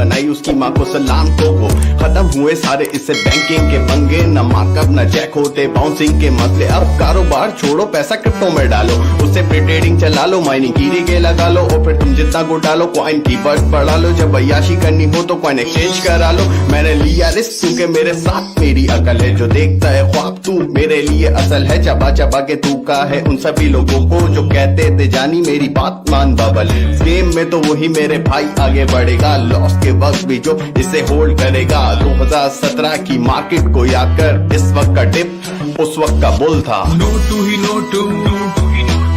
बनाई उसकी माँ को सलाम तो वो खत्म हुए सारे इससे बैंकिंग के पंगे, न मार्कअप न चेक होते बाउंसिंग के मसले। अब कारोबार छोड़ो पैसा क्रिप्टो में डालो, उससे ट्रेडिंग चला लो, माइनिंग की के लगा लो और फिर तुम जितना गुड़ डालो कॉइन की वर्थ बढ़ा लो। जब अय्याशी करनी हो तो कॉइन एक्सचेंज करा लो। मैंने लिया रिस्क क्योंकि मेरे साथ मेरी अकल है, जो देखता है ख्वाब तू मेरे लिए असल है। चबा चबा के तू का है उन सभी लोगों को जो कहते थे जानी मेरी बात मान बबल। गेम में तो वही मेरे भाई आगे बढ़ेगा, लॉस के वक्त भी जो इसे होल्ड करेगा। 2017 की मार्केट को याद कर, इस वक्त का डिप उस वक्त का बुल था। नोटू ही नोटू,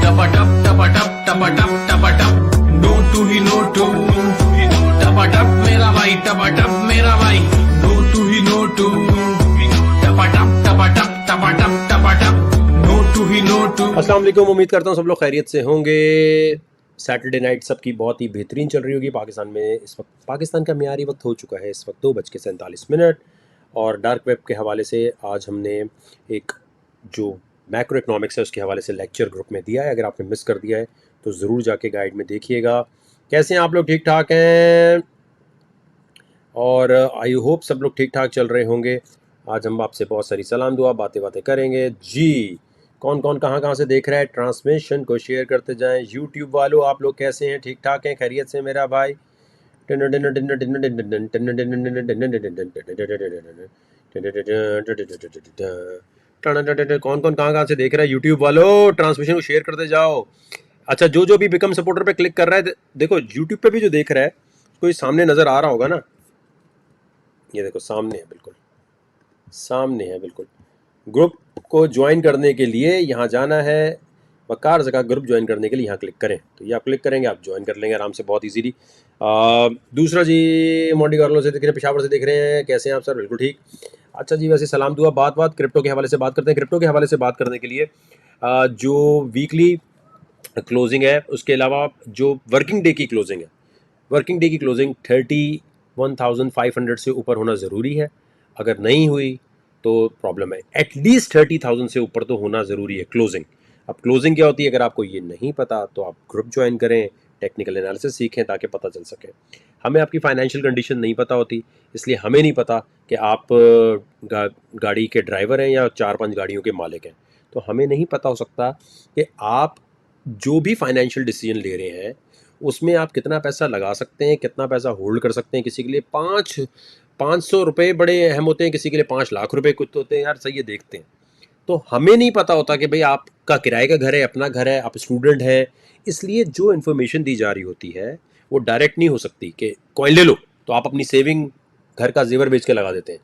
टपटप टपटप टपटप टपटप, नोटू ही नोटू, टपटप मेरा भाई, टपटप मेरा भाई, नोटू ही नोटू, टपटप टपटप टपटप टपटप, नोटू ही नोटू। अस्सलाम वालेकुम, उम्मीद करता हूँ सब लोग खैरियत से होंगे। सैटरडे नाइट सबकी बहुत ही बेहतरीन चल रही होगी। पाकिस्तान में इस वक्त पाकिस्तान का मियारी वक्त हो चुका है इस वक्त 2:47 और डार्क वेब के हवाले से आज हमने एक जो मैक्रो इकनॉमिक्स है उसके हवाले से लेक्चर ग्रुप में दिया है। अगर आपने मिस कर दिया है तो ज़रूर जाके गाइड में देखिएगा। कैसे हैं आप लोग? ठीक ठाक हैं और आई होप सब लोग ठीक ठाक चल रहे होंगे। आज हम आपसे बहुत सारी सलाम दुआ बातें बातें जी। कौन कौन कहाँ से देख रहा है? ट्रांसमिशन को शेयर करते जाएं। यूट्यूब वालों आप लोग कैसे हैं? ठीक ठाक हैं? खैरियत से मेरा भाई? कौन कौन कहाँ से देख रहा है? यूट्यूब वालों ट्रांसमिशन को शेयर करते जाओ। अच्छा, जो भी बिकम सपोर्टर पे क्लिक कर रहा है, देखो यूट्यूब पे भी जो देख रहा है कोई सामने नज़र आ रहा होगा ना, ये देखो सामने है, बिल्कुल सामने है बिल्कुल। ग्रुप को ज्वाइन करने के लिए यहाँ जाना है, वकार ज़का ग्रुप ज्वाइन करने के लिए यहाँ क्लिक करें, तो ये आप क्लिक करेंगे आप ज्वाइन कर लेंगे आराम से, बहुत इजीली। दूसरा जी, मोंटी कार्लो से देख रहे हैं, पेशावर से देख रहे हैं, कैसे हैं आप सर? बिल्कुल ठीक। अच्छा जी, वैसे सलाम दुआ बात क्रिप्टो के हवाले से बात करते हैं। क्रिप्टो के हवाले से बात करने के लिए जो वीकली क्लोजिंग है, उसके अलावा जो वर्किंग डे की क्लोजिंग है, वर्किंग डे की क्लोजिंग 31,500 से ऊपर होना ज़रूरी है। अगर नहीं हुई तो प्रॉब्लम है। एटलीस्ट 30,000 से ऊपर तो होना ज़रूरी है क्लोजिंग। अब क्लोजिंग क्या होती है, अगर आपको ये नहीं पता तो आप ग्रुप ज्वाइन करें, टेक्निकल एनालिसिस सीखें ताकि पता चल सके। हमें आपकी फाइनेंशियल कंडीशन नहीं पता होती, इसलिए हमें नहीं पता कि आप गाड़ी के ड्राइवर हैं या 4-5 गाड़ियों के मालिक हैं, तो हमें नहीं पता हो सकता कि आप जो भी फाइनेंशियल डिसीजन ले रहे हैं उसमें आप कितना पैसा लगा सकते हैं, कितना पैसा होल्ड कर सकते हैं। किसी के लिए 500 रुपये बड़े अहम होते हैं, किसी के लिए 5 लाख रुपए कुछ होते हैं। यार सही है, देखते हैं। तो हमें नहीं पता होता कि भाई आपका किराए का घर है, अपना घर है, आप स्टूडेंट हैं, इसलिए जो इन्फॉर्मेशन दी जा रही होती है वो डायरेक्ट नहीं हो सकती कि कॉइन ले लो तो आप अपनी सेविंग घर का जेवर बेच के लगा देते हैं।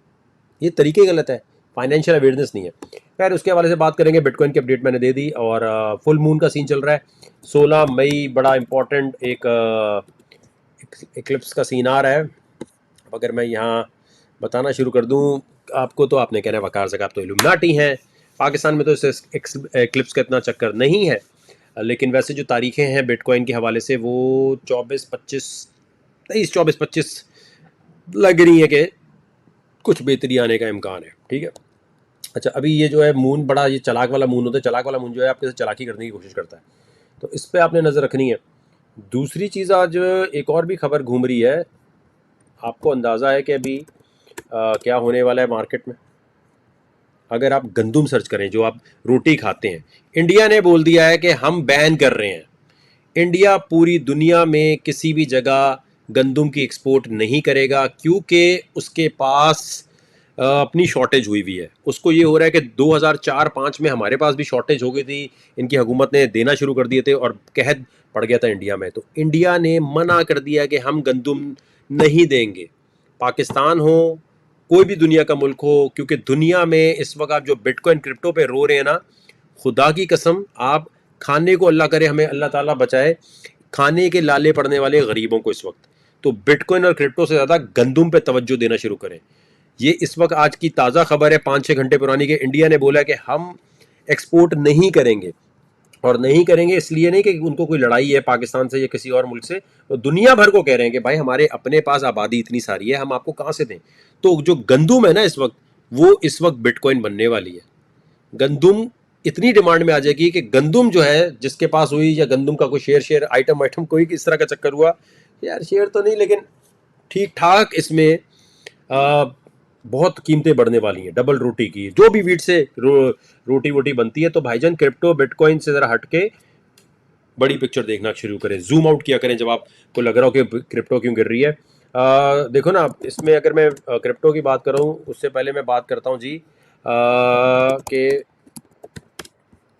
ये तरीके गलत है, फाइनेंशियल अवेयरनेस नहीं है। खैर उसके हवाले से बात करेंगे। बिटकॉइन की अपडेट मैंने दे दी और फुल मून का सीन चल रहा है। 16 मई बड़ा इंपॉर्टेंट एक एक्लिप्स का सीन आ रहा है। अगर मैं यहाँ बताना शुरू कर दूँ आपको तो आपने कहना है वकार से आप तो इल्यूमिनाटी हैं। पाकिस्तान में तो इस एक्लिप्स का इतना चक्कर नहीं है, लेकिन वैसे जो तारीखें हैं बिटकॉइन के हवाले से वो 23-25 लग रही है कि कुछ बेहतरी आने का इम्कान है। ठीक है। अच्छा, अभी ये जो है मून बड़ा ये चलाक वाला मून होता है। चलाक वाला मून जो है आपके साथ चलाकी करने की कोशिश करता है, तो इस पर आपने नज़र रखनी है। दूसरी चीज़, आज एक और भी खबर घूम रही है। आपको अंदाज़ा है कि अभी क्या होने वाला है मार्केट में? अगर आप गंदुम सर्च करें, जो आप रोटी खाते हैं, इंडिया ने बोल दिया है कि हम बैन कर रहे हैं। इंडिया पूरी दुनिया में किसी भी जगह गंदुम की एक्सपोर्ट नहीं करेगा क्योंकि उसके पास अपनी शॉर्टेज हुई हुई है। उसको ये हो रहा है कि 2004-5 में हमारे पास भी शॉर्टेज हो गई थी, इनकी हुकूमत ने देना शुरू कर दिए थे और कहत पड़ गया था इंडिया में, तो इंडिया ने मना कर दिया कि हम गंदुम नहीं देंगे। पाकिस्तान हो, कोई भी दुनिया का मुल्क हो, क्योंकि दुनिया में इस वक्त आप जो बिटकॉइन क्रिप्टो पे रो रहे हैं ना, खुदा की कसम, आप खाने को अल्लाह करे, हमें अल्लाह ताला बचाए खाने के लाले पड़ने वाले गरीबों को इस वक्त, तो बिटकॉइन और क्रिप्टो से ज़्यादा गंदुम पे तवज्जो देना शुरू करें। ये इस वक्त आज की ताज़ा खबर है 5-6 घंटे पुरानी कि इंडिया ने बोला कि हम एक्सपोर्ट नहीं करेंगे। और नहीं करेंगे इसलिए नहीं कि उनको कोई लड़ाई है पाकिस्तान से या किसी और मुल्क से, तो दुनिया भर को कह रहे हैं कि भाई हमारे अपने पास आबादी इतनी सारी है, हम आपको कहाँ से दें। तो जो गंदुम है ना इस वक्त, वो इस वक्त बिटकॉइन बनने वाली है। गंदुम इतनी डिमांड में आ जाएगी कि गंदुम जो है जिसके पास हुई, या गंदुम का कोई शेयर आइटम कोई इस तरह का चक्कर हुआ, यार शेयर तो नहीं लेकिन ठीक ठाक इसमें बहुत कीमतें बढ़ने वाली हैं डबल रोटी की, जो भी वीट से रोटी वोटी बनती है। तो भाईजान क्रिप्टो बिटकॉइन से ज़रा हटके बड़ी पिक्चर देखना शुरू करें, जूम आउट किया करें जब आपको लग रहा हो कि क्रिप्टो क्यों गिर रही है। देखो ना, इसमें अगर मैं क्रिप्टो की बात करूं उससे पहले मैं बात करता हूं जी कि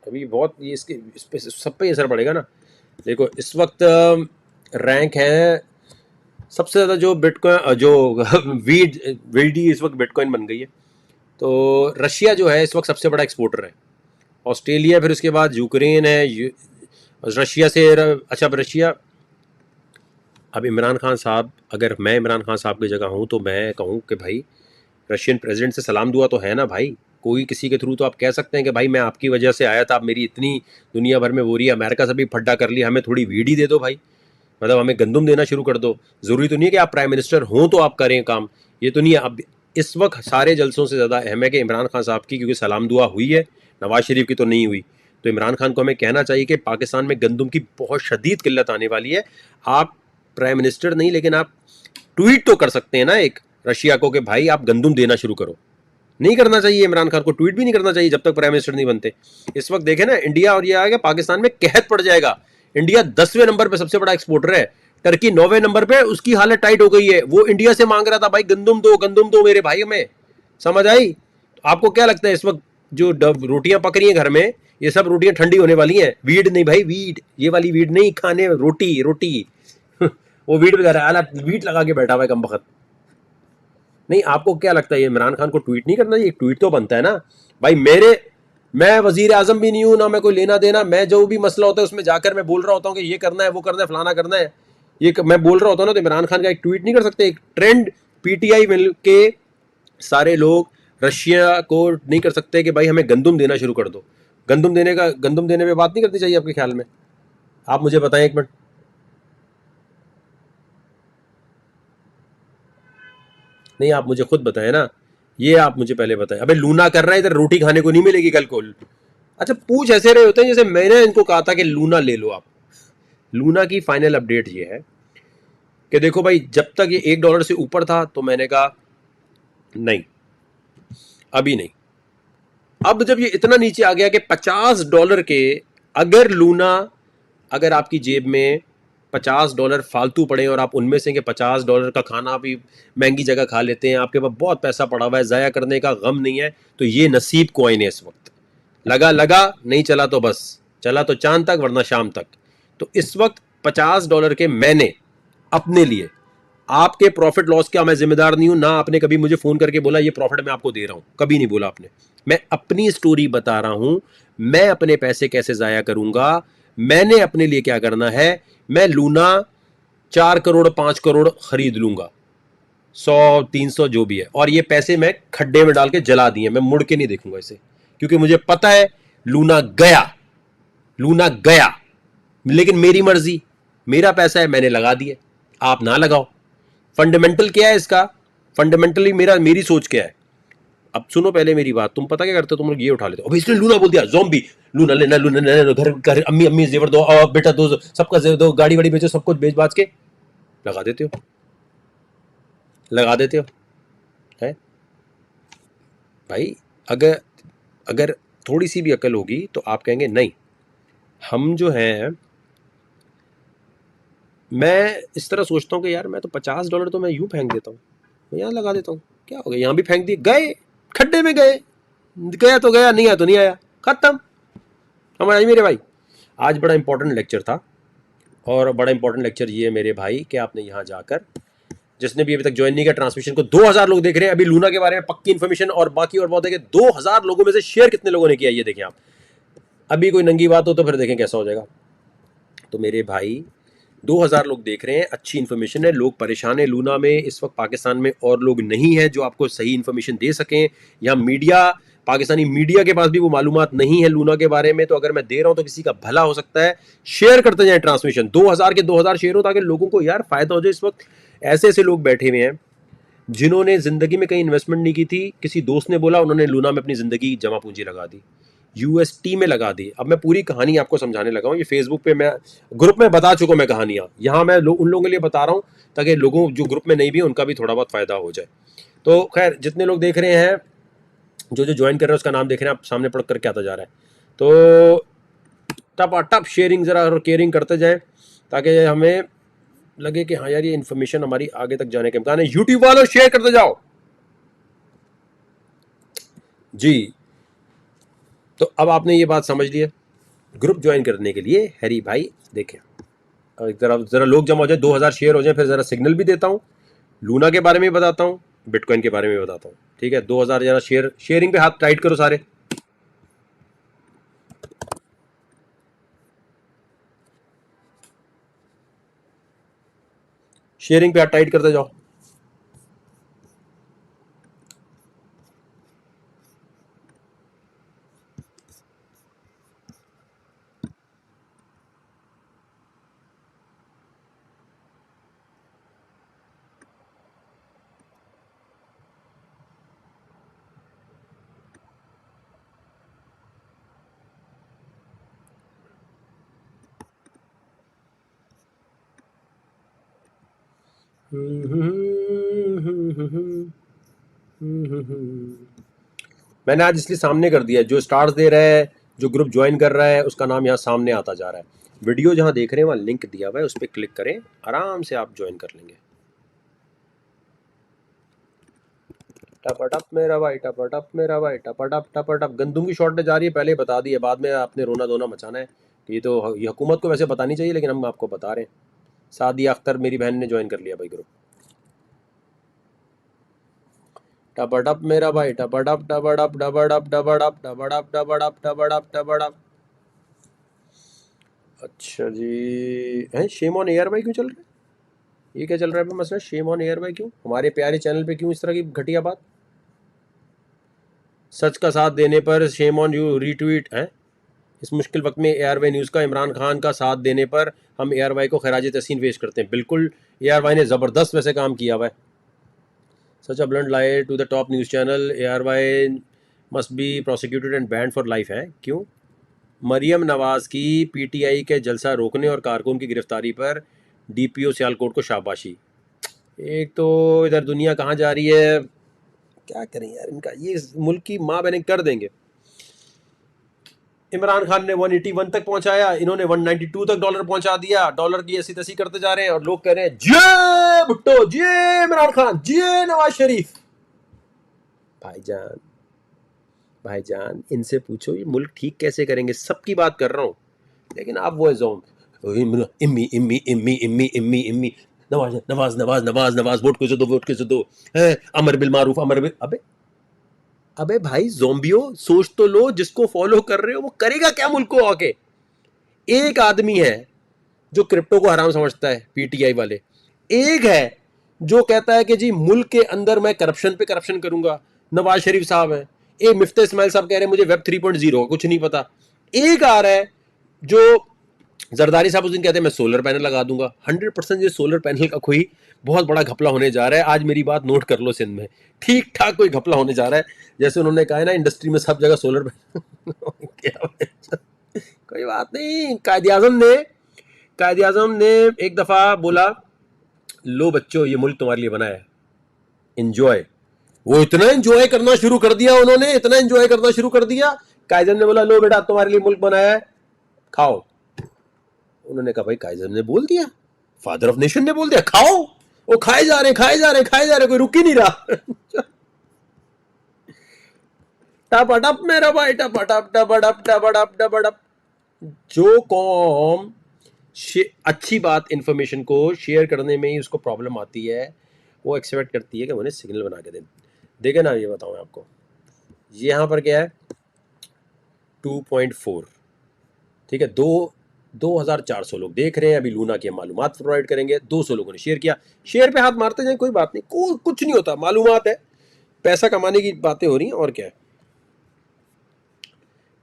अभी बहुत ये इसके इस पे सब पे असर पड़ेगा ना। देखो इस वक्त रैंक है सबसे ज़्यादा जो बिटकॉइन जो वीडी इस वक्त बिटकॉइन बन गई है। तो रशिया जो है इस वक्त सबसे बड़ा एक्सपोर्टर है, ऑस्ट्रेलिया, फिर उसके बाद यूक्रेन है, रशिया से अच्छा रशिया। अब इमरान खान साहब, अगर मैं इमरान खान साहब की जगह हूँ तो मैं कहूँ कि भाई रशियन प्रेसिडेंट से सलाम दुआ तो है ना भाई, कोई किसी के थ्रू तो आप कह सकते हैं कि भाई मैं आपकी वजह से आया था, आप मेरी इतनी दुनिया भर में वो रही है, अमेरिका से भी फड्डा कर लिया, हमें थोड़ी वीडी दे दो भाई, मतलब हमें गंदम देना शुरू कर दो। ज़रूरी तो नहीं है कि आप प्राइम मिनिस्टर हों तो आप करें काम, ये तो नहीं है। अब इस वक्त सारे जलसों से ज़्यादा अहम है कि इमरान खान साहब की, क्योंकि सलाम दुआ हुई है, नवाज शरीफ की तो नहीं हुई। तो इमरान खान को हमें कहना चाहिए कि पाकिस्तान में गंदम की बहुत शदीद किल्लत आने वाली है। आप प्राइम मिनिस्टर नहीं, लेकिन आप ट्वीट तो कर सकते हैं ना एक रशिया को कि भाई आप गंदम देना शुरू करो। नहीं करना चाहिए, इमरान खान को ट्वीट भी नहीं करना चाहिए जब तक प्राइम मिनिस्टर नहीं बनते। इस वक्त देखें ना, इंडिया और ये आएगा पाकिस्तान में कहत पड़ जाएगा। इंडिया 10वें नंबर पे सबसे बड़ा एक्सपोर्टर है, टर्की 9वें नंबर पे, उसकी हालत टाइट हो गई है। वो इंडिया से मांग रहा था भाई गंदम दो मेरे भाई, हमें समझ आई। आपको क्या लगता है इस वक्त जो रोटियां पक रही हैं घर में, ये सब रोटियां ठंडी होने वाली हैं? वीड नहीं भाई, वीड, ये वाली वीड नहीं, खाने रोटी रोटी वो वीड वगैरह वीट लगा के बैठा हुआ है कम वक्त। नहीं, आपको क्या लगता है ये इमरान खान को ट्वीट नहीं करना? ये ट्वीट तो बनता है ना भाई। मैं वजीर आजम भी नहीं हूं ना, मैं कोई लेना देना, मैं जो भी मसला होता है उसमें जाकर मैं बोल रहा होता हूँ कि ये करना है, वो करना है, फलाना करना है, ये मैं बोल रहा होता हूँ ना। तो इमरान खान का एक ट्वीट नहीं कर सकते? एक ट्रेंड पीटीआई मिल के सारे लोग रशिया को नहीं कर सकते कि भाई हमें गंदम देना शुरू कर दो। गंदम देने पे बात नहीं करनी चाहिए आपके ख्याल में? आप मुझे बताएं एक मिनट। नहीं, आप मुझे खुद बताएं ना, ये आप मुझे पहले बताएं। अबे लूना कर रहा है इधर, रोटी खाने को नहीं मिलेगी कल को। अच्छा, पूछ ऐसे रहे होते हैं जैसे मैंने इनको कहा था कि लूना ले लो आप। लूना की फाइनल अपडेट ये है कि देखो भाई, जब तक ये $1 से ऊपर था तो मैंने कहा नहीं, अभी नहीं। अब जब ये इतना नीचे आ गया कि $50 के, अगर लूना, अगर आपकी जेब में $50 फालतू पड़े और आप उनमें से $50 का खाना भी महंगी जगह खा लेते हैं, आपके पास बहुत पैसा पड़ा हुआ है, ज़ाया करने का गम नहीं है, तो ये नसीब कॉइन है। इस वक्त लगा, नहीं चला तो बस, चला तो चांद तक वरना शाम तक। तो इस वक्त $50 के मैंने अपने लिए, आपके प्रॉफिट लॉस का मैं जिम्मेदार नहीं हूं ना। आपने कभी मुझे फोन करके बोला ये प्रॉफिट मैं आपको दे रहा हूं, कभी नहीं बोला आपने। मैं अपनी स्टोरी बता रहा हूं, मैं अपने पैसे कैसे ज़ाया करूंगा, मैंने अपने लिए क्या करना है। मैं लूना 4 करोड़ 5 करोड़ खरीद लूंगा, 100-300 जो भी है, और ये पैसे मैं खड्डे में डाल के जला दिए, मैं मुड़ के नहीं देखूंगा इसे, क्योंकि मुझे पता है लूना गया। लेकिन मेरी मर्जी, मेरा पैसा है, मैंने लगा दिया, आप ना लगाओ। फंडामेंटल क्या है इसका? फंडामेंटली मेरी सोच क्या है? अब सुनो पहले मेरी बात। तुम पता क्या करते हो? तुम लोग ये उठा लेते हो, अबे इसने लूना बोल दिया, ज़ॉम्बी, लूना लेना, घर अम्मी जेवर दो, बेटा दो, सबका जेवर दो, गाड़ी वाड़ी बेचो, सब कुछ बेच बाज के लगा देते हो है भाई। अगर थोड़ी सी भी अकल होगी तो आप कहेंगे नहीं, हम जो हैं, मैं इस तरह सोचता हूँ कि यार मैं तो $50 तो मैं यूं फेंक देता हूँ, मैं यहाँ लगा देता हूँ, क्या हो गया, यहाँ भी फेंक दिए, गए खड्डे में, गया तो गया, नहीं आया तो नहीं आया, खत्म। समझ आई मेरे भाई? आज बड़ा इंपॉर्टेंट लेक्चर था, और बड़ा इंपॉर्टेंट लेक्चर ये है मेरे भाई कि आपने यहाँ जाकर, जिसने भी अभी तक ज्वाइन नहीं किया ट्रांसमिशन को, 2000 लोग देख रहे हैं अभी लूना के बारे में पक्की इन्फॉर्मेशन, और बाकी और बहुत है कि 2000 लोगों में से शेयर कितने लोगों ने किया ये देखें आप। अभी कोई नंगी बात हो तो फिर देखें कैसा हो जाएगा। तो मेरे भाई 2000 लोग देख रहे हैं, अच्छी इन्फॉर्मेशन है, लोग परेशान है लूना में इस वक्त। पाकिस्तान में और लोग नहीं है जो आपको सही इन्फॉर्मेशन दे सकें, या मीडिया, पाकिस्तानी मीडिया के पास भी वो मालूमात नहीं है लूना के बारे में। तो अगर मैं दे रहा हूं तो किसी का भला हो सकता है, शेयर करते जाए ट्रांसमिशन, 2000 के 2000 शेयर हो, ताकि लोगों को यार फायदा हो जाए। इस वक्त ऐसे लोग बैठे हुए हैं जिन्होंने जिंदगी में कहीं इन्वेस्टमेंट नहीं की थी, किसी दोस्त ने बोला, उन्होंने लूना में अपनी जिंदगी जमा पूंजी लगा दी। UST में लगा दी। अब मैं पूरी कहानी आपको समझाने लगा हूँ। ये फेसबुक पे मैं ग्रुप में बता चुका मैं कहानियाँ, यहाँ मैं उन लोगों के लिए बता रहा हूँ ताकि लोगों जो ग्रुप में नहीं भी है उनका भी थोड़ा बहुत फायदा हो जाए। तो खैर जितने लोग देख रहे हैं, जो जो ज्वाइन कर रहे हैं उसका नाम देख रहे हैं आप, सामने पढ़ करके आता जा रहा है। तो टप शेयरिंग जरा और केयरिंग करते जाएं ताकि हमें लगे कि हाँ यार ये इन्फॉर्मेशन हमारी आगे तक जाने के इम्कान है। यूट्यूब वालों शेयर करते जाओ जी। तो अब आपने ये बात समझ ली है। ग्रुप ज्वाइन करने के लिए हैरी भाई देखें, जरा लोग जमा हो जाए, 2000 शेयर हो जाए, फिर जरा सिग्नल भी देता हूँ, लूना के बारे में भी बताता हूँ, बिटकॉइन के बारे में भी बताता हूँ। ठीक है, 2000 जरा शेयरिंग पे हाथ टाइट करो सारे। शेयरिंग पे हाथ टाइट करते जाओ। मैंने आज इसलिए सामने कर दिया, जो स्टार्स दे रहा है, जो ग्रुप ज्वाइन कर रहा है, उसका नाम यहाँ सामने आता जा रहा है। वीडियो जहाँ देख रहे हैं वहाँ लिंक दिया हुआ है, उस पर क्लिक करें, आराम से आप ज्वाइन कर लेंगे। टपटप मेरा भाई, टपटप मेरा भाई, टपटप टपटप। गंदुम की शॉर्टेज आ रही है, पहले बता दी है, बाद में आपने रोना धोना मचाना है। ये तो ये हुकूमत को वैसे बतानी चाहिए, लेकिन हम आपको बता रहे हैं। सादिया अख्तर मेरी बहन ने ज्वाइन कर लिया भाई ग्रुप। टपटप मेरा भाई, टपटप टपटप टपटप टपटप टपटप टपटप टपटप टपटप। अच्छा जी, हैं शेम ऑन एयर भाई क्यों चल रहा है? ये क्या चल रहा है मसला? शेम ऑन एयर भाई क्यों? हमारे प्यारे चैनल पे क्यों इस तरह की घटिया बात? सच का साथ देने पर शेम ऑन यू, रीट्वीट है। इस मुश्किल वक्त में एआरवाई न्यूज़ का इमरान खान का साथ देने पर हम एआरवाई को खराज तहसीन पेश करते हैं। बिल्कुल, एआरवाई ने ज़बरदस्त वैसे काम किया हुआ है। Such a blunt lie to the top news channel, ARY must be prosecuted and banned for life है। क्यों? मरियम नवाज की पीटीआई के जलसा रोकने और कारकुन की गिरफ्तारी पर डीपीओ सियालकोट को शाबाशी। एक तो इधर दुनिया कहाँ जा रही है, क्या करें यार इनका, ये मुल्क की माँ बहने कर देंगे। इमरान खान ने 181 तक पहुंचाया, इन्होंने 192 तक डॉलर पहुंचा दिया। डॉलर की ऐसी तैसी करते जा रहे हैं और लोग कह रहे हैं जिये भुट्टो, जिये इमरान खान, जिये नवाज शरीफ। भाईजान भाईजान इनसे पूछो ये मुल्क ठीक कैसे करेंगे, सबकी बात कर रहा हूँ। लेकिन आप वो इम्मी इम्मी इम्मी इम्मी इम्मी इम्मी, नवाज नवाज नवाज नवाज नवाज, वोट कैसे दो, वोट कैसे दो, है अमर बिल मारूफ, अमर बिल। अबे भाई ज़ोंबियो, सोच तो लो, जिसको फॉलो कर रहे हो वो करेगा क्या मुल्क को आके? एक आदमी है जो क्रिप्टो को हराम समझता है, पीटीआई वाले। एक है जो कहता है कि जी मुल्क के अंदर मैं करप्शन पे करप्शन करूंगा, नवाज शरीफ साहब है। एक मिफ्ते इस्माइल साहब कह रहे हैं मुझे वेब 3.0 कुछ नहीं पता। एक आ रहा है जो जरदारी साहब उस दिन कहते हैं मैं सोलर पैनल लगा दूंगा। 100% ये सोलर पैनल का कोई बहुत बड़ा घपला होने जा रहा है। आज मेरी बात नोट कर लो, सिंध में ठीक ठाक कोई घपला होने जा रहा है। जैसे उन्होंने कहा है ना, इंडस्ट्री में सब जगह सोलर पैनल कोई बात नहीं। कायद आजम ने एक दफ़ा बोला, लो बच्चों ये मुल्क तुम्हारे लिए बना है, इंजॉय। वो इतना इंजॉय करना शुरू कर दिया, उन्होंने इतना इंजॉय करना शुरू कर दिया। कायद ने बोला लो बेटा तुम्हारे लिए मुल्क बनाया है, खाओ। उन्होंने कहा भाई कायद ने बोल दिया, फादर ऑफ नेशन ने बोल दिया, खाओ। वो खाए जा रहे खाए जा रहे खाए जा रहे, कोई रुक ही नहीं रहा। टपटप मेरा भाई, टपटप टपटप टपटप टपटप। जो कौम अच्छी बात इंफॉर्मेशन को शेयर करने में ही उसको प्रॉब्लम आती है, वो एक्सपेक्ट करती है कि उन्हें सिग्नल बना के दें। देखे ना, ये बताऊं आपको, ये यहाँ पर क्या है 2.4, ठीक है। 2400 लोग देख रहे हैं। अभी लूना की मालूमात प्रोवाइड करेंगे, 200 लोगों ने शेयर किया। शेयर पे हाथ मारते जाए, कोई बात नहीं, कुछ नहीं होता, मालूमात है, पैसा कमाने की बातें हो रही हैं और क्या है।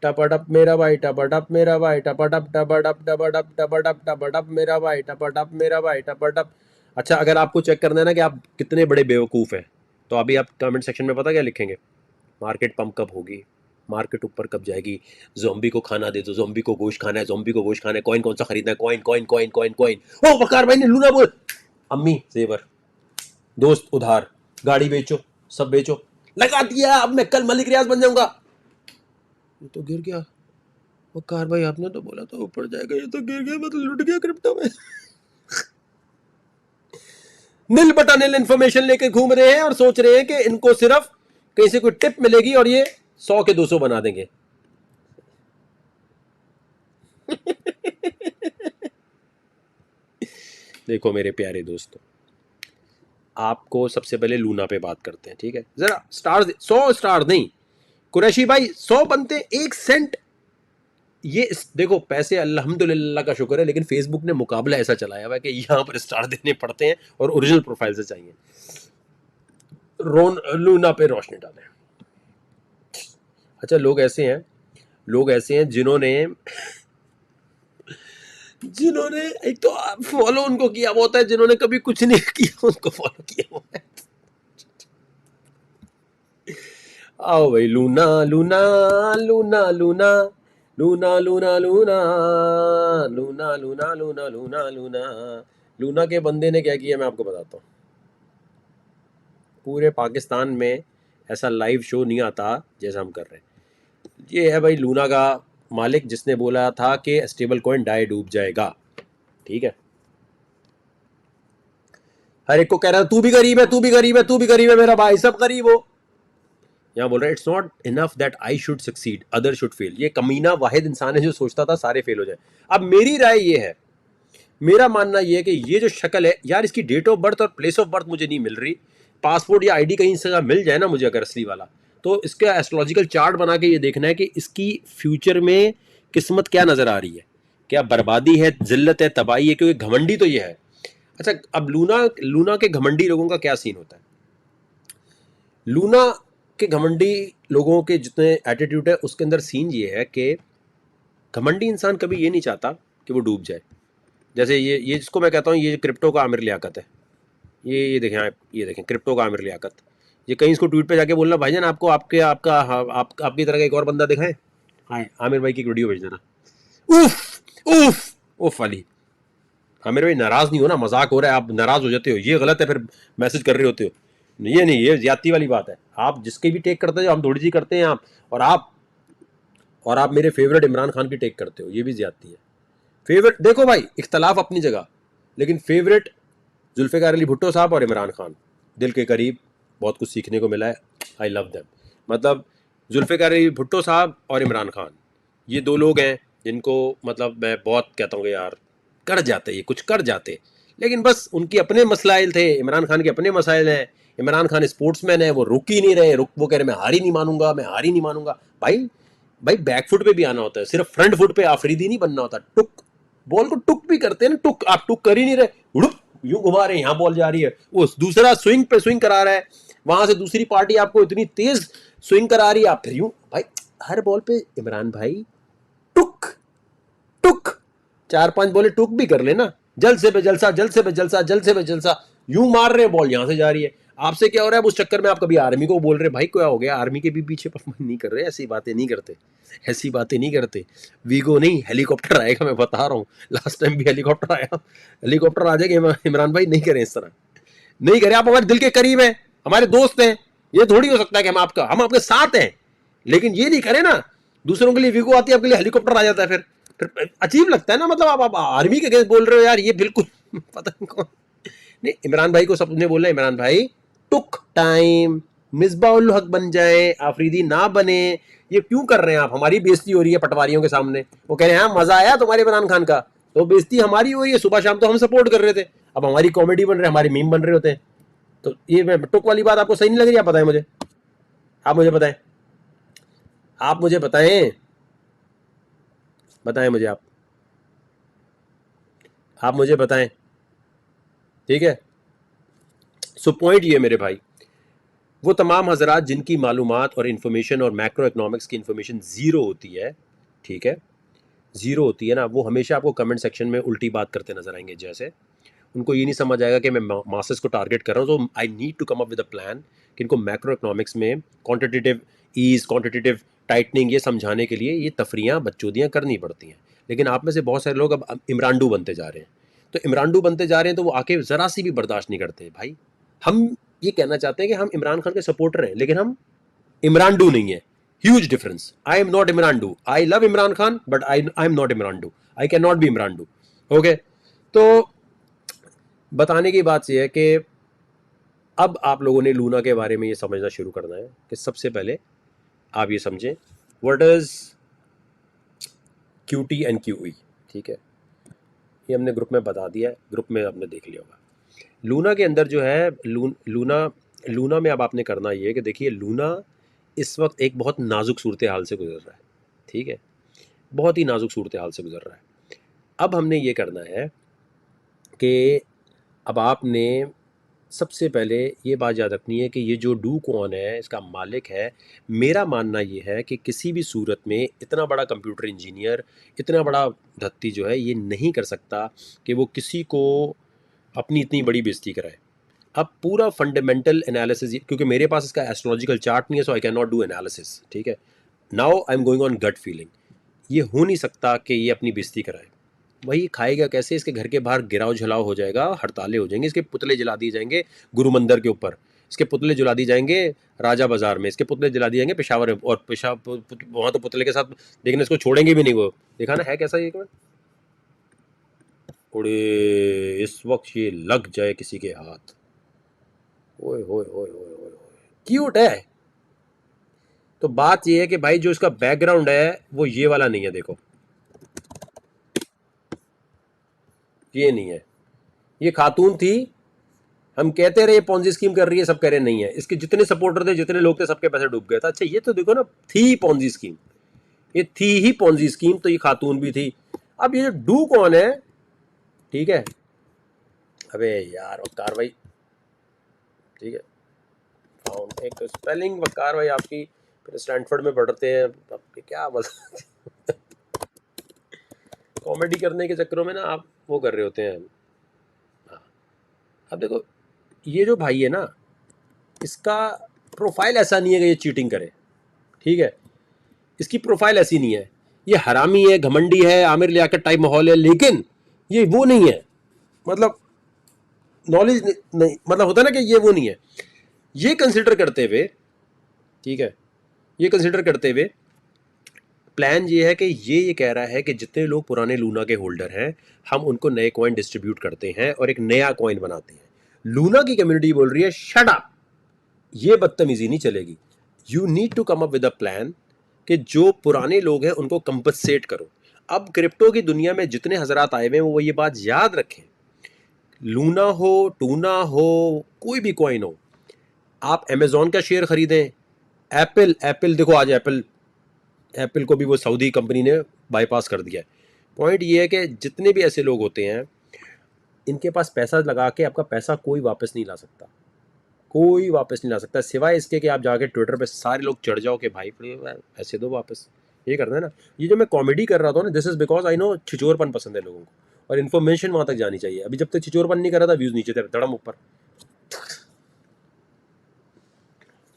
टपटप मेरा भाई, टपटप मेरा भाई, टपटप टपटप टपटप टपटप टपटप मेरा भाई, टपटप मेरा भाई, टपटप। अच्छा, अगर आपको चेक करना है ना कि आप कितने बड़े बेवकूफ़ हैं, तो अभी आप कमेंट सेक्शन में पता क्या लिखेंगे? मार्केट पंप कब होगी, मार्केट ऊपर कब जाएगी, ज़ॉम्बी को खाना दे दो, ज़ॉम्बी को गोश्त खाना है, ज़ॉम्बी को गोश्त खाना है, कॉइन कौन सा खरीदना है, coin coin coin coin coin. Oh Waqar भाई ने लूना बोल, अम्मी जेवर, दोस्त उधार, गाड़ी बेचो, सब बेचो, लगा दिया, अब मैं कल मलिक रियाज बन जाऊंगा। ये तो गिर गया, वकार भाई आपने तो बोला था ऊपर जाएगा, ये तो गिर गया, मतलब लुट गया क्रिप्टो में। नील बटा नील इन्फॉर्मेशन लेके घूम रहे हैं और सोच रहे हैं कि इनको सिर्फ कहीं से कोई टिप मिलेगी और ये 100 के 200 बना देंगे। देखो मेरे प्यारे दोस्तों, आपको सबसे पहले लूना पे बात करते हैं, ठीक है। जरा स्टार 100 स्टार नहीं कुरैशी भाई, 100 बनते 1 सेंट। ये देखो पैसे अल्हम्दुलिल्लाह का शुक्र है, लेकिन फेसबुक ने मुकाबला ऐसा चलाया हुआ है कि यहाँ पर स्टार देने पड़ते हैं और ओरिजिनल प्रोफाइल से चाहिए। लूना पे रोशनी डालें। अच्छा लोग ऐसे हैं जिन्होंने एक तो फॉलो उनको किया हुआ होता है, जिन्होंने कभी कुछ नहीं किया उनको फॉलो किया हुआ है। आओ भाई, Luna Luna Luna Luna Luna Luna Luna Luna Luna Luna Luna Luna Luna के बंदे ने क्या किया मैं आपको बताता हूँ। पूरे पाकिस्तान में ऐसा लाइव शो नहीं आता जैसा हम कर रहे हैं। ये है भाई लूना का मालिक, जिसने बोला था कि स्टेबल कॉइन डूब जाएगा, ठीक है। हर एक को कह रहा है तू भी गरीब है, तू भी गरीब है, तू भी गरीब है, मेरा भाई सब गरीब हो। यहाँ बोल रहा है it's not enough that I should succeed, other should fail. ये कमीना वाहिद इंसान है जो सोचता था सारे फेल हो जाए। अब मेरी राय ये है, मेरा मानना ये है कि ये जो शक्ल है यार, इसकी डेट ऑफ बर्थ और प्लेस ऑफ बर्थ मुझे नहीं मिल रही। पासपोर्ट या आईडी कहीं से मिल जाए ना मुझे अगर असली वाला, तो इसका एस्ट्रोलॉजिकल चार्ट बना के ये देखना है कि इसकी फ्यूचर में किस्मत क्या नजर आ रही है, क्या बर्बादी है, जिल्लत है, तबाही है, क्योंकि घमंडी तो ये है। अच्छा अब लूना के घमंडी लोगों का क्या सीन होता है। लूना के घमंडी लोगों के जितने एटीट्यूड है उसके अंदर सीन ये है कि घमंडी इंसान कभी ये नहीं चाहता कि वो डूब जाए। जैसे ये जिसको मैं कहता हूँ ये क्रिप्टो का आमिर लियाकत है, ये देखें आप, ये देखें क्रिप्टो का आमिर लियाकत। ये कहीं इसको ट्वीट पे जाके बोलना भाईजान आपको आपकी तरह का एक और बंदा दिखाएं, हाँ आमिर भाई की वीडियो भेज देना। उफ उफ उफ वाली। आमिर भाई नाराज नहीं हो ना, मजाक हो रहा है, आप नाराज हो जाते हो, ये गलत है, फिर मैसेज कर रहे होते हो। ये नहीं, ये ज्यादती वाली बात है। आप जिसके भी टेक करते हो, हम थोड़ी सी करते हैं आप, और आप मेरे फेवरेट इमरान खान की टेक करते हो, ये भी ज्यादती है। फेवरेट देखो भाई, इख्तलाफ अपनी जगह, लेकिन फेवरेट जुल्फ़िकार अली भुट्टो साहब और इमरान खान दिल के करीब, बहुत कुछ सीखने को मिला है, आई लव देम। मतलब जुल्फ़िकार अली भुट्टो साहब और इमरान खान ये दो लोग हैं जिनको मतलब मैं बहुत कहता हूँ कि यार कर जाते, ये कुछ कर जाते, लेकिन बस उनके अपने मसाइल थे, इमरान खान के अपने मसाइल हैं। इमरान खान स्पोर्ट्समैन है, वो रुक ही नहीं रहे, वो कह रहे मैं हार ही नहीं मानूंगा, मैं हार ही नहीं मानूंगा। भाई बैक फुट पे भी आना होता है, सिर्फ फ्रंट फुट पे आफरीदी नहीं बनना होता। टुक बॉल को टुक भी करते हैं ना, टुक आप टुक कर ही नहीं रहे, उड़ुप यूं घुमा रहे हैं, यहाँ बॉल जा रही है, वो दूसरा स्विंग पे स्विंग करा रहा है, वहां से दूसरी पार्टी आपको इतनी तेज स्विंग करा रही है, आप फिर यूं। भाई हर बॉल पे इमरान भाई टुक टुक, 4-5 बॉलें टुक भी कर लेना, जल्द से बेजलसा, जल्द से बेजलसा, जल्द से बेजलसा, यूं मार रहे हैं, बॉल यहां से जा रही है। आपसे क्या हो रहा है, उस चक्कर में आप कभी आर्मी को बोल रहे भाई क्या हो गया, आर्मी के भी पीछे परफॉर्म नहीं कर रहे, ऐसी बातें नहीं करते, ऐसी बातें नहीं करते। वीगो नहीं हेलीकॉप्टर आएगा, मैं बता रहा हूँ, लास्ट टाइम भी हेलीकॉप्टर आया, हेलीकॉप्टर आ जाएगा। इमरान भाई नहीं करें इस तरह, नहीं करें, आप हमारे दिल के करीब हैं, हमारे दोस्त हैं, ये थोड़ी हो सकता है कि हम आपके साथ हैं, लेकिन ये नहीं करें ना। दूसरों के लिए वीगो आती है, आपके लिए हेलीकॉप्टर आ जाता है, फिर अजीब लगता है ना। मतलब आप आर्मी के अगेंस्ट बोल रहे हो यार, ये बिल्कुल पता नहीं कौन। नहीं, इमरान भाई को सबने बोलना, इमरान भाई टुक टाइम, मिसबाउल हक बन जाए, आफरीदी ना बने। ये क्यों कर रहे हैं आप, हमारी बेइज्जती हो रही है पटवारियों के सामने। वो कह रहे हैं हाँ मजा आया तुम्हारे इमरान खान का, तो बेइज्जती हमारी हो रही है। सुबह शाम तो हम सपोर्ट कर रहे थे, अब हमारी कॉमेडी बन रहे, हमारे मीम बन रहे होते हैं। तो ये टुक वाली बात आपको सही नहीं लग रही? आप बताएं मुझे, आप मुझे बताएं, आप मुझे बताएं, बताएं मुझे, आप मुझे बताएं, ठीक है। सो पॉइंट ये मेरे भाई, वो तमाम हजरात जिनकी मालूमात और इन्फॉर्मेशन और मैक्रो इकोनॉमिक्स की इन्फॉर्मेशन ज़ीरो होती है, ठीक है, ज़ीरो होती है ना, वो हमेशा आपको कमेंट सेक्शन में उल्टी बात करते नजर आएंगे। जैसे उनको ये नहीं समझ आएगा कि मैं मास्टर्स को टारगेट कर रहा हूँ, तो I need to come up with a plan कि इनको मैक्रो इकोनॉमिक्स में क्वांटिटेटिव ईज, क्वांटिटेटिव टाइटनिंग, ये समझाने के लिए ये तफरियाँ बकचोदियाँ करनी पड़ती हैं। लेकिन आप में से बहुत सारे लोग अब इमरानडू बनते जा रहे हैं। तो इमरानडू बनते जा रहे हैं तो वो आके ज़रा सी भी बर्दाश्त नहीं करते। भाई हम ये कहना चाहते हैं कि हम इमरान खान के सपोर्टर हैं, लेकिन हम इमरानडू नहीं है। Huge difference. I am not इमरानडू। I love Imran Khan but I am not इमरानडू। आई कैन नॉट बी इमरानडू। ओके, तो बताने की बात यह है कि अब आप लोगों ने लूना के बारे में ये समझना शुरू करना है कि सबसे पहले आप ये समझें what is QT and QE। ठीक है, ये हमने ग्रुप में बता दिया है, ग्रुप में आपने देख लिया होगा। लूना के अंदर जो है लूना में अब आपने करना ये है कि देखिए लूना इस वक्त एक बहुत नाजुक सूरत हाल से गुजर रहा है। ठीक है, बहुत ही नाजुक सूरत हाल से गुजर रहा है। अब हमने ये करना है कि अब आपने सबसे पहले ये बात याद रखनी है कि ये जो डू कौन है, इसका मालिक है। मेरा मानना ये है कि किसी भी सूरत में इतना बड़ा कंप्यूटर इंजीनियर, इतना बड़ा धत्ती जो है ये नहीं कर सकता कि वो किसी को अपनी इतनी बड़ी बेइज्जती कराए। अब पूरा फंडामेंटल एनालिसिस, क्योंकि मेरे पास इसका एस्ट्रोलॉजिकल चार्ट नहीं है, so I can not do analysis. ठीक है, now I am going on gut feeling. ये हो नहीं सकता कि ये अपनी बेइज्जती कराए। वही खाएगा कैसे? इसके घर के बाहर गिराव झलाव हो जाएगा, हड़तालें हो जाएंगी, इसके पुतले जला दिए जाएंगे गुरु मंदिर के ऊपर, इसके पुतले जला दिए जाएंगे राजा बाजार में, इसके पुतले जला दिए जाएंगे पेशावर में, और वहाँ तो पुतले के साथ देखने इसको छोड़ेंगे भी नहीं। वो देखा ना है कैसा ये? उड़े इस वक्त ये लग जाए किसी के हाथ। ओए होए होए होए होए, क्यूट है। तो बात ये है कि भाई जो इसका बैकग्राउंड है वो ये वाला नहीं है। देखो ये नहीं है, ये खातून थी। हम कहते रहे पॉन्जी स्कीम कर रही है, सब कह रहे नहीं है। इसके जितने सपोर्टर थे, जितने लोग थे, सबके पैसे डूब गए था। अच्छा ये तो देखो ना, थी पॉन्जी स्कीम, ये थी ही पॉन्जी स्कीम, तो ये खातून भी थी। अब ये डू कौन है? ठीक है, अबे यार वकार भाई, ठीक है, एक तो स्पेलिंग वकार भाई आपकी फिर स्टैनफोर्ड में पढ़ते हैं, आपके क्या मजा कॉमेडी करने के चक्करों में ना आप वो कर रहे होते हैं। हाँ, अब देखो ये जो भाई है ना, इसका प्रोफाइल ऐसा नहीं है कि ये चीटिंग करे। ठीक है, इसकी प्रोफाइल ऐसी नहीं है। ये हरामी है, घमंडी है, आमिर लियाकत टाइप माहौल है, लेकिन ये वो नहीं है। मतलब नॉलेज नहीं, मतलब होता है ना कि ये वो नहीं है। ये कंसिडर करते हुए, ठीक है, ये कंसिडर करते हुए प्लान ये है कि ये कह रहा है कि जितने लोग पुराने लूना के होल्डर हैं, हम उनको नए कॉइन डिस्ट्रीब्यूट करते हैं और एक नया कॉइन बनाते हैं। लूना की कम्युनिटी बोल रही है शट अप, ये बदतमीजी नहीं चलेगी। You need to come up with a plan कि जो पुराने लोग हैं उनको कंपनसेट करो। अब क्रिप्टो की दुनिया में जितने हजरात आए हुए हैं वो ये बात याद रखें, लूना हो, टूना हो, कोई भी कॉइन हो, आप अमेजोन का शेयर खरीदें, एप्पल देखो आज एप्पल को भी वो सऊदी कंपनी ने बाईपास कर दिया है। पॉइंट ये है कि जितने भी ऐसे लोग होते हैं, इनके पास पैसा लगा के आपका पैसा कोई वापस नहीं ला सकता, कोई वापस नहीं ला सकता, सिवाय इसके कि आप जाके ट्विटर पे सारे लोग चढ़ जाओ कि भाई ऐसे दो वापस। ये करना है ना। ये जो मैं कॉमेडी कर रहा था ना, this is because I know छिचोरपन पसंद है लोगों को, और इन्फॉर्मेशन वहां तक जानी चाहिए। अभी जब तक छिचोरपन नहीं कर रहा था, व्यूज नीचे थे, धड़म ऊपर।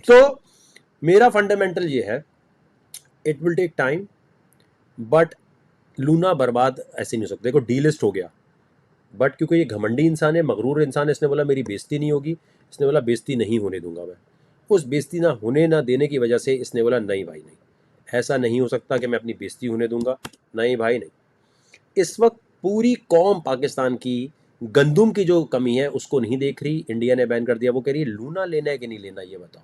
तो मेरा फंडामेंटल ये है, it will take time, but Luna बर्बाद ऐसे नहीं हो सकता। देखो डीलिस्ट हो गया, बट क्योंकि ये घमंडी इंसान है, मगरूर इंसान है, इसने बोला मेरी बेइज्जती नहीं होगी, इसने बोला बेइज्जती नहीं होने दूंगा मैं। उस बेइज्जती ना होने ना देने की वजह से इसने बोला नहीं भाई नहीं, ऐसा नहीं हो सकता कि मैं अपनी बेइज्जती होने दूंगा, नहीं भाई नहीं। इस वक्त पूरी कौम पाकिस्तान की गंदुम की जो कमी है उसको नहीं देख रही। इंडिया ने बैन कर दिया, वो कह रही है लूना लेना है कि नहीं लेना ये बताओ,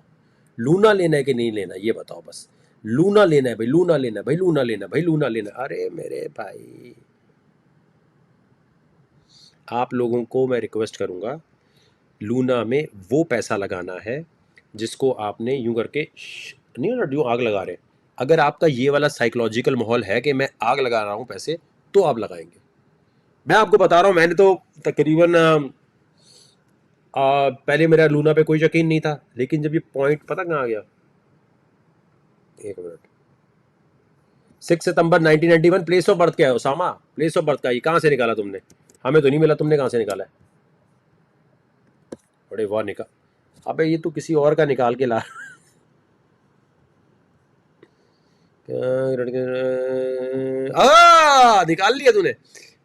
लूना लेना है कि नहीं लेना ये बताओ, बस लूना लेना है भाई, लूना लेना है भाई, लूना लेना है भाई, लूना लेना। अरे मेरे भाई, आप लोगों को मैं रिक्वेस्ट करूंगा, लूना में वो पैसा लगाना है जिसको आपने यूं करके नहीं ना यूं आग लगा रहे। अगर आपका ये वाला साइकोलॉजिकल माहौल है कि मैं आग लगा रहा हूं पैसे, तो आप लगाएंगे। मैं आपको बता रहा हूं, मैंने तो तकरीबन पहले मेरा लूना पे कोई यकीन नहीं था, लेकिन जब ये पॉइंट पता कहाँ आ गया, एक मिनट, 6 सितंबर 1991 प्लेस ऑफ बर्थ क्या है उसामा? प्लेस ऑफ बर्थ का ये कहाँ से निकाला तुमने? हमें तो नहीं मिला, तुमने कहाँ से निकाला है? बड़े वाह निकाल, अबे ये तो किसी और का निकाल के ला निकाल लिया तूने।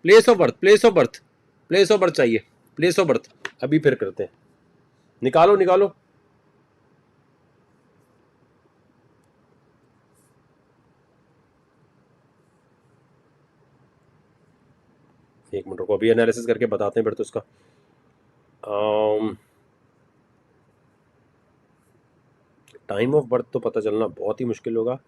Place of birth, place of birth, place of birth चाहिए, प्लेस ऑफ बर्थ। अभी फिर करते हैं, निकालो निकालो। एक मिनट को अभी एनालिसिस करके बताते हैं फिर तो इसका। टाइम ऑफ बर्थ तो पता चलना बहुत ही मुश्किल होगा।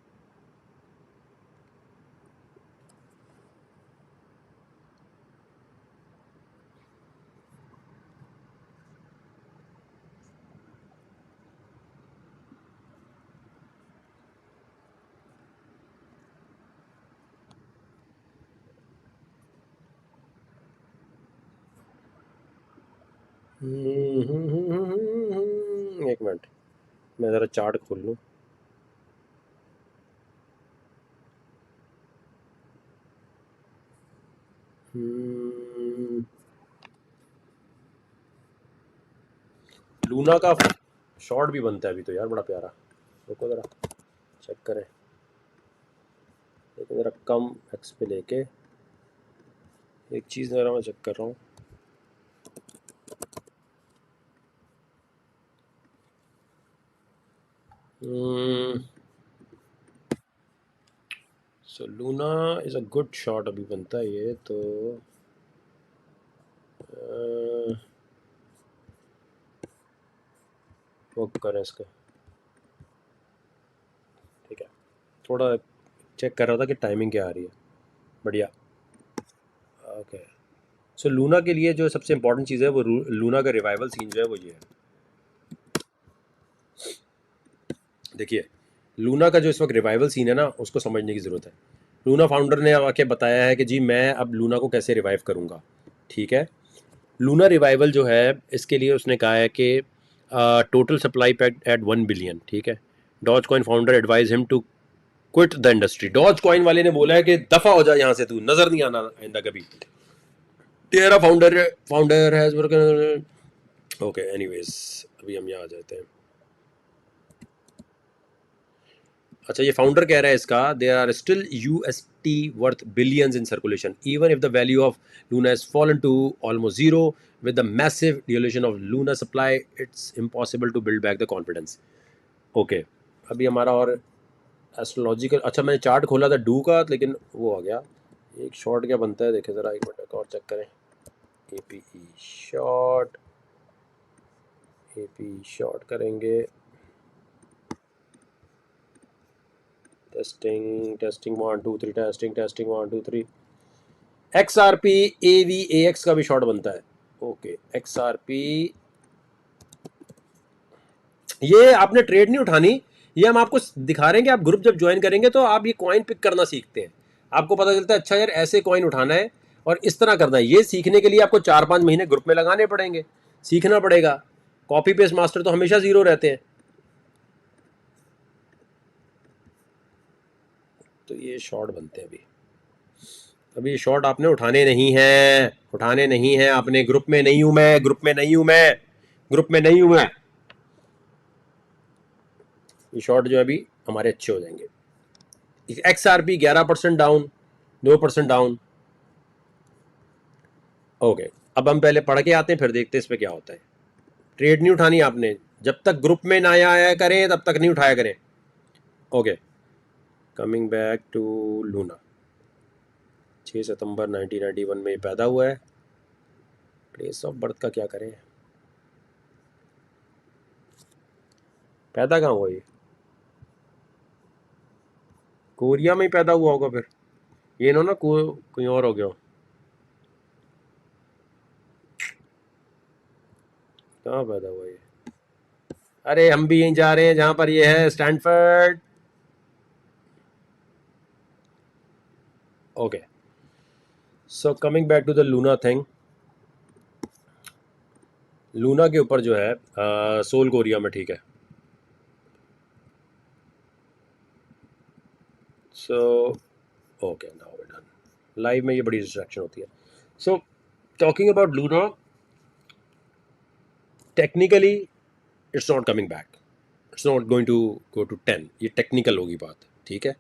एक मिनट, मैं ज़रा चार्ट खोल लूँ। लूना का शॉर्ट भी बनता है अभी तो यार, बड़ा प्यारा। रुको ज़रा चेक करें, लेकिन ज़रा कम एक्स पे लेके एक चीज़ ज़रा मैं चेक कर रहा हूँ। So Luna is a good shot अभी बनता है ये तो। बुक करें इसका, ठीक है। थोड़ा चेक कर रहा था कि टाइमिंग क्या आ रही है। बढ़िया, ओके। सो लूना के लिए जो सबसे इम्पोर्टेंट चीज़ है वो लूना का रिवाइवल सीन जो है वो ये है। देखिए, लूना का जो इस वक्त रिवाइवल सीन है ना, उसको समझने की ज़रूरत है। लूना फाउंडर ने आके बताया है कि जी मैं अब लूना को कैसे रिवाइव करूँगा, ठीक है। लूना रिवाइवल जो है इसके लिए उसने कहा है कि total supply pack at 1 billion, ठीक है। Dogecoin founder advise him to quit the industry. Dogecoin वाले ने बोला है कि दफ़ा हो जाए यहाँ से, तू नज़र नहीं आना आइंदा कभी। तेरा founder has work. Okay, anyways अभी हम यहाँ आ जाते हैं। अच्छा, ये फाउंडर कह रहा है इसका, there are still UST worth billions in circulation even if the value of Luna has fallen to almost zero with the massive dilution of Luna supply it's impossible to build back the confidence. Okay, अभी हमारा और astrological, अच्छा मैंने chart खोला था do का, लेकिन वो आ गया। एक शॉर्ट क्या बनता है देखें ज़रा, एक मिनट और चेक करें। APE शॉर्ट, APE शॉर्ट करेंगे। Testing 1 2 3, testing 1 2 3। XRP AVAX का भी शॉर्ट बनता है। ओके, XRP, ये आपने ट्रेड नहीं उठानी, ये हम आपको दिखा रहे हैं कि आप ग्रुप जब ज्वाइन करेंगे तो आप ये कॉइन पिक करना सीखते हैं। आपको पता चलता है अच्छा यार ऐसे कॉइन उठाना है और इस तरह करना है। ये सीखने के लिए आपको 4-5 महीने ग्रुप में लगाने पड़ेंगे, सीखना पड़ेगा। कॉपी पेस्ट मास्टर तो हमेशा जीरो रहते हैं। तो ये शॉर्ट बनते हैं अभी शॉर्ट आपने उठाने नहीं हैं आपने। ग्रुप में नहीं हूं मैं, ग्रुप में नहीं हूं मैं। ये शॉर्ट जो है अभी हमारे अच्छे हो जाएंगे। XRP 11% down, 2% down. ओके, अब हम पहले पढ़ के आते हैं फिर देखते हैं इस पर क्या होता है। ट्रेड नहीं उठानी आपने, जब तक ग्रुप में ना आया करें तब तक नहीं उठाया करें। Okay, coming back to Luna. 6 सितंबर 1991 में पैदा हुआ है। प्लेस ऑफ बर्थ का क्या करें, पैदा कहाँ हुआ ये? कोरिया में ही पैदा हुआ होगा फिर, ये ना कोई और हो गया। कहाँ पैदा हुआ ये? अरे हम भी यहीं जा रहे हैं जहां पर ये है, Stanford. Okay, so coming back to the Luna thing. Luna के ऊपर जो है सोल कोरिया में, ठीक है। So okay, now we done. Live में ये बड़ी डिस्ट्रैक्शन होती है। So talking about Luna, technically it's not coming back, it's not going to go to 10। ये टेक्निकल होगी बात, ठीक है।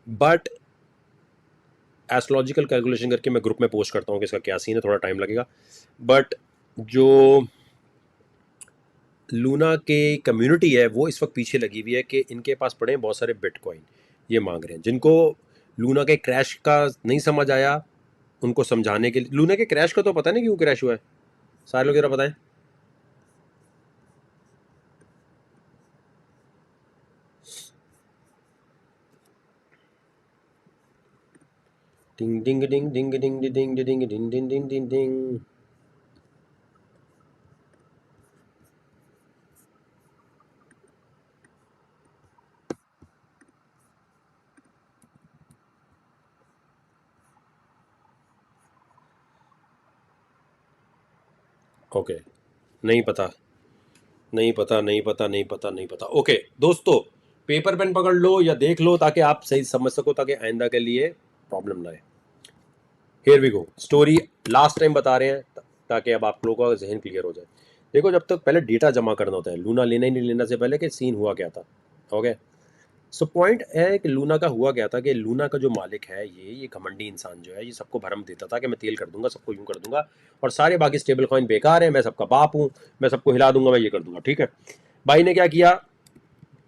बट एस्ट्रोलॉजिकल कैलकुलेशन करके मैं ग्रुप में पोस्ट करता हूँ कि इसका क्या सीन है, थोड़ा टाइम लगेगा। बट जो लूना के कम्युनिटी है वो इस वक्त पीछे लगी हुई है कि इनके पास पड़े हैं बहुत सारे बिटकॉइन, ये मांग रहे हैं। जिनको लूना के क्रैश का नहीं समझ आया उनको समझाने के लिए, लूना के क्रैश का तो पता नहीं क्यों क्रैश हुआ है, सारे लोग जरा बताएं। डिंग डिंग डिंग डिंग डिंग डिंग डिंग डिंग डिंग डिंग डिंग डिंग डिंग। ओके, नहीं पता नहीं पता नहीं पता नहीं पता नहीं पता। ओके दोस्तों, पेपर पेन पकड़ लो या देख लो ताकि आप सही समझ सको, ताकि आइंदा के लिए प्रॉब्लम ना आए। Here we go, story last time बता रहे हैं ताकि अब आप लोगों का जहन क्लियर हो जाए। देखो, जब तक पहले डेटा जमा करना होता है, लूना लेना ही नहीं लेना से पहले कि सीन हुआ क्या था। ओके, सो पॉइंट है कि लूना का हुआ क्या था कि लूना का जो मालिक है ये घमंडी इंसान जो है, ये सबको भरम देता था कि मैं तेल कर दूंगा, सबको यूं कर दूंगा, और सारे बाकी स्टेबल कॉइन बेकार है, मैं सबका बाप हूँ, मैं सबको हिला दूंगा, मैं ये कर दूंगा। ठीक है, भाई ने क्या किया,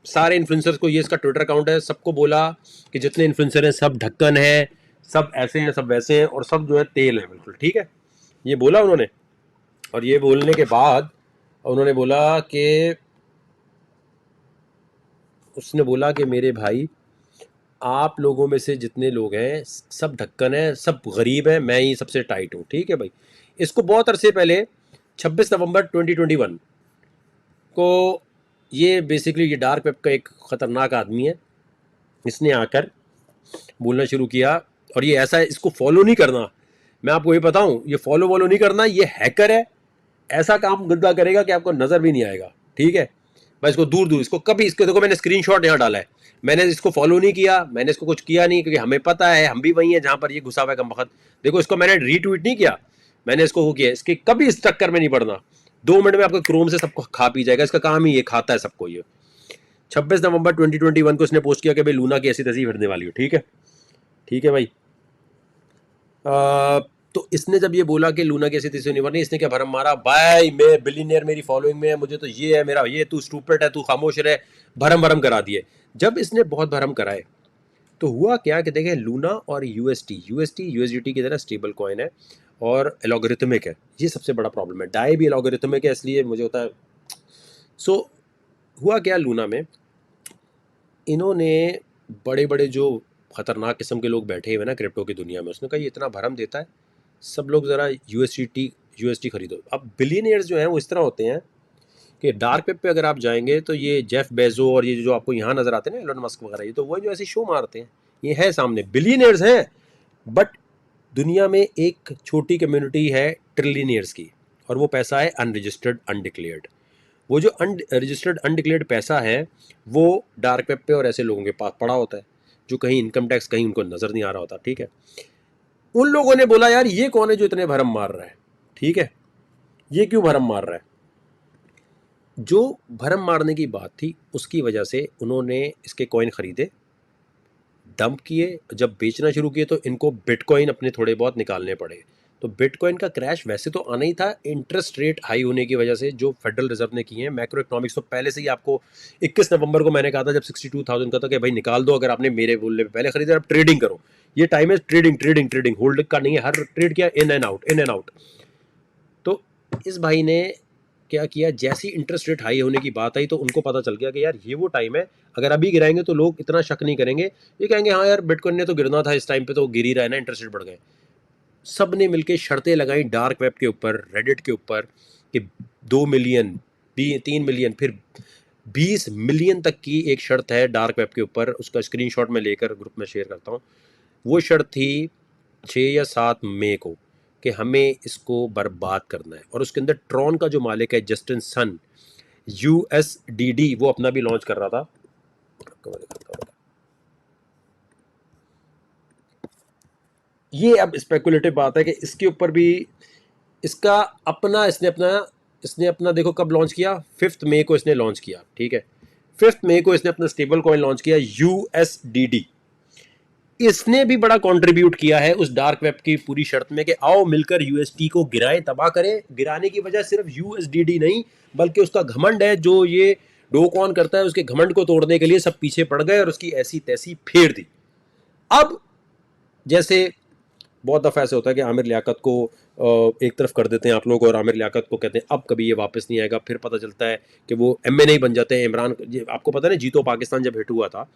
सारे इन्फ्लुएंसर्स को, ये इसका ट्विटर अकाउंट है, सबको बोला कि जितने इन्फ्लुएंसर हैं सब ढक्कन है, सब ऐसे हैं, सब वैसे हैं, और सब जो है तेल है बिल्कुल। ठीक है, ये बोला उन्होंने, और ये बोलने के बाद उन्होंने बोला कि उसने बोला कि मेरे भाई, आप लोगों में से जितने लोग हैं सब ढक्कन है, सब गरीब हैं, मैं ही सबसे टाइट हूँ। ठीक है भाई, इसको बहुत अरसे पहले 26 नवंबर 2021 को, ये बेसिकली ये डार्क वेब का एक ख़तरनाक आदमी है, इसने आकर बोलना शुरू किया। और ये ऐसा है, इसको फॉलो नहीं करना, मैं आपको ये बताऊं, ये फॉलो वॉलो नहीं करना, ये हैकर है, ऐसा काम गंदा करेगा कि आपको नज़र भी नहीं आएगा। ठीक है भाई, इसको दूर दूर, इसको कभी, इसको देखो मैंने स्क्रीनशॉट यहाँ डाला है, मैंने इसको फॉलो नहीं किया, मैंने इसको कुछ किया नहीं, क्योंकि हमें पता है हम भी वही हैं जहाँ पर ये घुसा हुआ है कमबख्त। देखो, इसको मैंने रीट्वीट नहीं किया, मैंने इसको वो किया, इसके कभी इस चक्कर में नहीं पड़ना। 2 मिनट में आपको क्रोम से सबको खा पी जाएगा, इसका काम ही ये खाता है सबको। ये 26 नवंबर 2021 को इसने पोस्ट किया कि भाई लूना की ऐसी तैसी फिरने वाली हो। ठीक है, ठीक है भाई। तो इसने जब ये बोला कि लूना की ऐसी तैसी नहीं बननी, इसने क्या भरम मारा, भाई मैं बिलीनियर, मेरी फॉलोइंग में है, मुझे तो ये है, मेरा ये, तू स्टूपिड है, तू खामोश रहे, भरम भरम करा दिए। जब इसने बहुत भरम कराए तो हुआ क्या कि देखें, लूना और यूएसडी की तरह स्टेबल कॉइन है और एलोगरिथमिक है, ये सबसे बड़ा प्रॉब्लम है। डाई भी एलोगरिथमिक है, इसलिए मुझे होता है। सो हुआ क्या, लूना में इन्होंने बड़े बड़े जो खतरनाक किस्म के लोग बैठे हुए ना क्रिप्टो की दुनिया में, उसने कहा ये इतना भरम देता है, सब लोग ज़रा यूएसडी खरीदो। अब बिलियनियर्स जो हैं वो इस तरह होते हैं कि डार्क वेब पे अगर आप जाएंगे तो ये जेफ बेजो और ये जो आपको यहाँ नज़र आते हैं ना, एलोन मस्क वगैरह, ये तो वही जो ऐसे शो मारते हैं, ये है सामने, बिलियनियर्स हैं। बट दुनिया में एक छोटी कम्युनिटी है ट्रिलियनियर्स की, और वो पैसा है अनरजिस्टर्ड अनडिक्लेयर्ड। वो जो अनरजिस्टर्ड अनडिक्लेयर्ड पैसा है वो डार्क वेब पे और ऐसे लोगों के पास पड़ा होता है, जो कहीं इनकम टैक्स कहीं उनको नज़र नहीं आ रहा होता। ठीक है, उन लोगों ने बोला यार ये कौन है जो इतने भरम मार रहा है, ठीक है, ये क्यों भरम मार रहा है। जो भरम मारने की बात थी उसकी वजह से उन्होंने इसके कॉइन खरीदे, डंप किए, जब बेचना शुरू किए तो इनको बिटकॉइन अपने थोड़े बहुत निकालने पड़े। तो बिटकॉइन का क्रैश वैसे तो आना ही था, इंटरेस्ट रेट हाई होने की वजह से, जो फेडरल रिजर्व ने किए हैं। मैक्रो इकोनॉमिक्स तो पहले से ही आपको 21 नवंबर को मैंने कहा था, जब 62,000 का था, कि भाई निकाल दो, अगर आपने मेरे बोलने पे पहले खरीदा, अब ट्रेडिंग करो, ये टाइम है ट्रेडिंग ट्रेडिंग ट्रेडिंग, होल्ड का नहीं है, हर ट्रेड किया, in and out in and out. तो इस भाई ने क्या किया, जैसी इंटरेस्ट रेट हाई होने की बात आई तो उनको पता चल गया कि यार ये वो टाइम है, अगर अभी गिराएंगे तो लोग इतना शक नहीं करेंगे, ये कहेंगे हाँ यार बिटकॉइन ने तो गिरना था इस टाइम पे, तो गिर ही रहा है ना, इंटरेस्ट रेट बढ़ गए। सब ने मिलकर शर्तें लगाई डार्क वेब के ऊपर, रेडिट के ऊपर, कि 2 मिलियन, 3 मिलियन, फिर 20 मिलियन तक की एक शर्त है डार्क वेब के ऊपर। उसका स्क्रीनशॉट मैं लेकर ग्रुप में शेयर करता हूँ। वो शर्त थी 6 या 7 मई को कि हमें इसको बर्बाद करना है। और उसके अंदर ट्रॉन का जो मालिक है जस्टिन सन, USDD, वो अपना भी लॉन्च कर रहा था। ये अब स्पेकुलेटिव बात है कि इसके ऊपर भी इसका अपना, इसने अपना देखो कब लॉन्च किया, 5 मई को इसने लॉन्च किया। ठीक है, 5 मई को इसने अपना स्टेबल कॉइन लॉन्च किया USDD। इसने भी बड़ा कंट्रीब्यूट किया है उस डार्क वेब की पूरी शर्त में कि आओ मिलकर यूएसटी को गिराएं, तबाह करें। गिराने की वजह सिर्फ यूएसडीडी नहीं, बल्कि उसका घमंड है जो ये डोकॉन करता है, उसके घमंड को तोड़ने के लिए सब पीछे पड़ गए और उसकी ऐसी तैसी फेर दी। अब जैसे बहुत दफ़ा ऐसे होता है कि आमिर लियाकत को एक तरफ कर देते हैं आप लोग और आमिर लियाकत को कहते हैं अब कभी ये वापस नहीं आएगा, फिर पता चलता है कि वो एमएनए ही बन जाते हैं। इमरान, आपको पता है ना, जीतो पाकिस्तान जब हिट हुआ था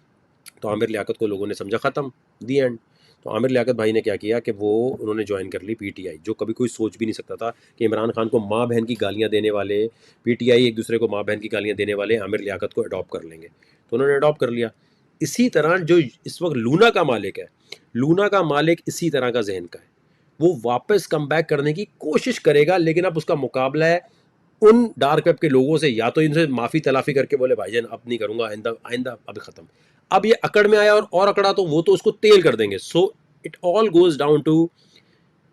तो आमिर लियाकत को लोगों ने समझा ख़त्म, दी एंड। तो आमिर लियाकत भाई ने क्या किया कि वो उन्होंने ज्वाइन कर ली पीटीआई, जो कभी कोई सोच भी नहीं सकता था कि इमरान खान को माँ बहन की गालियाँ देने वाले पीटीआई एक दूसरे को माँ बहन की गालियाँ देने वाले आमिर लियाकत को अडॉप्ट कर लेंगे। तो उन्होंने अडॉप्ट कर लिया। इसी तरह जो इस वक्त लूना का मालिक है, लूना का मालिक इसी तरह का जहन का है, वो वापस कम बैक करने की कोशिश करेगा, लेकिन अब उसका मुकाबला है उन डार्क वेब के लोगों से, या तो इनसे माफ़ी तलाफ़ी करके बोले भाईजान अब नहीं करूँगा, आइंदा आइंदा अब ख़त्म। अब ये अकड़ में आया और अकड़ा तो वो तो उसको तेल कर देंगे। So it all goes down to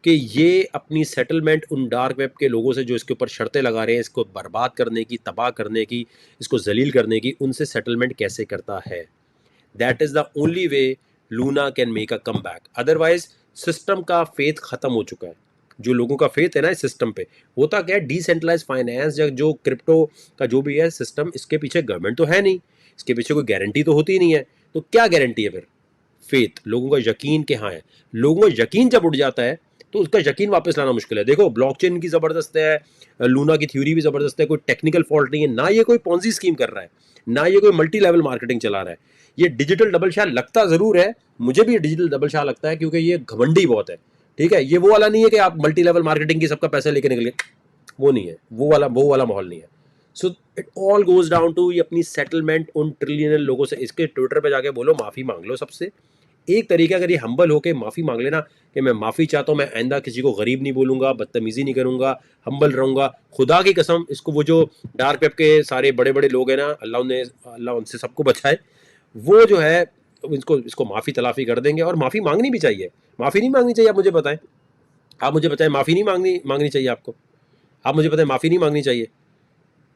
कि ये अपनी सेटलमेंट उन डार्क वेब के लोगों से जो इसके ऊपर शर्तें लगा रहे हैं, इसको बर्बाद करने की, तबाह करने की, इसको जलील करने की, उनसे सेटलमेंट कैसे करता है। That is the only way Luna can make a come back. Otherwise system का फेथ ख़त्म हो चुका है। जो लोगों का फेथ है ना इस सिस्टम पे, होता क्या है, डिसेंट्रलाइज फाइनेंस या जो क्रिप्टो का जो भी है सिस्टम, इसके पीछे गवर्नमेंट तो है नहीं, इसके पीछे कोई गारंटी तो होती ही नहीं है। तो क्या गारंटी है फिर? फेथ, लोगों का यकीन के हाँ है। लोगों का यकीन जब उठ जाता है तो उसका यकीन वापस लाना मुश्किल है। देखो ब्लॉकचेन की ज़बरदस्त है, लूना की थ्योरी भी ज़बरदस्त है, कोई टेक्निकल फॉल्ट नहीं है, ना ये कोई पॉन्जी स्कीम कर रहा है, ना ये कोई मल्टी लेवल मार्केटिंग चला रहा है। ये डिजिटल डबल शाह लगता ज़रूर है, मुझे भी डिजिटल डबल शाह लगता है, क्योंकि ये घमंडी बहुत है। ठीक है, ये वो वाला नहीं है कि आप मल्टी लेवल मार्केटिंग की सबका पैसे लेके निकले, वो नहीं है, वो वाला माहौल नहीं है। So it all goes down to ये अपनी सेटलमेंट उन ट्रिलियनल लोगों से। इसके ट्विटर पे जाके बोलो माफ़ी मांग लो सबसे। एक तरीका अगर ये हम्बल होके माफ़ी मांग लेना कि मैं माफ़ी चाहता हूँ, मैं आइंदा किसी को गरीब नहीं बोलूँगा, बदतमीज़ी नहीं करूँगा, हम्बल रहूँगा, खुदा की कसम इसको वो जो डार्क वेब के सारे बड़े बड़े लोग हैं ना, अल्लाह उनसे सबको बचाए, वो जो है इसको माफ़ी तलाफ़ी कर देंगे। और माफ़ी मांगनी भी चाहिए, माफ़ी नहीं मांगनी चाहिए। आप मुझे बताएं, माफ़ी नहीं मांगनी चाहिए आपको? आप मुझे बताएं, माफ़ी नहीं मांगनी चाहिए?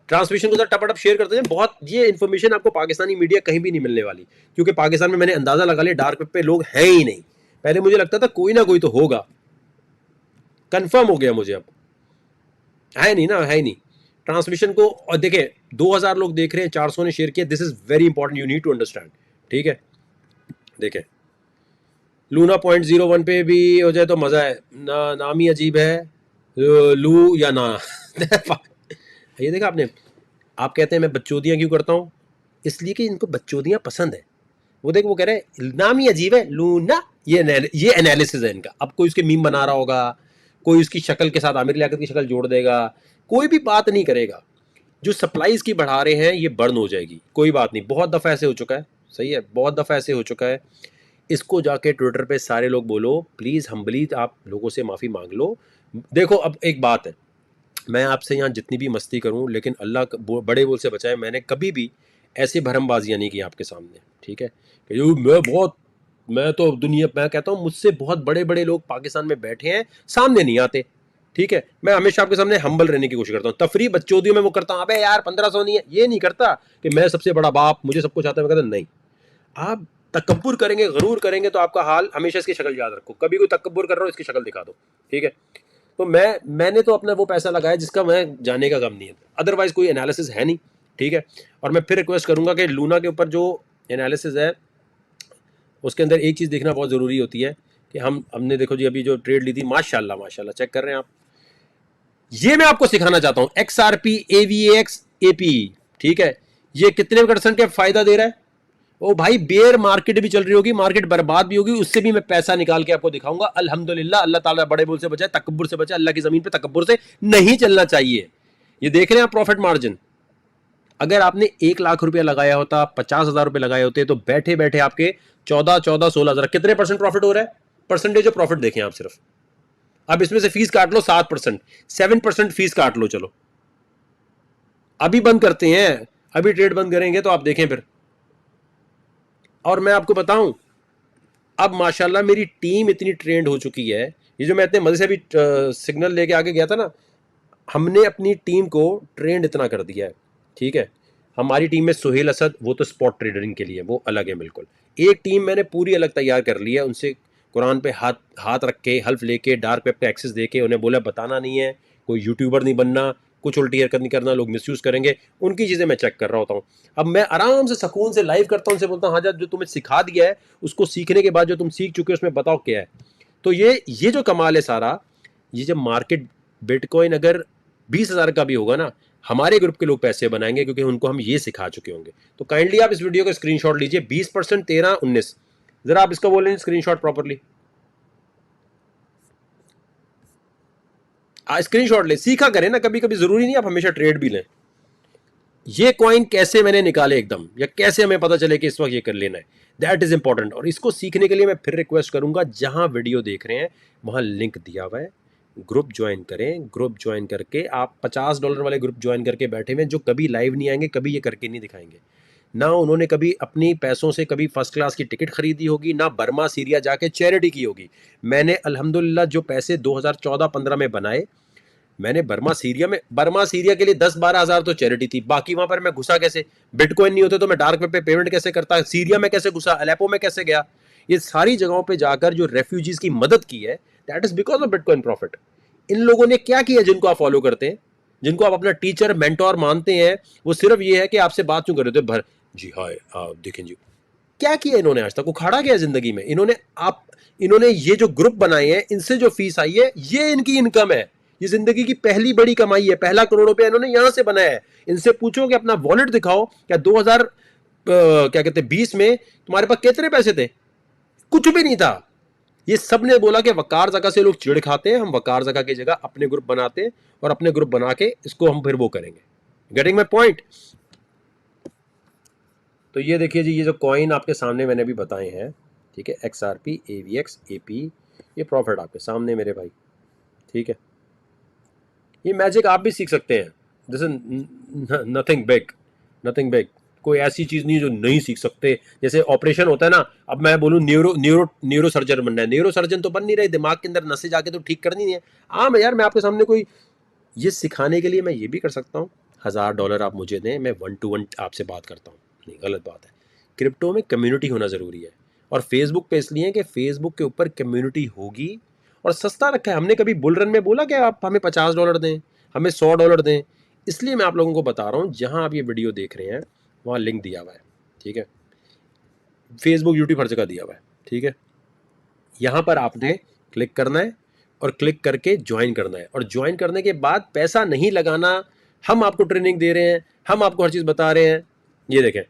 ट्रांसमिशन को जरा टपटप शेयर करते हैं। बहुत ये इन्फॉर्मेशन आपको पाकिस्तानी मीडिया कहीं भी नहीं मिलने वाली, क्योंकि पाकिस्तान में मैंने अंदाजा लगा लिया डार्क वेब पे लोग हैं ही नहीं। पहले मुझे लगता था कोई ना कोई तो होगा, कंफर्म हो गया मुझे, अब है नहीं ना, है ही नहीं। ट्रांसमिशन को और देखें 2000 लोग देख रहे हैं, 400 ने शेयर किया। This is very important, you need to understand. ठीक है, देखें लूना 0.01 पे भी हो जाए तो मजा है ना, नाम ही अजीब है, लू या ना ये देखा आपने, आप कहते हैं मैं बच्चोदियाँ क्यों करता हूँ, इसलिए कि इनको बच्चोदियाँ पसंद है। वो देख, वो कह रहे हैं नाम ही अजीब है लूना, ये एनालिसिस है इनका। अब कोई उसके मीम बना रहा होगा, कोई उसकी शक्ल के साथ आमिर लियाकत की शक्ल जोड़ देगा, कोई भी बात नहीं करेगा। जो सप्लाईज की बढ़ा रहे हैं ये बर्न हो जाएगी, कोई बात नहीं। बहुत दफ़ा ऐसे हो चुका है, सही है, बहुत दफ़ा ऐसे हो चुका है। इसको जाके ट्विटर पे सारे लोग बोलो प्लीज़ हम्बली आप लोगों से माफ़ी मांग लो। देखो अब एक बात है, मैं आपसे यहाँ जितनी भी मस्ती करूँ, लेकिन अल्लाह बड़े बोल से बचाए, मैंने कभी भी ऐसी भरमबाजियाँ नहीं की आपके सामने। ठीक है, कि मैं तो दुनिया, मैं कहता हूँ मुझसे बहुत बड़े बड़े लोग पाकिस्तान में बैठे हैं, सामने नहीं आते। ठीक है, मैं हमेशा आपके सामने हम्बल रहने की कोशिश करता हूँ। तफरी बच्चोदियों में वो करता हूँ, अबे यार 1500 नहीं है, ये नहीं करता कि मैं सबसे बड़ा बाप, मुझे सब कुछ आता है। मैं कहता नहीं, आप तकब्बुर करेंगे, गरूर करेंगे तो आपका हाल हमेशा इसकी शक्ल याद रखो। कभी कोई तकब्बुर कर रहा हो, इसकी शक्ल दिखा दो। ठीक है, तो मैंने तो अपना वो पैसा लगाया जिसका मैं जाने का गम नहीं है, अदरवाइज कोई एनालिसिस है नहीं। ठीक है, और मैं फिर रिक्वेस्ट करूंगा कि लूना के ऊपर जो एनालिसिस है उसके अंदर एक चीज़ देखना बहुत ज़रूरी होती है कि हमने देखो जी अभी जो ट्रेड ली थी, माशाल्लाह माशाल्लाह, चेक कर रहे हैं आप, ये मैं आपको सिखाना चाहता हूँ, XRP AVAX APE। ठीक है, ये कितने % का फायदा दे रहा है? ओ भाई, बेयर मार्केट भी चल रही होगी, मार्केट बर्बाद भी होगी, उससे भी मैं पैसा निकाल के आपको दिखाऊंगा। अल्हम्दुलिल्लाह, अल्लाह ताला बड़े बोल से बचाए, तकब्बुर से बचाए। अल्लाह की जमीन पे तकब्बुर से नहीं चलना चाहिए। ये देख रहे हैं आप प्रॉफिट मार्जिन, अगर आपने 1 लाख रुपया लगाया होता, 50,000 रुपए लगाए होते, तो बैठे बैठे आपके 16,000 कितने % प्रॉफिट हो रहा है? परसेंटेज ऑफ प्रॉफिट देखें आप सिर्फ। अब इसमें से फीस काट लो 7%, 7% फीस काट लो। चलो अभी बंद करते हैं, अभी ट्रेड बंद करेंगे तो आप देखें फिर। और मैं आपको बताऊं, अब माशाल्लाह मेरी टीम इतनी ट्रेंड हो चुकी है, ये जो मैं इतने मजे से अभी सिग्नल लेके आगे गया था ना, हमने अपनी टीम को ट्रेंड इतना कर दिया है। ठीक है, हमारी टीम में सुहेल असद, वो तो स्पॉट ट्रेडिंग के लिए, वो अलग है बिल्कुल। एक टीम मैंने पूरी अलग तैयार कर ली है, उनसे कुरान पे हाथ हाथ रख के, हल्फ लेके, डार्क वेब पे एक्सेस देके, उन्हें बोला बताना नहीं है, कोई यूट्यूबर नहीं बनना, कुछ उल्टी हरकत नहीं करना, लोग मिसयूज करेंगे, उनकी चीज़ें मैं चेक कर रहा होता हूँ। अब मैं आराम से सुकून से लाइव करता हूँ, उनसे बोलता हूँ हाँ जो तुम्हें सिखा दिया है उसको सीखने के बाद जो तुम सीख चुके हो उसमें बताओ क्या है। तो ये जो कमाल है सारा, ये जब मार्केट बिटकॉइन अगर 20,000 का भी होगा ना, हमारे ग्रुप के लोग पैसे बनाएंगे क्योंकि उनको हम ये सिखा चुके होंगे। तो काइंडली आप इस वीडियो का स्क्रीनशॉट लीजिए, 20%, 13, 19, जरा आप इसका बोलें स्क्रीनशॉट प्रॉपरली, स्क्रीनशॉट ले, सीखा करें ना, कभी कभी जरूरी नहीं आप हमेशा ट्रेड भी लें। ये कॉइन कैसे मैंने निकाले एकदम, या कैसे हमें पता चले कि इस वक्त ये कर लेना है, दैट इज इंपॉर्टेंट। और इसको सीखने के लिए मैं फिर रिक्वेस्ट करूंगा, जहां वीडियो देख रहे हैं वहां लिंक दिया हुआ है, ग्रुप ज्वाइन करें। ग्रुप ज्वाइन करके आप $50 वाले ग्रुप ज्वाइन करके बैठे हुए, जो कभी लाइव नहीं आएंगे, कभी ये करके नहीं दिखाएंगे ना, उन्होंने कभी अपनी पैसों से कभी फर्स्ट क्लास की टिकट खरीदी होगी, ना बर्मा सीरिया जाके चैरिटी की होगी। मैंने अल्हम्दुलिल्लाह जो पैसे 2014-15 में बनाए, मैंने बर्मा सीरिया के लिए 10-12 हज़ार तो चैरिटी थी, बाकी वहां पर मैं घुसा कैसे? बिटकॉइन नहीं होते तो मैं डार्क वेब पे पेमेंट कैसे करता, सीरिया में कैसे घुसा, अलेपो में कैसे गया, ये सारी जगहों पे जाकर जो रेफ्यूजीज की मदद की है, that is because of bitcoin profit. इन लोगों ने क्या किया जिनको आप फॉलो करते हैं, जिनको आप अपना टीचर मेंटोर मानते हैं, वो सिर्फ ये है कि आपसे बात क्यों कर रहे थे भर जी, हाय देखें जी, क्या किया इन्होंने आज तक, उखाड़ा गया जिंदगी में इन्होंने ये जो ग्रुप बनाए हैं, इनसे जो फीस आई है, ये इनकी इनकम है, ये जिंदगी की पहली बड़ी कमाई है, पहला करोड़ रुपया इन्होंने यहां से बनाया है। इनसे पूछो कि अपना वॉलेट दिखाओ, क्या 2000 क्या कहते 20 में तुम्हारे पास कितने पैसे थे? कुछ भी नहीं था। ये सब ने बोला कि वकार जगह से लोग चिड़ खाते हैं, हम वकार जगह की जगह अपने ग्रुप बनाते हैं, और अपने ग्रुप बना के इसको हम फिर वो करेंगे। Getting my point? तो ये देखिए जी, ये जो कॉइन आपके सामने मैंने भी बताए हैं, ठीक है, XRP, AVX, AP, ये प्रॉफिट आपके सामने मेरे भाई, ठीक है। ये मैजिक आप भी सीख सकते हैं, दिस इज नथिंग बिग, कोई ऐसी चीज नहीं जो नहीं सीख सकते। जैसे ऑपरेशन होता है ना, अब मैं बोलूं न्यूरो सर्जन बनना है, न्यूरो सर्जन तो बन नहीं रहे, दिमाग के अंदर नसें जाके तो ठीक करनी नहीं है। हाँ मैं यार, मैं आपके सामने कोई ये सिखाने के लिए मैं ये भी कर सकता हूँ, $1000 आप मुझे दें, मैं 1 to 1 आपसे बात करता हूँ, नहीं गलत बात है। क्रिप्टो में कम्युनिटी होना ज़रूरी है, और फेसबुक पे इसलिए कि फेसबुक के ऊपर कम्युनिटी होगी, और सस्ता रखा है। हमने कभी बुल रन में बोला कि आप हमें $50 दें, हमें $100 दें, इसलिए मैं आप लोगों को बता रहा हूँ, जहाँ आप ये वीडियो देख रहे हैं वहाँ लिंक दिया हुआ है, ठीक है, फेसबुक, यूट्यूब हर जगह दिया हुआ है, ठीक है। यहाँ पर आपने क्लिक करना है, और क्लिक करके ज्वाइन करना है, और ज्वाइन करने के बाद पैसा नहीं लगाना, हम आपको ट्रेनिंग दे रहे हैं, हम आपको हर चीज़ बता रहे हैं। ये देखें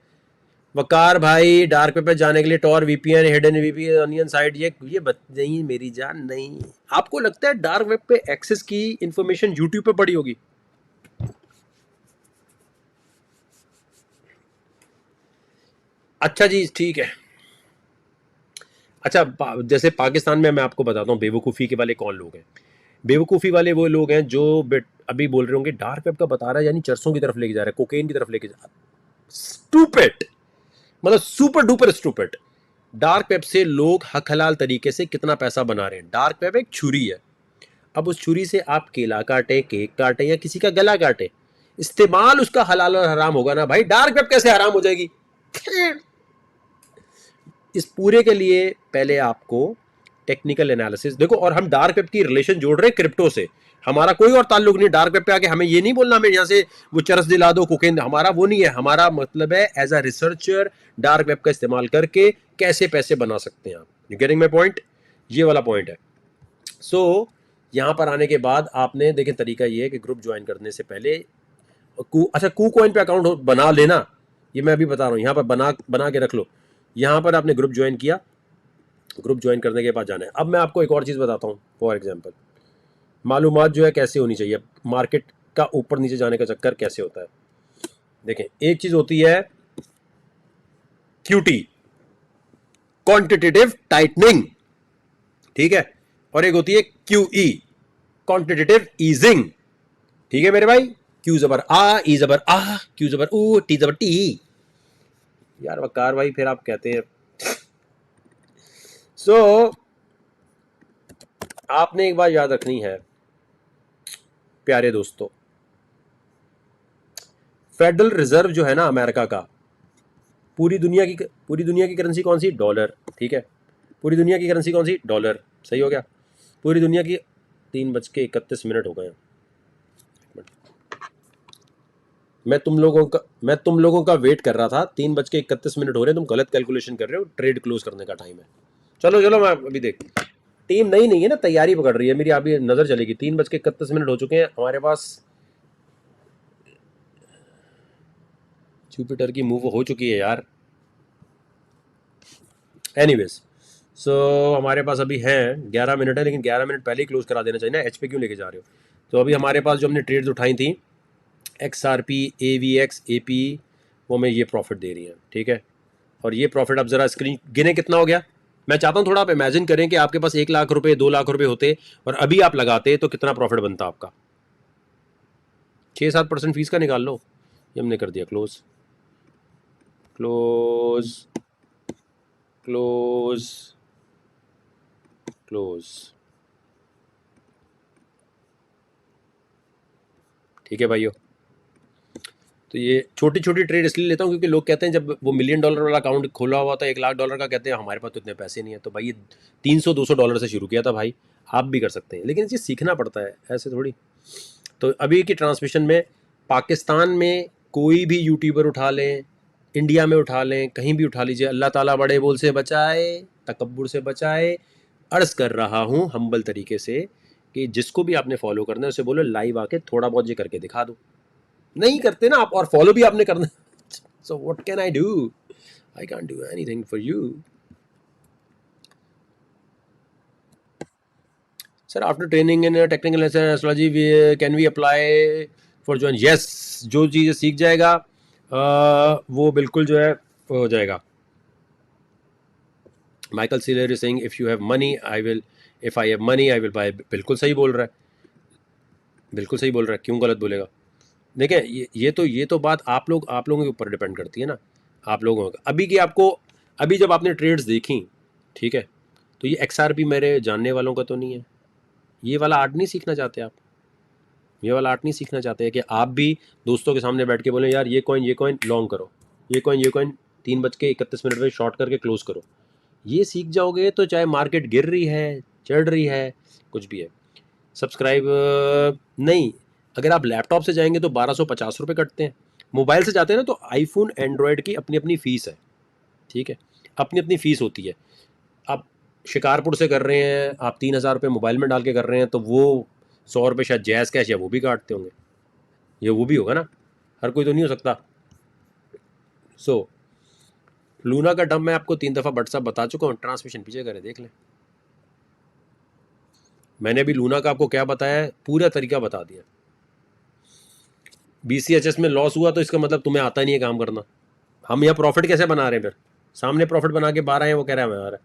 वकार भाई, डार्क वेब पे जाने के लिए Tor VPN, hidden VPN, onion site, ये नहीं मेरी जान, नहीं। आपको लगता है डार्क वेब पे एक्सेस की इंफॉर्मेशन यूट्यूब पे पड़ी होगी? अच्छा जी, ठीक है। अच्छा, जैसे पाकिस्तान में मैं आपको बताता हूँ बेवकूफ़ी के वाले कौन लोग हैं। बेवकूफ़ी वाले वो लोग हैं जो अभी बोल रहे होंगे डार्क वेब का बता रहा है, यानी चरसों की तरफ लेके जा रहा है, कोकेन की तरफ लेके जा रहा है। स्टूपिड, मतलब super duper stupid. Dark web से लोग हक हलाल तरीके से कितना पैसा बना रहे हैं। डार्क वेब एक छुरी है, अब उस छुरी से आप केला काटे, केक काटे, या किसी का गला काटे, इस्तेमाल उसका हलाल और हराम होगा ना भाई। डार्क वेब कैसे हराम हो जाएगी? इस पूरे के लिए पहले आपको टेक्निकल एनालिसिस देखो, और हम डार्क वेब की रिलेशन जोड़ रहे हैं क्रिप्टो से, हमारा कोई और ताल्लुक नहीं। डार्क वेब पे आके हमें ये नहीं बोलना हमें यहाँ से वो चरस दिला दो, कोकेन, हमारा वो नहीं है। हमारा मतलब है as a researcher dark web का इस्तेमाल करके कैसे पैसे बना सकते हैं आप। You getting my point? ये वाला पॉइंट है। सो यहाँ पर आने के बाद आपने देखें, तरीका ये है कि ग्रुप ज्वाइन करने से पहले अच्छा कॉइन पे अकाउंट बना लेना, ये मैं अभी बता रहा हूँ, यहाँ पर बना के रख लो। यहाँ पर आपने ग्रुप ज्वाइन किया, ग्रुप ज्वाइन करने के बाद जाना है। अब मैं आपको एक और चीज़ बताता हूँ, फॉर एग्जांपल मालूमात जो है कैसे होनी चाहिए, मार्केट का ऊपर नीचे जाने का चक्कर कैसे होता है। देखें, एक चीज़ होती है QT, क्वांटिटेटिव टाइटनिंग, ठीक है, और एक होती है QE, क्वांटिटेटिव ईजिंग, ठीक है मेरे भाई। क्यू जबर आ, ई जबर आ, क्यू जबर ऊ, टी जबर टी। यार वकार भाई फिर आप कहते हैं। सो आपने एक बात याद रखनी है प्यारे दोस्तों, फेडरल रिजर्व जो है ना अमेरिका का, पूरी दुनिया की करेंसी कौन सी? डॉलर, ठीक है। पूरी दुनिया की करेंसी कौन सी? डॉलर, सही हो गया। पूरी दुनिया की 3:31 हो गए हैं। मैं तुम लोगों का वेट कर रहा था, 3:31 हो रहे हैं, तुम गलत कैलकुलेशन कर रहे हो, ट्रेड क्लोज करने का टाइम है। चलो चलो, मैं अभी देख, टीम नई नहीं है ना, तैयारी पकड़ रही है मेरी, अभी नजर चलेगी। 3:31 हो चुके हैं हमारे पास, जुपिटर की मूव हो चुकी है यार। एनीवेज, सो हमारे पास अभी है 11 मिनट है, लेकिन 11 मिनट पहले ही क्लोज करा देना चाहिए ना, एच पे क्यों लेके जा रहे हो? तो अभी हमारे पास जो हमने ट्रेड्स उठाई थी, XRP, AVX, AP, वो हमें ये प्रॉफिट दे रही है, ठीक है। और ये प्रॉफिट, अब जरा स्क्रीन गिने कितना हो गया। मैं चाहता हूँ थोड़ा आप इमेजिन करें कि आपके पास 1 लाख रुपए, 2 लाख रुपए होते और अभी आप लगाते तो कितना प्रॉफिट बनता आपका। 6-7% फीस का निकाल लो। ये हमने कर दिया क्लोज क्लोज क्लोज क्लोज, ठीक है भाइयों। तो ये छोटी छोटी ट्रेड इसलिए लेता हूँ क्योंकि लोग कहते हैं, जब वो $1 मिलियन वाला अकाउंट खोला हुआ था $1 लाख का, कहते हैं हमारे पास तो इतने पैसे नहीं है। तो भाई ये $300-200 से शुरू किया था भाई, आप भी कर सकते हैं, लेकिन इसे सीखना पड़ता है, ऐसे थोड़ी। तो अभी की ट्रांसमिशन में पाकिस्तान में कोई भी यूट्यूबर उठा लें, इंडिया में उठा लें, कहीं भी उठा लीजिए, अल्लाह ताला बड़े बोल से बचाए, तकब्बुर से बचाए। अर्ज़ कर रहा हूँ हम्बल तरीके से कि जिसको भी आपने फॉलो करना है उसे बोलो लाइव आके थोड़ा बहुत ये करके दिखा दो। नहीं करते ना आप, और फॉलो भी आपने करना। So what can I do? I can't do anything for you. Sir after training in technical astrology can we apply for join? Yes, जो चीज़ सीख जाएगा वो बिल्कुल जो है हो जाएगा। Michael sealer is saying if you have money I will, if I have money I will buy. बिल्कुल सही बोल रहा है, बिल्कुल सही बोल रहा है, क्यों गलत बोलेगा? देखिए ये तो बात आप लोगों के ऊपर डिपेंड करती है ना, आप लोगों का। अभी की आपको, अभी जब आपने ट्रेड्स देखी, ठीक है, तो ये XRP मेरे जानने वालों का तो नहीं है। ये वाला आर्ट नहीं सीखना चाहते आप? ये वाला आर्ट नहीं सीखना चाहते हैं कि आप भी दोस्तों के सामने बैठ के बोलें यार ये कॉइन लॉन्ग करो, ये कॉइन 3:31 में शॉर्ट करके क्लोज करो। ये सीख जाओगे तो चाहे मार्केट गिर रही है, चढ़ रही है, कुछ भी है। सब्सक्राइब नहीं, अगर आप लैपटॉप से जाएंगे तो 1250 रुपये कटते हैं। मोबाइल से जाते हैं ना तो आईफोन एंड्रॉयड की अपनी अपनी फ़ीस है, ठीक है, अपनी अपनी फ़ीस होती है। आप शिकारपुर से कर रहे हैं, आप 3000 रुपये मोबाइल में डाल के कर रहे हैं, तो वो 100 रुपये शायद जैज़ कैश या वो भी काटते होंगे, ये वो भी होगा ना, हर कोई तो नहीं हो सकता। सो लूना का डम मैं आपको 3 दफ़ा व्हाट्सअप बता चुका हूँ, ट्रांसमिशन पीछे करें देख लें। मैंने अभी लूना का आपको क्या बताया है, पूरा तरीका बता दिया। BCHS में लॉस हुआ तो इसका मतलब तुम्हें आता नहीं है काम करना। हम यहाँ प्रॉफिट कैसे बना रहे हैं, फिर सामने प्रॉफिट बना के 12 हैं, वो कह रहा है हमारा।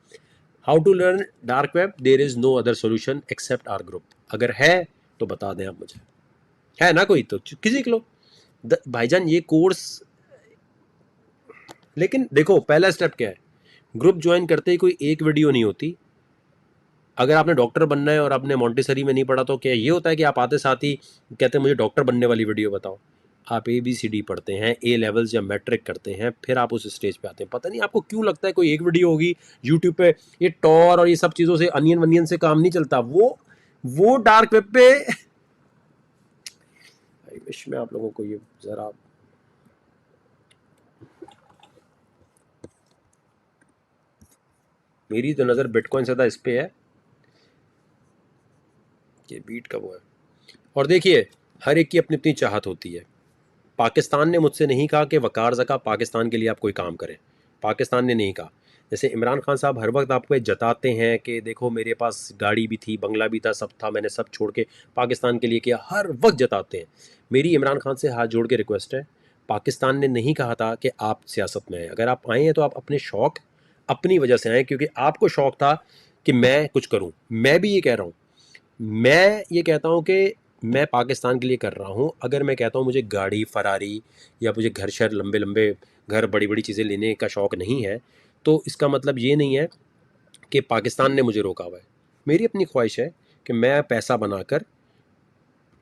How to learn dark web, there is no other solution except our group. अगर है तो बता दें आप मुझे, है ना कोई तो किसी को लो भाईजान ये कोर्स। लेकिन देखो पहला स्टेप क्या है, ग्रुप ज्वाइन करते ही कोई एक वीडियो नहीं होती। अगर आपने डॉक्टर बनना है और आपने मॉन्टेसरी में नहीं पढ़ा तो क्या ये होता है कि आप आते साथ ही कहते हैं मुझे डॉक्टर बनने वाली वीडियो बताओ? आप ABCD पढ़ते हैं, A लेवल्स या मैट्रिक करते हैं, फिर आप उस स्टेज पे आते हैं। पता नहीं आपको क्यों लगता है कोई एक वीडियो होगी यूट्यूब पे, ये टॉर और ये सब चीज़ों से, अनियन वनियन से काम नहीं चलता। वो डार्क वेब पे आई विश मैं आप लोगों को ये ज़रा, मेरी तो नज़र बिटकॉइन से था इस पे है, ये बीट का वो है। और देखिए हर एक की अपनी अपनी चाहत होती है। पाकिस्तान ने मुझसे नहीं कहा कि वकार ज़का पाकिस्तान के लिए आप कोई काम करें, पाकिस्तान ने नहीं कहा। जैसे इमरान खान साहब हर वक्त आपको जताते हैं कि देखो मेरे पास गाड़ी भी थी, बंगला भी था, सब था, मैंने सब छोड़ के पाकिस्तान के लिए किया, हर वक्त जताते हैं। मेरी इमरान खान से हाथ जोड़ के रिक्वेस्ट है, पाकिस्तान ने नहीं कहा था कि आप सियासत में आए। अगर आप आए हैं तो आप अपने शौक़, अपनी वजह से आए, क्योंकि आपको शौक़ था कि मैं कुछ करूँ। मैं भी ये कह रहा हूँ, मैं ये कहता हूँ कि मैं पाकिस्तान के लिए कर रहा हूँ। अगर मैं कहता हूँ मुझे गाड़ी फरारी या मुझे घर शहर लंबे लंबे घर बड़ी बड़ी चीज़ें लेने का शौक़ नहीं है, तो इसका मतलब ये नहीं है कि पाकिस्तान ने मुझे रोका हुआ है। मेरी अपनी ख्वाहिश है कि मैं पैसा बनाकर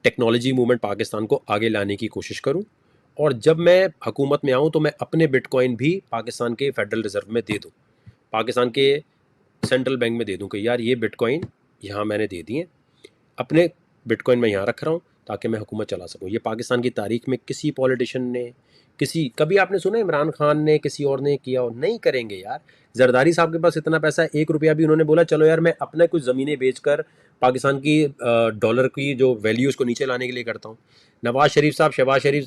टेक्नोलॉजी मूवमेंट पाकिस्तान को आगे लाने की कोशिश करूं और जब मैं हुकूमत में आऊँ तो मैं अपने बिटकॉइन भी पाकिस्तान के फेडरल रिजर्व में दे दूँ, पाकिस्तान के सेंट्रल बैंक में दे दूँ कि यार ये बिटकॉइन यहाँ मैंने दे दिए, अपने बिटकॉइन मैं यहाँ रख रहा हूँ ताकि मैं हुकूमत चला सकूँ। ये पाकिस्तान की तारीख में किसी पॉलिटिशियन ने, कभी आपने सुना इमरान खान ने, किसी और ने किया हो? नहीं करेंगे यार। जरदारी साहब के पास इतना पैसा है, 1 रुपया भी उन्होंने बोला चलो यार मैं अपने कुछ ज़मीनें बेचकर पाकिस्तान की डॉलर की जो वैल्यू उसको नीचे लाने के लिए करता हूँ। नवाज शरीफ साहब,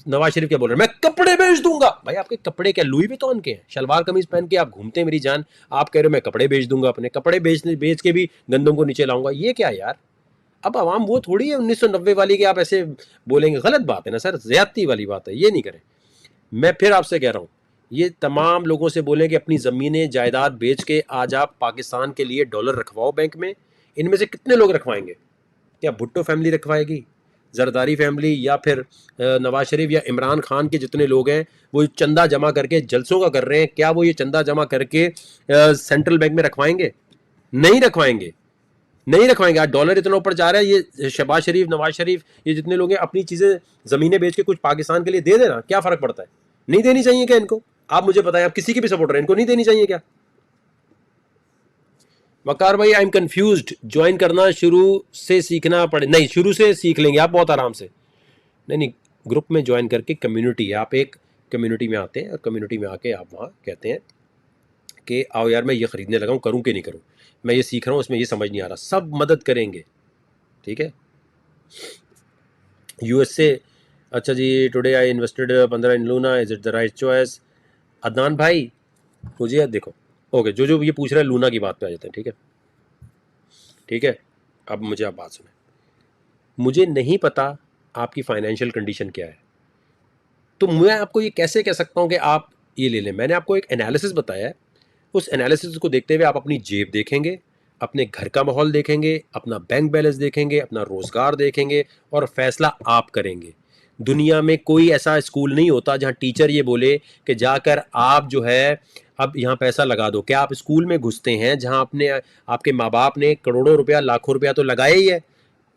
नवाज शरीफ क्या बोल रहे हैं, मैं कपड़े बेच दूंगा। भाई आपके कपड़े क्या लुई विटॉन के हैं? शलवार कमीज पहन के आप घूमते हैं मेरी जान, आप कह रहे हो मैं कपड़े बेच दूंगा, अपने कपड़े बेच के भी गंदम को नीचे लाऊंगा। ये क्या यार? अब आवाम वो थोड़ी है 1990 वाली कि आप ऐसे बोलेंगे। गलत बात है ना सर, ज्यादती वाली बात है, ये नहीं करें। मैं फिर आपसे कह रहा हूँ, ये तमाम लोगों से बोलें कि अपनी ज़मीनें जायदाद बेच के आज आप पाकिस्तान के लिए डॉलर रखवाओ बैंक में। इनमें से कितने लोग रखवाएंगे? क्या भुट्टो फैमिली रखवाएगी, जरदारी फैमिली, या फिर नवाज शरीफ या इमरान खान के जितने लोग हैं वो चंदा जमा करके जलसों का कर रहे हैं, क्या वो ये चंदा जमा करके सेंट्रल बैंक में रखवाएंगे? नहीं रखवाएंगे, नहीं रखवाएंगे। आज डॉलर इतना ऊपर जा रहा है, ये शहबाज शरीफ, नवाज शरीफ, ये जितने लोग हैं अपनी चीज़ें ज़मीनें बेच के कुछ पाकिस्तान के लिए दे देना, क्या फ़र्क पड़ता है? नहीं देनी चाहिए क्या इनको? आप मुझे बताएं, आप किसी के भी सपोर्टर हैं, इनको नहीं देनी चाहिए क्या? वकार भाई आई एम कंफ्यूज्ड, ज्वाइन करना शुरू से सीखना पड़े? नहीं, शुरू से सीख लेंगे आप बहुत आराम से। नहीं, ग्रुप में ज्वाइन करके कम्युनिटी, आप एक कम्युनिटी में आते हैं और कम्युनिटी में आके आप वहाँ कहते हैं कि आओ यार मैं ये ख़रीदने लगा हूँ, करूँ कि नहीं करूँ, मैं ये सीख रहा हूँ, इसमें ये समझ नहीं आ रहा, सब मदद करेंगे। ठीक है। यूएस से, अच्छा जी, today I invested 15 in Luna, is it the right choice? Adnan भाई मुझे देखो, ओके, जो ये पूछ रहा है लूना की बात पे आ जाते हैं। ठीक है, ठीक है। अब मुझे आप बात सुने, मुझे नहीं पता आपकी फाइनेंशियल कंडीशन क्या है, तो मैं आपको ये कैसे कह सकता हूँ कि आप ये ले लें? मैंने आपको एक एनालिसिस बताया है, उस एनालिसिस को देखते हुए आप अपनी जेब देखेंगे, अपने घर का माहौल देखेंगे, अपना बैंक बैलेंस देखेंगे, अपना रोज़गार देखेंगे और फैसला आप करेंगे। दुनिया में कोई ऐसा स्कूल नहीं होता जहाँ टीचर ये बोले कि जाकर आप जो है अब यहाँ पैसा लगा दो। क्या आप स्कूल में घुसते हैं जहाँ अपने आपके माँ बाप ने करोड़ों रुपया, लाखों रुपया तो लगाया ही है,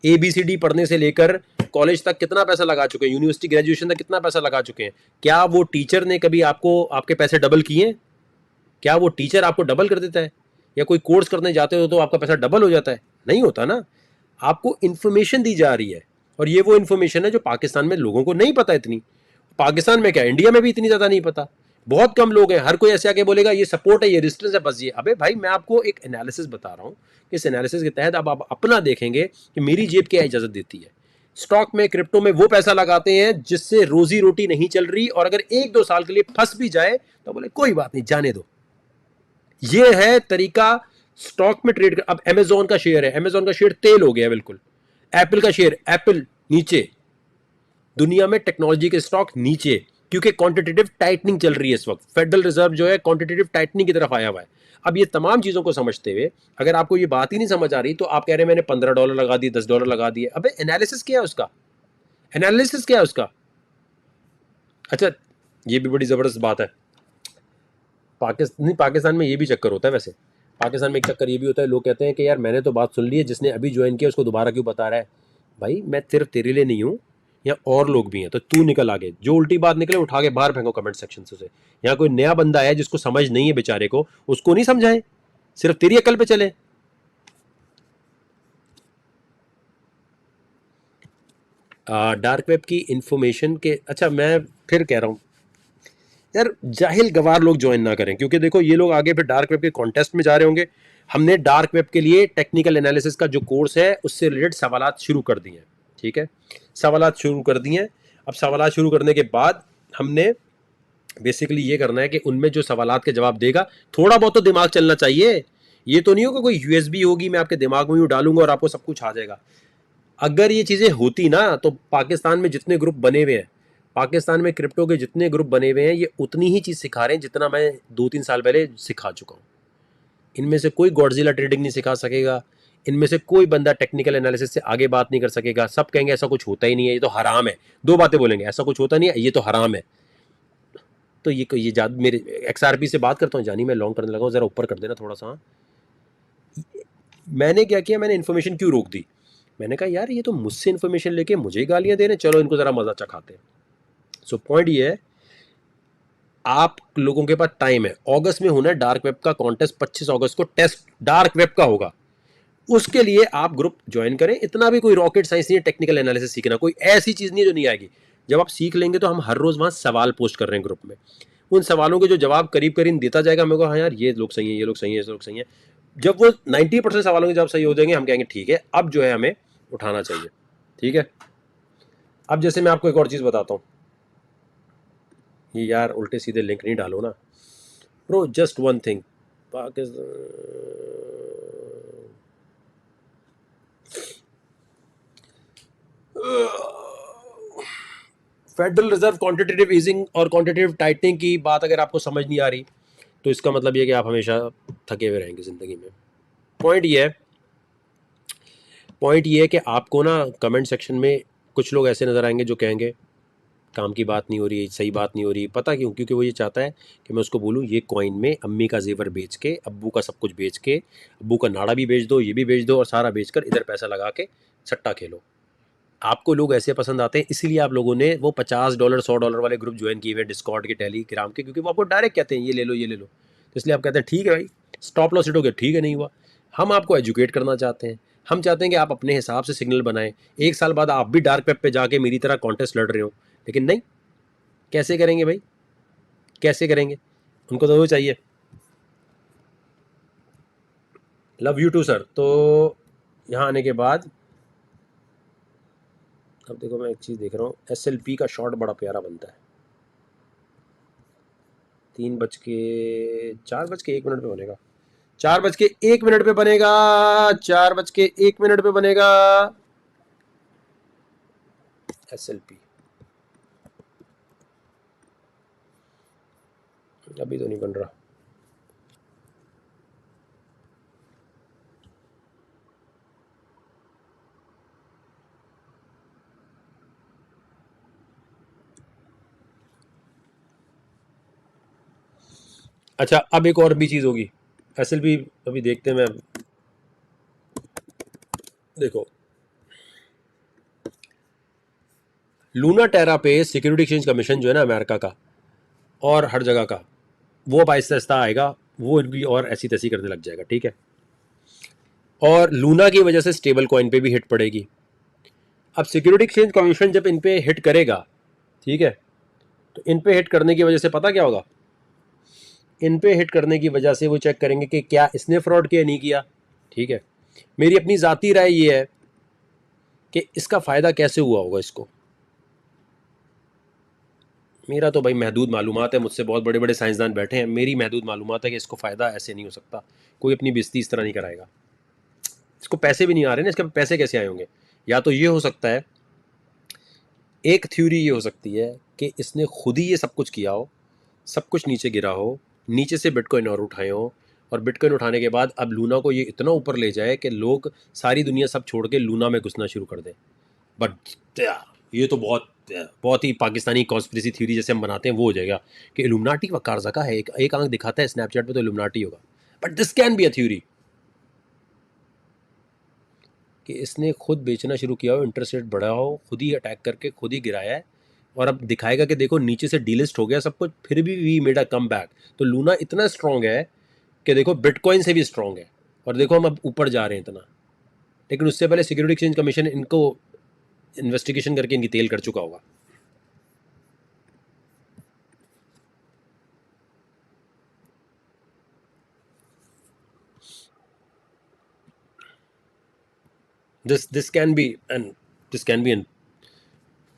ABCD पढ़ने से लेकर कॉलेज तक कितना पैसा लगा चुके हैं, यूनिवर्सिटी ग्रेजुएशन तक कितना पैसा लगा चुके हैं। क्या वो टीचर ने कभी आपको आपके पैसे डबल किए हैं? क्या वो टीचर आपको डबल कर देता है? या कोई कोर्स करने जाते हो तो आपका पैसा डबल हो जाता है? नहीं होता ना। आपको इन्फॉर्मेशन दी जा रही है, और ये वो इन्फॉर्मेशन है जो पाकिस्तान में लोगों को नहीं पता इतनी। पाकिस्तान में क्या, इंडिया में भी इतनी ज़्यादा नहीं पता। बहुत कम लोग हैं, हर कोई ऐसे आके बोलेगा ये सपोर्ट है, ये रेजिस्टेंस है, बस ये। अबे भाई मैं आपको एक एनालिसिस बता रहा हूँ, इस एनालिसिस के तहत अब आप अपना देखेंगे कि मेरी जेब क्या इजाज़त देती है। स्टॉक में, क्रिप्टो में वो पैसा लगाते हैं जिससे रोजी रोटी नहीं चल रही, और अगर 1-2 साल के लिए फंस भी जाए तो बोले कोई बात नहीं, जाने दो। ये है तरीका स्टॉक में ट्रेड कर। अब अमेजोन का शेयर है, अमेजोन का शेयर तेल हो गया बिल्कुल। एप्पल का शेयर, एप्पल नीचे। दुनिया में टेक्नोलॉजी के स्टॉक नीचे, क्योंकि क्वांटिटेटिव टाइटनिंग चल रही है इस वक्त। फेडरल रिजर्व जो है क्वांटिटेटिव टाइटनिंग की तरफ आया हुआ है। अब ये तमाम चीज़ों को समझते हुए अगर आपको ये बात ही नहीं समझ आ रही तो आप कह रहे हैं मैंने $15 लगा दिए, $10 लगा दिए। अबे एनालिसिस क्या है उसका? एनालिसिस क्या है उसका? अच्छा, ये भी बड़ी ज़बरदस्त बात है। पाकिस्तान में ये भी चक्कर होता है वैसे। पाकिस्तान में एक चक्कर ये भी होता है, लोग कहते हैं कि यार मैंने तो बात सुन ली है, जिसने अभी ज्वाइन किया उसको दोबारा क्यों बता रहा है? भाई मैं सिर्फ तेरे लिए नहीं हूँ, यहाँ और लोग भी हैं, तो तू निकल आगे। जो उल्टी बात निकले उठा के बाहर फेंको कमेंट सेक्शन से। यहाँ कोई नया बंदा है जिसको समझ नहीं है बेचारे को, उसको नहीं समझाएं, सिर्फ तेरी अकल पे चले। डार्क वेब की इंफॉर्मेशन के, अच्छा मैं फिर कह रहा हूँ यार, जाहिल गवार लोग ज्वाइन ना करें, क्योंकि देखो ये लोग आगे फिर डार्क वेब के कॉन्टेस्ट में जा रहे होंगे। हमने डार्क वेब के लिए टेक्निकल एनालिसिस का जो कोर्स है उससे रिलेटेड सवालात शुरू कर दिए हैं। ठीक है, सवालात शुरू कर दिए हैं। अब सवालात शुरू करने के बाद हमने बेसिकली ये करना है कि उनमें जो सवालात के जवाब देगा, थोड़ा बहुत तो दिमाग चलना चाहिए। ये तो नहीं होगा कोई USB होगी मैं आपके दिमाग में यूँ डालूंगा और आपको सब कुछ आ जाएगा। अगर ये चीज़ें होती ना तो पाकिस्तान में जितने ग्रुप बने हुए हैं, पाकिस्तान में क्रिप्टो के जितने ग्रुप बने हुए हैं, ये उतनी ही चीज़ सिखा रहे हैं जितना मैं 2-3 साल पहले सिखा चुका हूँ। इनमें से कोई गॉडजिला ट्रेडिंग नहीं सिखा सकेगा, इनमें से कोई बंदा टेक्निकल एनालिसिस से आगे बात नहीं कर सकेगा। सब कहेंगे ऐसा कुछ होता ही नहीं है, ये तो हराम है। 2 बातें बोलेंगे, ऐसा कुछ होता नहीं है, ये तो हराम है। तो ये ज़्यादा मेरे XRP से बात करता हूँ, जानी मैं लॉन्ग करने लगा हूँ, ज़रा ऊपर कर देना थोड़ा सा। मैंने क्या किया, मैंने इन्फॉर्मेशन क्यों रोक दी? मैंने कहा यार ये तो मुझसे इन्फॉर्मेशन लेके मुझे गालियाँ दे रहे हैं, चलो इनको ज़रा मज़ा चखाते हैं। सो पॉइंट ये है, आप लोगों के पास टाइम है, अगस्त में होना है डार्क वेब का कॉन्टेस्ट, 25 अगस्त को टेस्ट डार्क वेब का होगा, उसके लिए आप ग्रुप ज्वाइन करें। इतना भी कोई रॉकेट साइंस नहीं है टेक्निकल एनालिसिस सीखना, कोई ऐसी चीज नहीं है जो नहीं आएगी। जब आप सीख लेंगे तो हम हर रोज वहां सवाल पोस्ट कर रहे हैं ग्रुप में, उन सवालों के जो जवाब करीब करीब देता जाएगा मेरे को, हाँ यार ये लोग सही है, ये लोग सही है, ये लोग सही है। जब वो 90% सवालों के जवाब सही हो जाएंगे, हम कहेंगे ठीक है अब जो है हमें उठाना चाहिए। ठीक है, अब जैसे मैं आपको एक और चीज बताता हूँ, ये यार उल्टे सीधे लिंक नहीं डालो ना bro, just one thing, federal reserve quantitative easing और क्वांटिटेटिव टाइटनिंग की बात अगर आपको समझ नहीं आ रही तो इसका मतलब ये कि आप हमेशा थके हुए रहेंगे ज़िंदगी में। पॉइंट ये है कि आपको ना कमेंट सेक्शन में कुछ लोग ऐसे नज़र आएंगे जो कहेंगे काम की बात नहीं हो रही, सही बात नहीं हो रही। पता क्यों? क्योंकि वो ये चाहता है कि मैं उसको बोलूँ ये कॉइन में अम्मी का जेवर बेच के, अब्बू का सब कुछ बेच के, अब्बू का नाड़ा भी बेच दो, ये भी बेच दो और सारा बेच कर इधर पैसा लगा के सट्टा खेलो। आपको लोग ऐसे पसंद आते हैं, इसीलिए आप लोगों ने वो $50 $100 वाले ग्रुप ज्वाइन किए हुए डिस्कॉर्ड के, टेलीग्राम के, क्योंकि वो आपको डायरेक्ट कहते हैं ये ले लो ये ले लो। तो इसलिए आप कहते हैं ठीक है भाई स्टॉप लॉस हिट हो गया, ठीक है नहीं हुआ। हम आपको एजुकेट करना चाहते हैं, हम चाहते हैं कि आप अपने हिसाब से सिग्नल बनाएं। एक साल बाद आप भी डार्क वेब पे जाके मेरी तरह कॉन्टेस्ट लड़ रहे हो, लेकिन नहीं, कैसे करेंगे भाई, कैसे करेंगे? उनको तो वो चाहिए। Love you too sir. तो यहाँ आने के बाद अब देखो मैं एक चीज़ देख रहा हूँ, SLP का शॉट बड़ा प्यारा बनता है, 4:01 पे बनेगा, 4:01 पे बनेगा, 4:01 पे बनेगा SLP। अभी तो नहीं बन रहा। अच्छा अब एक और भी चीज़ होगी, SLP अभी देखते हैं। मैं देखो लूना टेरा पे सिक्योरिटी एक्सचेंज कमीशन जो है ना अमेरिका का और हर जगह का, वो अब आहिस्ता आहिस्ता आएगा, वो भी और ऐसी तैसी करने लग जाएगा। ठीक है, और लूना की वजह से स्टेबल कॉइन पे भी हिट पड़ेगी। अब सिक्योरिटी एक्सचेंज कमीशन जब इन पे हिट करेगा, ठीक है, तो इन पे हिट करने की वजह से पता क्या होगा, इन पे हिट करने की वजह से वो चेक करेंगे कि क्या इसने फ्रॉड किया नहीं किया। ठीक है, मेरी अपनी ज़ाती राय ये है कि इसका फ़ायदा कैसे हुआ होगा इसको, मेरा तो भाई महदूद मालूमात है, मुझसे बहुत बड़े बड़े साइंसदान बैठे हैं, मेरी महदूद मालूमात है कि इसको फ़ायदा ऐसे नहीं हो सकता, कोई अपनी बेइज्जती इस तरह नहीं कराएगा। इसको पैसे भी नहीं आ रहे ना, इसके पैसे कैसे आए होंगे? या तो ये हो सकता है, एक थ्योरी ये हो सकती है कि इसने खुद ही ये सब कुछ किया हो, सब कुछ नीचे गिरा हो, नीचे से बिटकॉइन और उठाए हो, और बिटकॉइन उठाने के बाद अब लूना को ये इतना ऊपर ले जाए कि लोग सारी दुनिया सब छोड़ के लूना में घुसना शुरू कर दें। बट ये तो बहुत ही पाकिस्तानी कॉन्स्पिरेसी थ्योरी जैसे हम बनाते हैं वो हो जाएगा कि इल्यूमिनाटी का कारज़का है, एक आंख दिखाता है स्नैपचैट पे तो इल्यूमिनाटी होगा। But this can be a theory कि इसने खुद बेचना शुरू किया हो, इंटरेस्ट रेट बढ़ा हो, खुद ही अटैक करके खुद ही गिराया है, और अब दिखाएगा कि देखो नीचे से डीलिस्ट हो गया सब कुछ, फिर भी we made a comeback. तो लूना इतना स्ट्रॉन्ग है कि देखो बिटकॉइन से भी स्ट्रॉन्ग है, और देखो हम अब ऊपर जा रहे हैं इतना। लेकिन उससे पहले सिक्योरिटी एक्सचेंज कमीशन इनको इन्वेस्टिगेशन करके इनकी तेल कर चुका होगा। This can be end this can be an.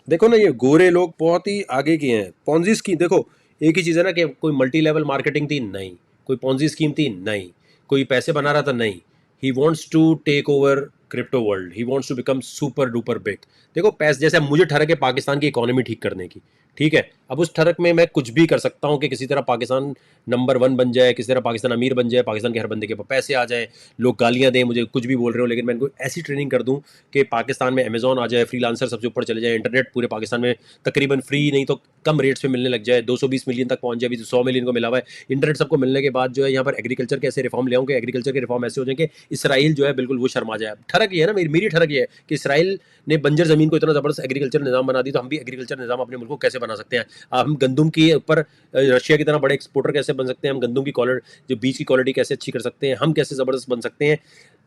देखो ना ये गोरे लोग बहुत ही आगे के हैं। पॉन्जी स्कीम देखो, एक ही चीज़ है ना कि कोई मल्टी लेवल मार्केटिंग थी नहीं, कोई पॉन्जी स्कीम थी नहीं, कोई पैसे बना रहा था नहीं। He wants to take over crypto world, he wants to become super duper big. देखो पैसे जैसे मुझे ठरक है पाकिस्तान की इकोनॉमी ठीक करने की, ठीक है, अब उस ठरक में मैं कुछ भी कर सकता हूँ कि किसी तरह पाकिस्तान नंबर 1 बन जाए, किसी तरह पाकिस्तान अमीर बन जाए, पाकिस्तान के हर बंदे के पास पैसे आ जाए, लोग गालियाँ दें मुझे कुछ भी बोल रहे हो, लेकिन मैं इनको ऐसी ट्रेनिंग कर दूँ कि पाकिस्तान में अमेजॉन आ जाए, फ्रीलांसर सबसे ऊपर चले जाए, इंटरनेट पूरे पाकिस्तान में तकरीबन फ्री नहीं तो कम रेट्स पे मिलने लग जाए, 220 मिलियन तक पहुंच जाए, अभी तो 100 मिलियन को मिला हुआ है। इंटरनेट सबको मिलने के बाद जो है यहाँ पर एग्रीकल्चर के ऐसे रिफॉर्म ले आऊँ कि एग्रीकल्चर के रिफॉर्म ऐसे हो जाए कि इसराइल जो है बिल्कुल वो शर्मा जाए। ठरक ये है ना, मेरी ठरक ये है कि इसराइल ने बंजर ज़मीन को इतना ज़बरदस्त एग्रीकल्चर निज़ाम बना दी, तो हम भी एग्रीकल्चर निज़ाम अपने मुल्क को कैसे बना बना सकते हैं, हम गंदम के ऊपर रशिया की तरह बड़े एक्सपोर्टर कैसे बन सकते हैं, हम गंदम की क्वालिटी, जो बीज की क्वालिटी कैसे अच्छी कर सकते हैं, हम कैसे ज़बरदस्त बन सकते हैं।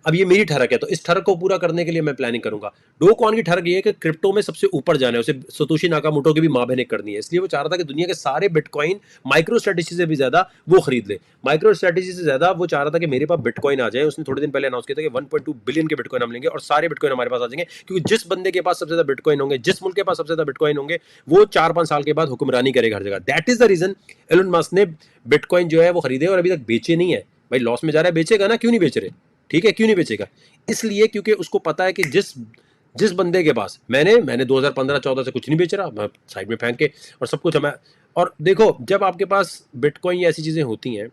अब ये मेरी ठरक है, तो इस ठरक को पूरा करने के लिए मैं प्लानिंग करूंगा। डो कॉन की ठरक ये है कि क्रिप्टो में सबसे ऊपर जाना है, उसे सतोशी नाकामोटो की भी मां बहन करनी है, इसलिए वो चाह रहा था कि दुनिया के सारे बिटकॉइन माइक्रो स्ट्रेटेजी से भी ज्यादा वो खरीद ले, माइक्रो स्ट्रेटेजी से ज्यादा वो चाह रहा था कि मेरे पास बिटकॉइन आ जाए। उसने थोड़े दिन पहले अनाउंस किया था कि 1.2 बिलियन के बिटकॉइन हम लेंगे और सारे बिटकॉइन हमारे पास आ जाएंगे, क्योंकि जिस बंदे के पास सबसे ज्यादा बिटकॉइन होंगे, जिस मुल्क के पास सबसे ज्यादा बिटकॉइन होंगे, वो 4-5 साल के बाद हुक्मरानी करेगा हर जगह। That is the reason Elon Musk ने बिटकॉइन जो है वो खरीदे और अभी तक बेचे नहीं है। भाई लॉस में जा रहा है, बेचेगा ना, क्यों नहीं बेच रहे? ठीक है, क्यों नहीं बेचेगा? इसलिए क्योंकि उसको पता है कि जिस बंदे के पास मैंने 2015-14 से कुछ नहीं बेच रहा, मैं साइड में फेंक के और सब कुछ हमें। और देखो, जब आपके पास बिटकॉइन या ऐसी चीजें होती हैं,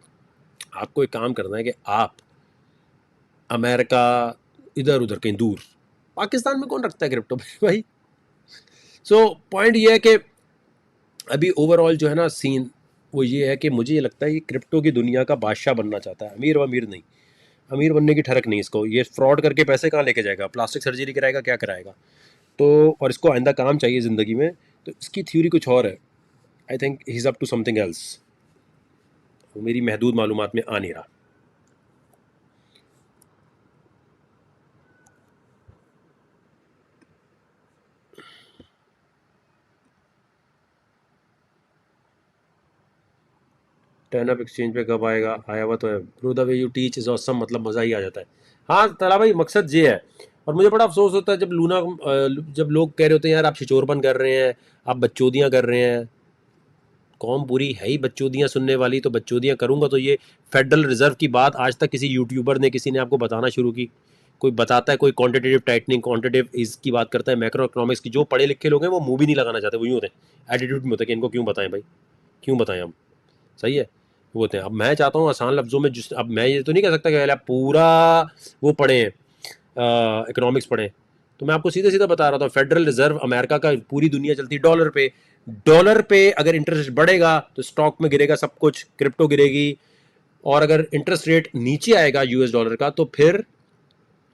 आपको एक काम करना है कि आप अमेरिका, इधर उधर कहीं दूर, पाकिस्तान में कौन रखता है क्रिप्टो भाई? सो पॉइंट ये है कि अभी ओवरऑल जो है ना सीन वो ये है कि मुझे ये लगता है कि क्रिप्टो की दुनिया का बादशाह बनना चाहता है, अमीर व अमीर नहीं, अमीर बनने की ठरक नहीं इसको। ये फ्रॉड करके पैसे कहाँ लेके जाएगा, प्लास्टिक सर्जरी कराएगा, क्या कराएगा? तो और इसको आइंदा काम चाहिए ज़िंदगी में, तो इसकी थ्योरी कुछ और है। I think he is up to something else, वो मेरी महदूद मालूमात में आ नहीं रहा। टर्नअप एक्सचेंज पे कब आएगा? आया हुआ तो है bro, the way you teach is awesome, मतलब मज़ा ही आ जाता है। हाँ तला भाई, मकसद ये है। और मुझे बड़ा अफसोस होता है जब जब लोग कह रहे होते हैं यार आप छिचोरपन कर रहे हैं, आप बच्चोदियाँ कर रहे हैं। कौम पूरी है ही बच्चोदियाँ सुनने वाली, तो बच्चोदियाँ करूँगा तो ये फेडरल रिजर्व की बात आज तक किसी यूट्यूबर ने, किसी ने आपको बताना शुरू की? कोई बताता है, कोई क्वांटिटेटिव टाइटनिंग, क्वांटिटेटिव इसकी बात करता है, मैक्रो इकोनॉमिक्स की। जो पढ़े लिखे लोग हैं वो मूवी नहीं लगाना चाहते, वो यूँ होते हैं, एटीट्यूड में होता है कि इनको क्यों बताएं भाई, क्यों बताएं हम? सही है, वो होते हैं। अब मैं चाहता हूँ आसान लफ्ज़ों में, जिस अब मैं ये तो नहीं कह सकता कि आप पूरा वो पढ़ें, इकोनॉमिक्स पढ़ें। तो मैं आपको सीधे सीधा बता रहा था, फेडरल रिजर्व अमेरिका का, पूरी दुनिया चलती है डॉलर पे। डॉलर पे अगर इंटरेस्ट बढ़ेगा तो स्टॉक में गिरेगा सब कुछ, क्रिप्टो गिरेगी। और अगर इंटरेस्ट रेट नीचे आएगा यूएस डॉलर का, तो फिर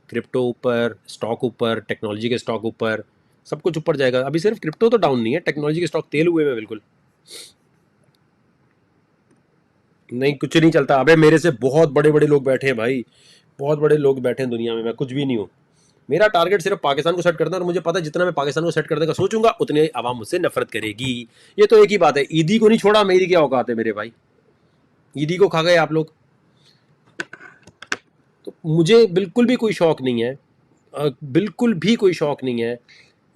क्रिप्टो ऊपर, स्टॉक ऊपर, टेक्नोलॉजी के स्टॉक ऊपर, सब कुछ ऊपर जाएगा। अभी सिर्फ क्रिप्टो तो डाउन नहीं है, टेक्नोलॉजी के स्टॉक तेल हुए में बिल्कुल नहीं, कुछ नहीं चलता। अबे मेरे से बहुत बड़े बड़े लोग बैठे हैं भाई, बहुत बड़े लोग बैठे हैं दुनिया में, मैं कुछ भी नहीं हूँ। मेरा टारगेट सिर्फ पाकिस्तान को सेट करना है, और मुझे पता है जितना मैं पाकिस्तान को सेट करने का सोचूंगा उतनी आवाम मुझसे नफरत करेगी। ये तो एक ही बात है, ईदी को नहीं छोड़ा, मेरी क्या औकात है मेरे भाई, ईदी को खा गए आप लोग। तो मुझे बिल्कुल भी कोई शौक नहीं है, बिल्कुल भी कोई शौक नहीं है।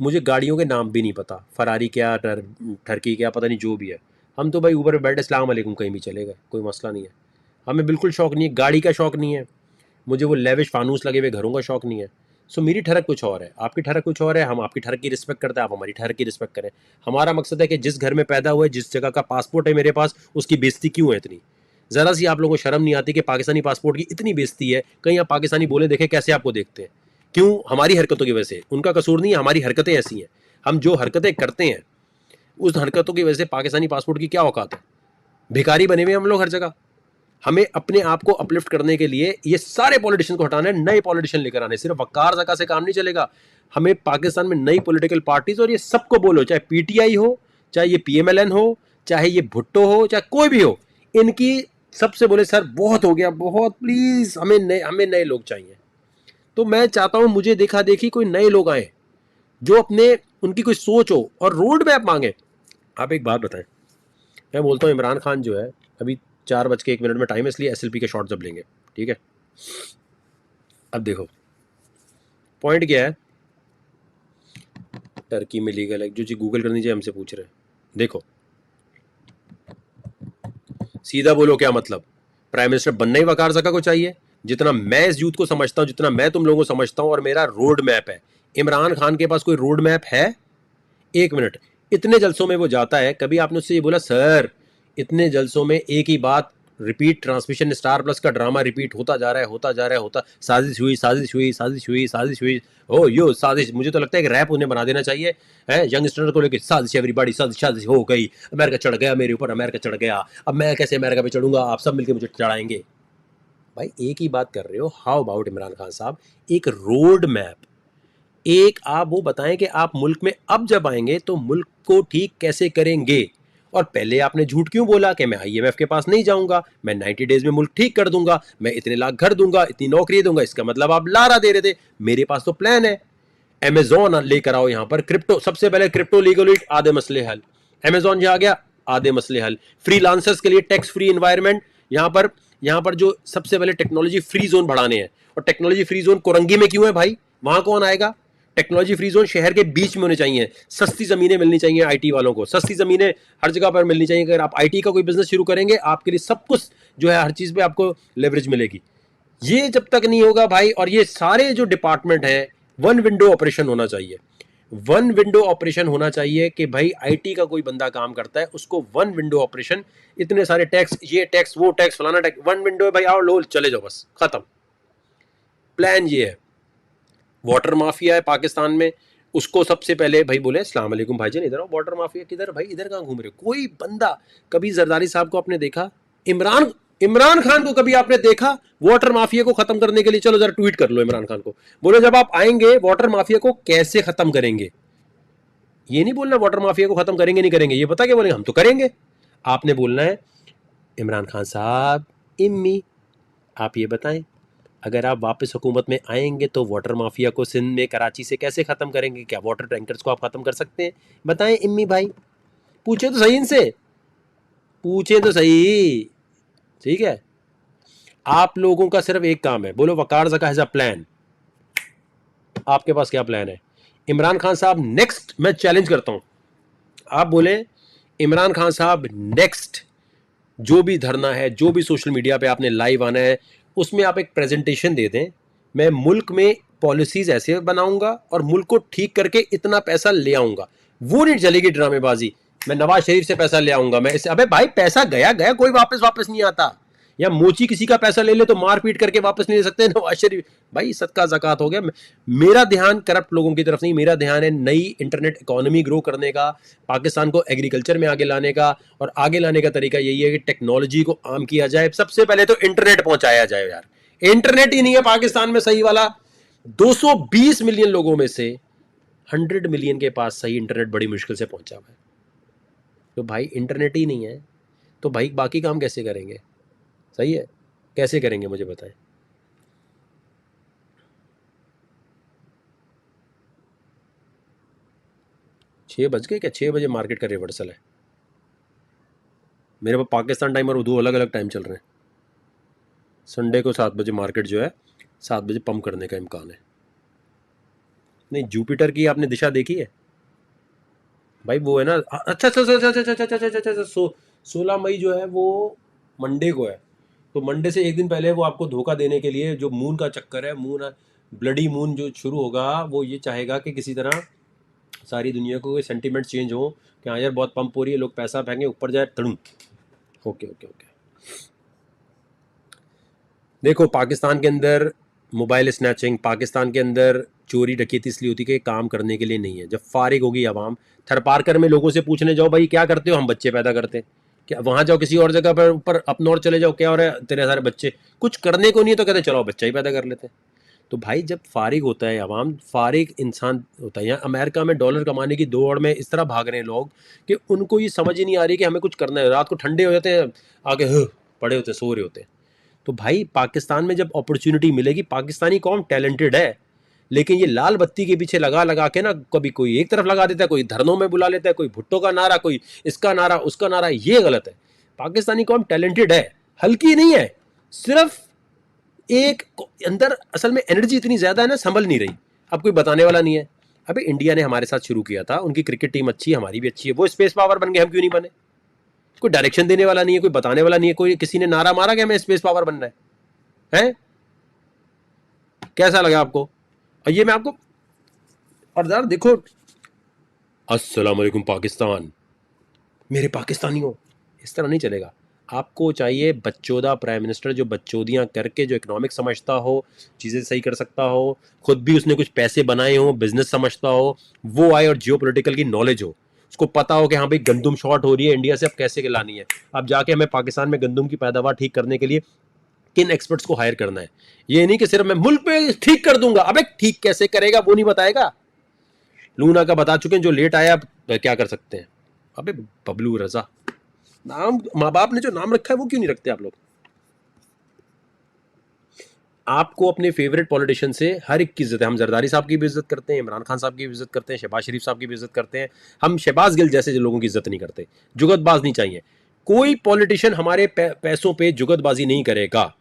मुझे गाड़ियों के नाम भी नहीं पता, फरारी क्या, टर्की क्या, पता नहीं जो भी है। हम तो भाई ऊबर पे बैठे अस्सलाम वालेकुम कहीं भी चले गए, कोई मसला नहीं है। हमें बिल्कुल शौक नहीं है, गाड़ी का शौक नहीं है, मुझे वो लेविश फानूस लगे हुए घरों का शौक नहीं है। सो मेरी ठरक कुछ और है, आपकी ठरक कुछ और है। हम आपकी ठरक की रिस्पेक्ट करते हैं, आप हमारी ठरक की रिस्पेक्ट करें। हमारा मकसद है कि जिस घर में पैदा हुए, जिस जगह का पासपोर्ट है मेरे पास, उसकी बेइज्जती क्यों है इतनी? ज़रा सी आप लोगों को शर्म नहीं आती कि पाकिस्तानी पासपोर्ट की इतनी बेइज्जती है? कहीं आप पाकिस्तानी बोले देखें कैसे आपको देखते हैं? क्यों? हमारी हरकतों की वजह से। उनका कसूर नहीं है, हमारी हरकतें ऐसी हैं। हम जो हरकतें करते हैं उस हरकतों की वजह से पाकिस्तानी पासपोर्ट की क्या औकात है? भिखारी बने हुए हम लोग हर जगह। हमें अपने आप को अपलिफ्ट करने के लिए ये सारे पॉलिटिशियन को हटाना है, नए पॉलिटिशियन लेकर आने। सिर्फ वकार जका से काम नहीं चलेगा, हमें पाकिस्तान में नई पॉलिटिकल पार्टीज, और ये सबको बोलो, चाहे पीटीआई हो, चाहे ये पीएमएलएन हो, चाहे ये भुट्टो हो, चाहे कोई भी हो, इनकी सबसे बोले सर बहुत हो गया, बहुत, प्लीज हमें नए लोग चाहिए। तो मैं चाहता हूं मुझे देखा देखी कोई नए लोग आए जो अपने, उनकी कोई सोच हो और रोड मैप मांगे। आप एक बात बताएं, मैं बोलता हूं इमरान खान जो है, अभी 4:01 में टाइम है, इसलिए एसएलपी के शॉट जब लेंगे, ठीक है? अब देखो पॉइंट क्या है, टर्की में लीगल है, जो चीज गूगल करनी चाहिए हमसे पूछ रहे हैं। देखो सीधा बोलो क्या मतलब, प्राइम मिनिस्टर बनना ही वकार जका को चाहिए? जितना मैं इस यूथ को समझता हूं, जितना मैं तुम लोगों को समझता हूं, और मेरा रोड मैप है, इमरान खान के पास कोई रोड मैप है? एक मिनट, इतने जलसों में वो जाता है, कभी आपने उससे ये बोला सर इतने जलसों में एक ही बात रिपीट, ट्रांसमिशन स्टार प्लस का ड्रामा रिपीट होता जा रहा है, होता जा रहा है, होता, साजिश हुई, साजिश हुई, साजिश हुई, साजिश हुई, ओ यो साजिश। मुझे तो लगता है कि रैप उन्हें बना देना चाहिए है, यंगस्टर को लेकर साजिश, एवरीबॉडी साजिश, साजिश हो गई, अमेरिका चढ़ गया मेरे ऊपर, अमेरिका चढ़ गया, अब मैं कैसे अमेरिका पे चढ़ूंगा, आप सब मिलकर मुझे चढ़ाएंगे। भाई एक ही बात कर रहे हो, हाउ अबाउट इमरान खान साहब, एक रोड मैप, एक आप वो बताएं कि आप मुल्क में अब जब आएंगे तो मुल्क को ठीक कैसे करेंगे। और पहले आपने झूठ क्यों बोला कि मैं आईएमएफ के पास नहीं जाऊंगा, मैं 90 डेज में मुल्क ठीक कर दूंगा, मैं इतने लाख घर दूंगा, इतनी नौकरी दूंगा। इसका मतलब आप लारा दे रहे थे। मेरे पास तो प्लान है। अमेजोन लेकर आओ यहां पर, क्रिप्टो सबसे पहले क्रिप्टो लीगल, आधे मसले हल। अमेजोन आ गया, आधे मसले हल। फ्रीलांसर्स के लिए टैक्स फ्री एनवायरनमेंट, यहां पर जो सबसे पहले टेक्नोलॉजी फ्री जोन बढ़ाने हैं। और टेक्नोलॉजी फ्री जोन कोरंगी में क्यों है भाई, वहां कौन आएगा। टेक्नोलॉजी फ्री जोन शहर के बीच में होने चाहिए। सस्ती जमीनें मिलनी चाहिए आईटी वालों को, सस्ती जमीनें हर जगह पर मिलनी चाहिए। अगर आप आईटी का कोई बिजनेस शुरू करेंगे, आपके लिए सब कुछ जो है, हर चीज पे आपको लेवरेज मिलेगी। ये जब तक नहीं होगा भाई, और ये सारे जो डिपार्टमेंट है, वन विंडो ऑपरेशन होना चाहिए। वन विंडो ऑपरेशन होना चाहिए कि भाई आईटी का कोई बंदा काम करता है, उसको वन विंडो ऑपरेशन, इतने सारे टैक्स, ये टैक्स, वो टैक्स, फलाना टैक्स, वन विंडो है भाई, आओ लो चले जाओ, बस खत्म। प्लान ये है। वाटर माफिया है पाकिस्तान में, उसको सबसे पहले भाई बोले अस्सलाम वालेकुम भाईजान, इधर आओ। वाटर माफिया किधर भाई, इधर कहां घूम रहे हो। कोई बंदा, कभी जरदारी साहब को आपने देखा, इमरान खान को कभी आपने देखा वाटर माफिया को खत्म करने के लिए। चलो जरा ट्वीट कर लो इमरान खान को, बोलो जब आप आएंगे वाटर माफिया को कैसे खत्म करेंगे। ये नहीं बोलना वाटर माफिया को खत्म करेंगे नहीं करेंगे, ये पता क्या बोलेंगे, हम तो करेंगे। आपने बोलना है इमरान खान साहब, इम्मी आप ये बताएं, अगर आप वापस हुकूमत में आएंगे तो वाटर माफिया को सिंध में, कराची से कैसे खत्म करेंगे। क्या वाटर टैंकर्स को आप खत्म कर सकते हैं, बताएं इम्मी भाई। पूछे तो सही इनसे, पूछे तो सही। ठीक है, आप लोगों का सिर्फ एक काम है, बोलो वकार ज़का हैज़ अ प्लान। आपके पास क्या प्लान है इमरान खान साहब। नेक्स्ट मैं चैलेंज करता हूं, आप बोले इमरान खान साहब नेक्स्ट जो भी धरना है, जो भी सोशल मीडिया पे आपने लाइव आना है, उसमें आप एक प्रेजेंटेशन दे दें। मैं मुल्क में पॉलिसीज ऐसे बनाऊंगा और मुल्क को ठीक करके इतना पैसा ले आऊंगा। वो नहीं चलेगी ड्रामेबाजी, मैं नवाज शरीफ से पैसा ले आऊंगा, मैं इसे, अबे भाई पैसा गया गया, कोई वापस नहीं आता। या मोची किसी का पैसा ले ले तो मार पीट करके वापस नहीं ले सकते। नवाज शरीफ भाई सदका ज़कात हो गया। मेरा ध्यान करप्ट लोगों की तरफ नहीं, मेरा ध्यान है नई इंटरनेट इकोनॉमी ग्रो करने का, पाकिस्तान को एग्रीकल्चर में आगे लाने का। और आगे लाने का तरीका यही है कि टेक्नोलॉजी को आम किया जाए। सबसे पहले तो इंटरनेट पहुंचाया जाए यार। इंटरनेट ही नहीं है पाकिस्तान में सही वाला। 220 मिलियन लोगों में से 100 मिलियन के पास सही इंटरनेट बड़ी मुश्किल से पहुंचा हुआ है। तो भाई इंटरनेट ही नहीं है तो भाई बाकी काम कैसे करेंगे। सही है, कैसे करेंगे मुझे बताएं। छः बज गए क्या, 6 बजे मार्केट का रिवर्सल है। मेरे पास पाकिस्तान टाइम और दो अलग अलग टाइम चल रहे हैं। संडे को 7 बजे मार्केट जो है 7 बजे पंप करने का इम्कान है। नहीं, जुपिटर की आपने दिशा देखी है भाई, वो है ना। अच्छा 16 मई जो है वो मंडे को है। तो मंडे से एक दिन पहले वो आपको धोखा देने के लिए, जो मून का चक्कर है, मून ब्लडी मून जो शुरू होगा, वो ये चाहेगा कि किसी तरह सारी दुनिया को सेंटीमेंट चेंज हो कि हाँ यार बहुत पंप हो रही है, लोग पैसा फेंके ऊपर जाए तड़ू। Okay okay okay. देखो पाकिस्तान के अंदर मोबाइल स्नैचिंग, पाकिस्तान के अंदर चोरी डकैती इसलिए होती है कि काम करने के लिए नहीं है। जब फारिग होगी आवाम, थरपारकर में लोगों से पूछने जाओ भाई क्या करते हो, हम बच्चे पैदा करते हैं। क्या वहाँ जाओ किसी और जगह पर ऊपर अपने और चले जाओ, क्या हो रहा है, तेरे सारे बच्चे, कुछ करने को नहीं है तो कहते चलो बच्चा ही पैदा कर लेते हैं। तो भाई जब फारिग होता है आवाम, फारिग इंसान होता है। यहाँ अमेरिका में डॉलर कमाने की दौड़ में इस तरह भाग रहे हैं लोग कि उनको ये समझ ही नहीं आ रही कि हमें कुछ करना है। रात को ठंडे हो जाते हैं, आगे पड़े होते, सो रहे होते हैं। तो भाई पाकिस्तान में जब अपॉर्चुनिटी मिलेगी, पाकिस्तानी कौम टैलेंटेड है, लेकिन ये लाल बत्ती के पीछे लगा लगा के ना, कभी कोई एक तरफ लगा देता है, कोई धरनों में बुला लेता है, कोई भुट्टो का नारा, कोई इसका नारा, उसका नारा, ये गलत है। पाकिस्तानी कौम टैलेंटेड है, हल्की नहीं है। सिर्फ एक अंदर असल में एनर्जी इतनी ज्यादा है ना, संभल नहीं रही। अब कोई बताने वाला नहीं है। अबे इंडिया ने हमारे साथ शुरू किया था, उनकी क्रिकेट टीम अच्छी है, हमारी भी अच्छी है, वो स्पेस पावर बन गए, हम क्यों नहीं बने। कोई डायरेक्शन देने वाला नहीं है, कोई बताने वाला नहीं है, कोई किसी ने नारा मारा कि हमें स्पेस पावर बनना है? कैसा लगा आपको? और ये मैं आपको, और यार देखो, अस्सलाम वालेकुम पाकिस्तान, मेरे पाकिस्तानियों, इस तरह नहीं चलेगा। आपको चाहिए बच्चोदा प्राइम मिनिस्टर, जो बच्चोदियाँ करके, जो इकोनॉमिक समझता हो, चीज़ें सही कर सकता हो, खुद भी उसने कुछ पैसे बनाए हो, बिजनेस समझता हो, वो आए, और जियो पोलिटिकल की नॉलेज हो, उसको पता हो कि हाँ भाई गंदुम शॉर्ट हो रही है इंडिया से, अब कैसे लानी है। अब जाके हमें पाकिस्तान में गंदुम की पैदावार ठीक करने के लिए किन एक्सपर्ट्स को हायर करना है। ये नहीं कि सिर्फ मैं मुल्क पे ठीक कर दूंगा। अबे ठीक कैसे करेगा वो नहीं बताएगा। लूना का बता चुके हैं, जो लेट आया क्या कर सकते हैं। अबे बबलू रजा, नाम माँ बाप ने जो नाम रखा है वो क्यों नहीं रखते आप लोग। आपको अपने फेवरेट पॉलिटिशियन से हर एक की इज्जत है। हम जरदारी साहब की भी इज्जत करते हैं, इमरान खान साहब की भी इज्जत करते हैं, शहबाज शरीफ साहब की भी इज्जत करते हैं। हम शहबाज गिल जैसे लोगों की इज्जत नहीं करते। जुगतबाज नहीं चाहिए। कोई पॉलिटिशियन हमारे पैसों पे जुगतबाजी नहीं करेगा,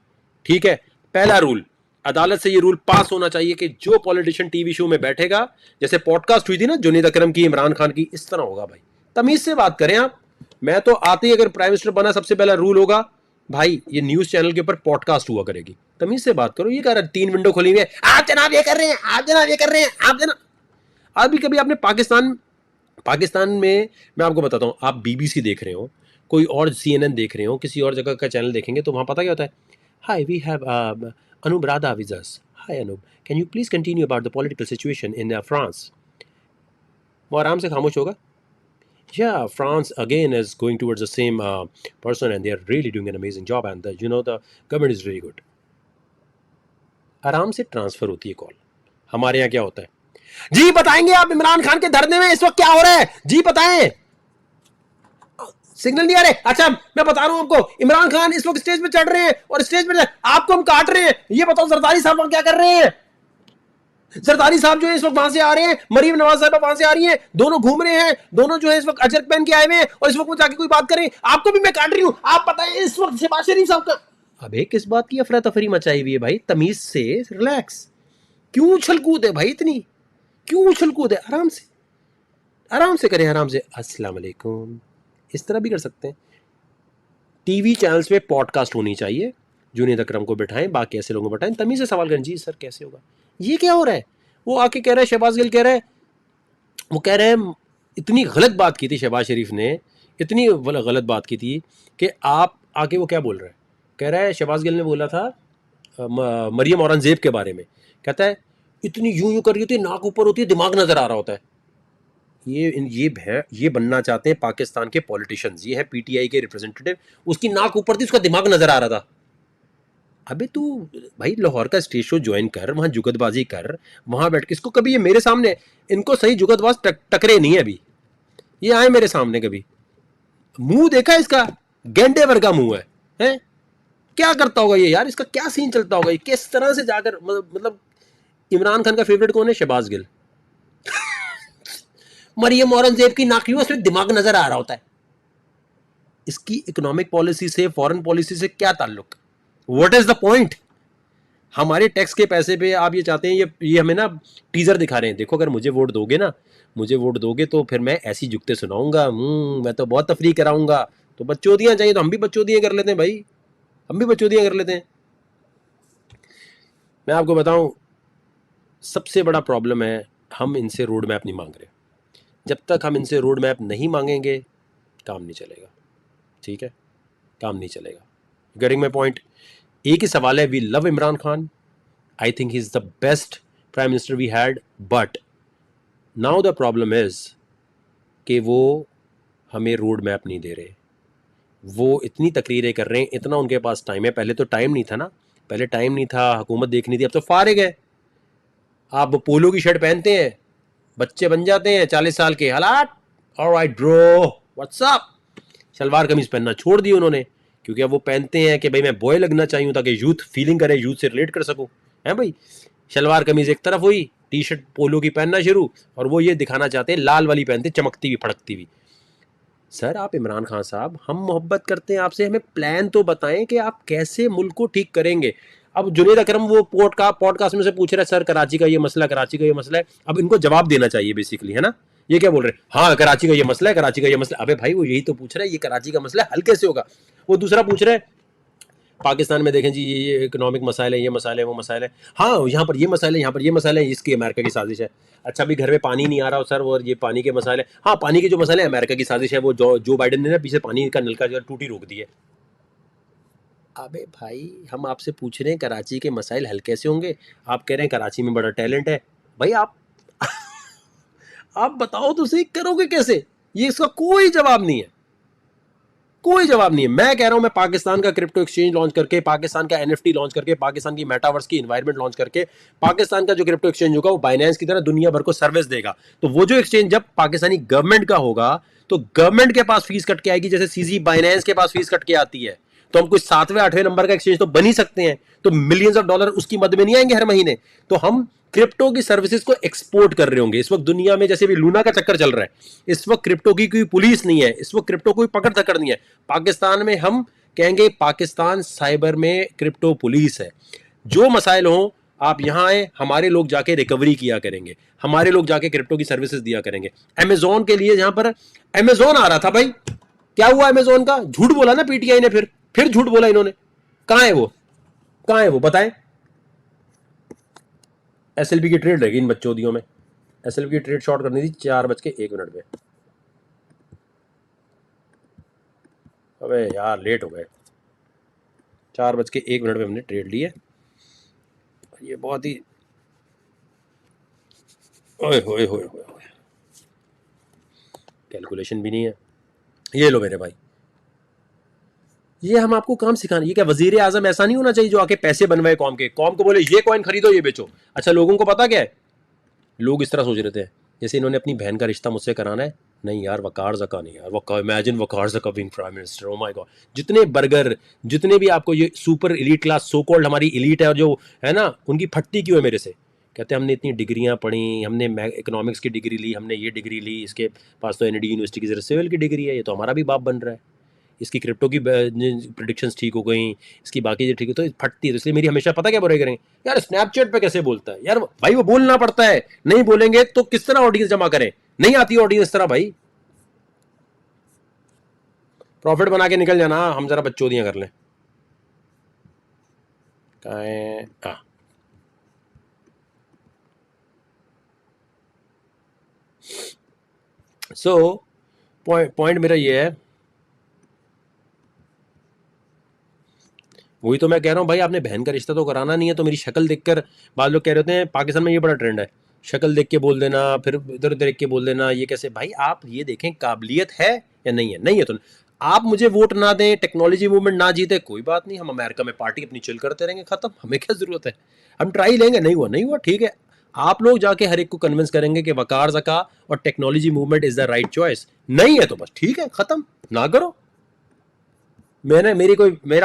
ठीक है। पहला रूल, अदालत से ये रूल पास होना चाहिए कि जो पॉलिटिशियन टीवी शो में बैठेगा, जैसे पॉडकास्ट हुई थी ना जुनेद अकरम की, इमरान खान की, इस तरह होगा भाई। तमीज से बात करें आप। मैं तो आते ही अगर प्राइम मिनिस्टर बना, सबसे पहला रूल होगा भाई ये न्यूज चैनल के ऊपर पॉडकास्ट हुआ करेगी। तमीज से बात करो। ये कह रहा 3 विंडो खोली हुई है, आप जनाब ये कर रहे हैं, आप जनाब ये कर रहे हैं, आप जनाब। अभी कभी आपने पाकिस्तान में, मैं आपको बताता हूं, आप बीबीसी देख रहे हो, कोई और CNN देख रहे हो, किसी और जगह का चैनल देखेंगे तो वहां पता क्या होता है, hi we have Anoob Radha with us, hi Anoob can you please continue about the political situation in France. वो आराम से खामोश होगा। Yeah, France again is going towards the same person and they are really doing an amazing job and the government is really good. आराम से transfer होती है call. हमारे यहाँ क्या होता है, जी बताएंगे आप इमरान खान के धरने में इस वक्त क्या हो रहा है, जी बताएं। सिग्नल नहीं आ रहे, अच्छा मैं बता रहा हूं आपको, इमरान खान इस वक्त स्टेज पे चढ़ रहे हैं और स्टेज पे आपको हम काट रहे हैं। ये बताओ जरदारी साहब वहां क्या कर रहे हैं। जरदारी साहब जो है इस वक्त वहां से आ रहे हैं, मरीम नवाज साहब वहां से आ रही हैं, दोनों घूम रहे हैं, दोनों जो है इस वक्त अजरक पहन के आए हुए हैं और इस वक्त वो जाके कोई बात करें, आपको भी मैं काट रही हूं। आप बताएं इस वक्त शहबाज शरीफ साहब का, अबे किस बात की अफरा तफरी मचाई हुई है भाई। तमीज से रिलैक्स। क्यों उछल कूद है भाई इतनी, क्यों उछल कूद है। आराम से करें, आराम से। अस्सलाम वालेकुम, इस तरह भी कर सकते हैं। टीवी चैनल्स पे पॉडकास्ट होनी चाहिए, जुनेद अकरम को बिठाएं, बाकी ऐसे लोगों को बिठाएं, तमीज से सवाल करें, जी सर कैसे होगा, ये क्या हो रहा है। वो आके कह रहा है, शहबाज गिल कह रहा है, वो कह रहे हैं इतनी गलत बात की थी शहबाज शरीफ ने, इतनी गलत बात की थी कि आप आके, वो क्या बोल रहा है, कह रहा है शहबाज गिल ने बोला था मरियम औरंगजेब के बारे में, कहता है इतनी यूं यूं कर रही होती है, नाक ऊपर होती है, दिमाग नजर आ रहा होता है। ये बनना चाहते हैं पाकिस्तान के पॉलिटिशियंस। ये है पीटीआई के रिप्रेजेंटेटिव, उसकी नाक ऊपर थी, उसका दिमाग नजर आ रहा था। अबे तू भाई लाहौर का स्टेज शो ज्वाइन कर, वहां जुगतबाजी कर, वहां बैठ के इसको कभी, ये मेरे सामने, इनको सही जुगतबाज टकरे नहीं है अभी, ये आए मेरे सामने कभी। मुंह देखा इसका, गेंडे वर्गा मुंह है? क्या करता होगा ये यार, इसका क्या सीन चलता होगा, ये किस तरह से जाकर, मतलब इमरान खान का फेवरेट कौन है, शहबाज गिल। मरियम औरंगजेब की नाकियों से दिमाग नजर आ रहा होता है। इसकी इकोनॉमिक पॉलिसी से, फॉरेन पॉलिसी से क्या ताल्लुक, व्हाट इज द पॉइंट। हमारे टैक्स के पैसे पे आप ये चाहते हैं, ये हमें ना टीजर दिखा रहे हैं, देखो अगर मुझे वोट दोगे ना, मुझे वोट दोगे तो फिर मैं ऐसी जुगते सुनाऊंगा, मैं तो बहुत तफरीह कराऊंगा। तो बच्चोदियां चाहिए तो हम भी बच्चोदियां कर लेते हैं भाई, हम भी बच्चोदियां कर लेते हैं। मैं आपको बताऊं, सबसे बड़ा प्रॉब्लम है हम इनसे रोड मैप नहीं मांग रहे। जब तक हम इनसे रोड मैप नहीं मांगेंगे काम नहीं चलेगा, ठीक है, काम नहीं चलेगा। Getting my point. एक ही सवाल है, we love Imran Khan, I think he is the best prime minister we had, but now the problem is कि वो हमें रोड मैप नहीं दे रहे। वो इतनी तकरीरें कर रहे हैं, इतना उनके पास टाइम है। पहले तो टाइम नहीं था ना, पहले टाइम नहीं था, हुकूमत देखनी थी, अब तो फारिग है। आप पोलो की शर्ट पहनते हैं, बच्चे बन जाते हैं 40 साल के, हालात alright bro what's up. Shalwar kameez पहनना छोड़ दी उन्होंने, क्योंकि अब वो पहनते हैं कि भाई मैं बॉय लगना चाहिए ताकि यूथ फीलिंग करे, यूथ से रिलेट कर सकूं, है भाई। शलवार कमीज एक तरफ हुई, टी शर्ट पोलो की पहनना शुरू, और वो ये दिखाना चाहते हैं लाल वाली पहनते, चमकती हुई फड़कती हुई। सर आप इमरान खान साहब, हम मोहब्बत करते हैं आपसे, हमें प्लान तो बताएं कि आप कैसे मुल्क को ठीक करेंगे। अब जुनेद अकरम वो पॉडकास्ट में से पूछ रहा है, सर कराची का ये मसला, कराची का ये मसला है। अब इनको जवाब देना चाहिए बेसिकली, है ना। ये क्या बोल रहे हैं, हाँ कराची का ये मसला है, कराची का ये मसला। अबे भाई वो यही तो पूछ रहा है, ये कराची का मसला हल कैसे होगा। वो दूसरा पूछ रहा है, पाकिस्तान में देखें जी ये इकोनॉमिक मसाइल है, ये मसाइल है, वो मसाइल है, हाँ यहाँ पर ये मसाइल है, यहाँ पर ये मसाइल है, इसकी अमेरिका की साजिश है। अच्छा अभी घर में पानी नहीं आ रहा सर, और ये पानी के मसाइल है, हाँ पानी के जो मसाइल है अमेरिका की साजिश है, वो जो बाइडेन ने ना पीछे पानी का नल का जो टूटी रोक दी है। अबे भाई हम आपसे पूछ रहे हैं कराची के मसाइल हल कैसे होंगे, आप कह रहे हैं कराची में बड़ा टैलेंट है। भाई आप आप बताओ तो सही, करोगे कैसे, ये इसका कोई जवाब नहीं है। कोई जवाब नहीं है। मैं कह रहा हूं मैं पाकिस्तान का क्रिप्टो एक्सचेंज लॉन्च करके, पाकिस्तान का एनएफटी लॉन्च करके, पाकिस्तान की मेटावर्स की एनवायरनमेंट लॉन्च करके, पाकिस्तान का जो क्रिप्टो एक्सचेंज होगा वो बाइनेंस की तरह दुनिया भर को सर्विस देगा। तो वो जो एक्सचेंज जब पाकिस्तानी गवर्नमेंट का होगा तो गवर्नमेंट के पास फीस कट के आएगी, जैसे सीजी बाइनेंस के पास फीस कट के आती है। तो हम कुछ 7वें 8वें नंबर का एक्सचेंज तो बन ही सकते हैं, तो मिलियंस ऑफ डॉलर उसकी मद में नहीं आएंगे हर महीने। तो हम क्रिप्टो की सर्विसेज को एक्सपोर्ट कर रहे होंगे। इस वक्त दुनिया में जैसे भी लूना का चक्कर चल रहा है, इस वक्त क्रिप्टो की कोई पुलिस नहीं है, इस वक्त क्रिप्टो कोई पकड़ धकड़ नहीं है। पाकिस्तान में हम कहेंगे पाकिस्तान साइबर में क्रिप्टो पुलिस है। जो मसाइल हो आप यहां आए, हमारे लोग जाके रिकवरी किया करेंगे, हमारे लोग जाके क्रिप्टो की सर्विसेज दिया करेंगे। अमेजोन के लिए जहां पर अमेजोन आ रहा था भाई, क्या हुआ अमेजोन का? झूठ बोला ना पीटीआई ने, फिर झूठ बोला इन्होंने। कहां है वो, कहां है वो बताएं। एसएलपी की ट्रेड रहेगी इन बच्चोदियों में। एसएलपी की ट्रेड शॉर्ट करनी थी 4:01 पे। अबे यार लेट हो गए, 4:01 पे हमने ट्रेड ली है। ये बहुत ही ओए होए होए होए, कैलकुलेशन भी नहीं है। ये लो मेरे भाई, ये हम आपको काम सिखाने। ये क्या वजीर आजम ऐसा नहीं होना चाहिए जो आके पैसे बनवाए कौम के, कौम को बोले ये कॉइन खरीदो ये बेचो। अच्छा लोगों को पता क्या है, लोग इस तरह सोच रहे थे जैसे इन्होंने अपनी बहन का रिश्ता मुझसे कराना है। नहीं यार, वकार ज़का नहीं यार, Waqar, imagine Waqar Zaka being prime minister. Oh my god, जितने बर्गर, जितने भी आपको ये super elite class so called हमारी एलीट है और जो है ना, उनकी फटती क्यों है मेरे से। कहते हैं हमने इतनी डिग्रियां पढ़ी, हमने इकोनॉमिक्स की डिग्री ली, हमने ये डिग्री ली, इसके पास तो एनडी यूनिवर्सिटी की जरिए सिविल की डिग्री है, ये तो हमारा भी बाप बन रहा है, इसकी क्रिप्टो की प्रिडिक्शंस ठीक हो गई, इसकी बाकी जो ठीक है, तो फटती है। तो इसलिए मेरी हमेशा पता क्या बुराई करेंगे, यार स्नैपचैट पे कैसे बोलता है यार। भाई वो बोलना पड़ता है, नहीं बोलेंगे तो किस तरह ऑडियंस जमा करें, नहीं आती ऑडियंस इस तरह। भाई प्रॉफिट बना के निकल जाना, हम जरा बच्चोदियां कर लें। कहाँ है? हाँ, सो पॉइंट मेरा ये है, वही तो मैं कह रहा हूँ भाई, आपने बहन का रिश्ता तो कराना नहीं है तो मेरी शक्ल देखकर, बाद लोग कह रहे होते हैं पाकिस्तान में ये बड़ा ट्रेंड है, शक्ल देख के बोल देना, फिर इधर देख के बोल देना, ये कैसे। भाई आप ये देखें काबिलियत है या नहीं है, नहीं है तो आप मुझे वोट ना दें, टेक्नोलॉजी मूवमेंट ना जीते, कोई बात नहीं, हम अमेरिका में पार्टी अपनी चिल करते रहेंगे, खत्म, हमें क्या जरूरत है। हम ट्राई लेंगे, नहीं हुआ नहीं हुआ ठीक है। आप लोग जाके हर एक को कन्विंस करेंगे कि वकार ज़का और technology movement is the right choice, नहीं है तो बस ठीक है, खत्म, ना करो। मेरा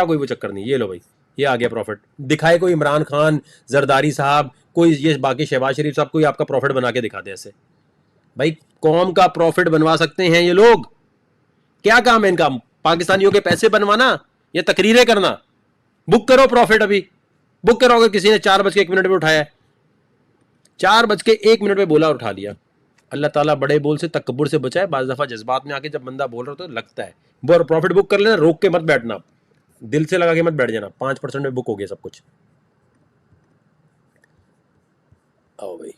कोई वो चक्कर नहीं। ये लो भाई, ये आ गया प्रॉफिट, दिखाए कोई इमरान खान, जरदारी साहब, कोई ये बाकी शहबाज शरीफ साहब, कोई आपका प्रॉफिट बना के दिखा दे ऐसे। भाई कौम का प्रॉफिट बनवा सकते हैं ये लोग, क्या काम है इनका, पाकिस्तानियों के पैसे बनवाना या तकरीरें करना। बुक करो प्रॉफिट, अभी बुक करो। अगर किसी ने 4:01 पे उठाया, 4:01 पे बोला, उठा लिया। अल्लाह ताला बड़े बोल से तकब्बुर से बचाए। बाज़ दफ़ा जज्बात में आके जब बंदा बोल रहा हो तो लगता है, प्रॉफिट बुक कर लेना, रोक के मत बैठना, दिल से लगा के मत बैठ जाना। 5% में बुक हो गया सब कुछ। आओ भाई,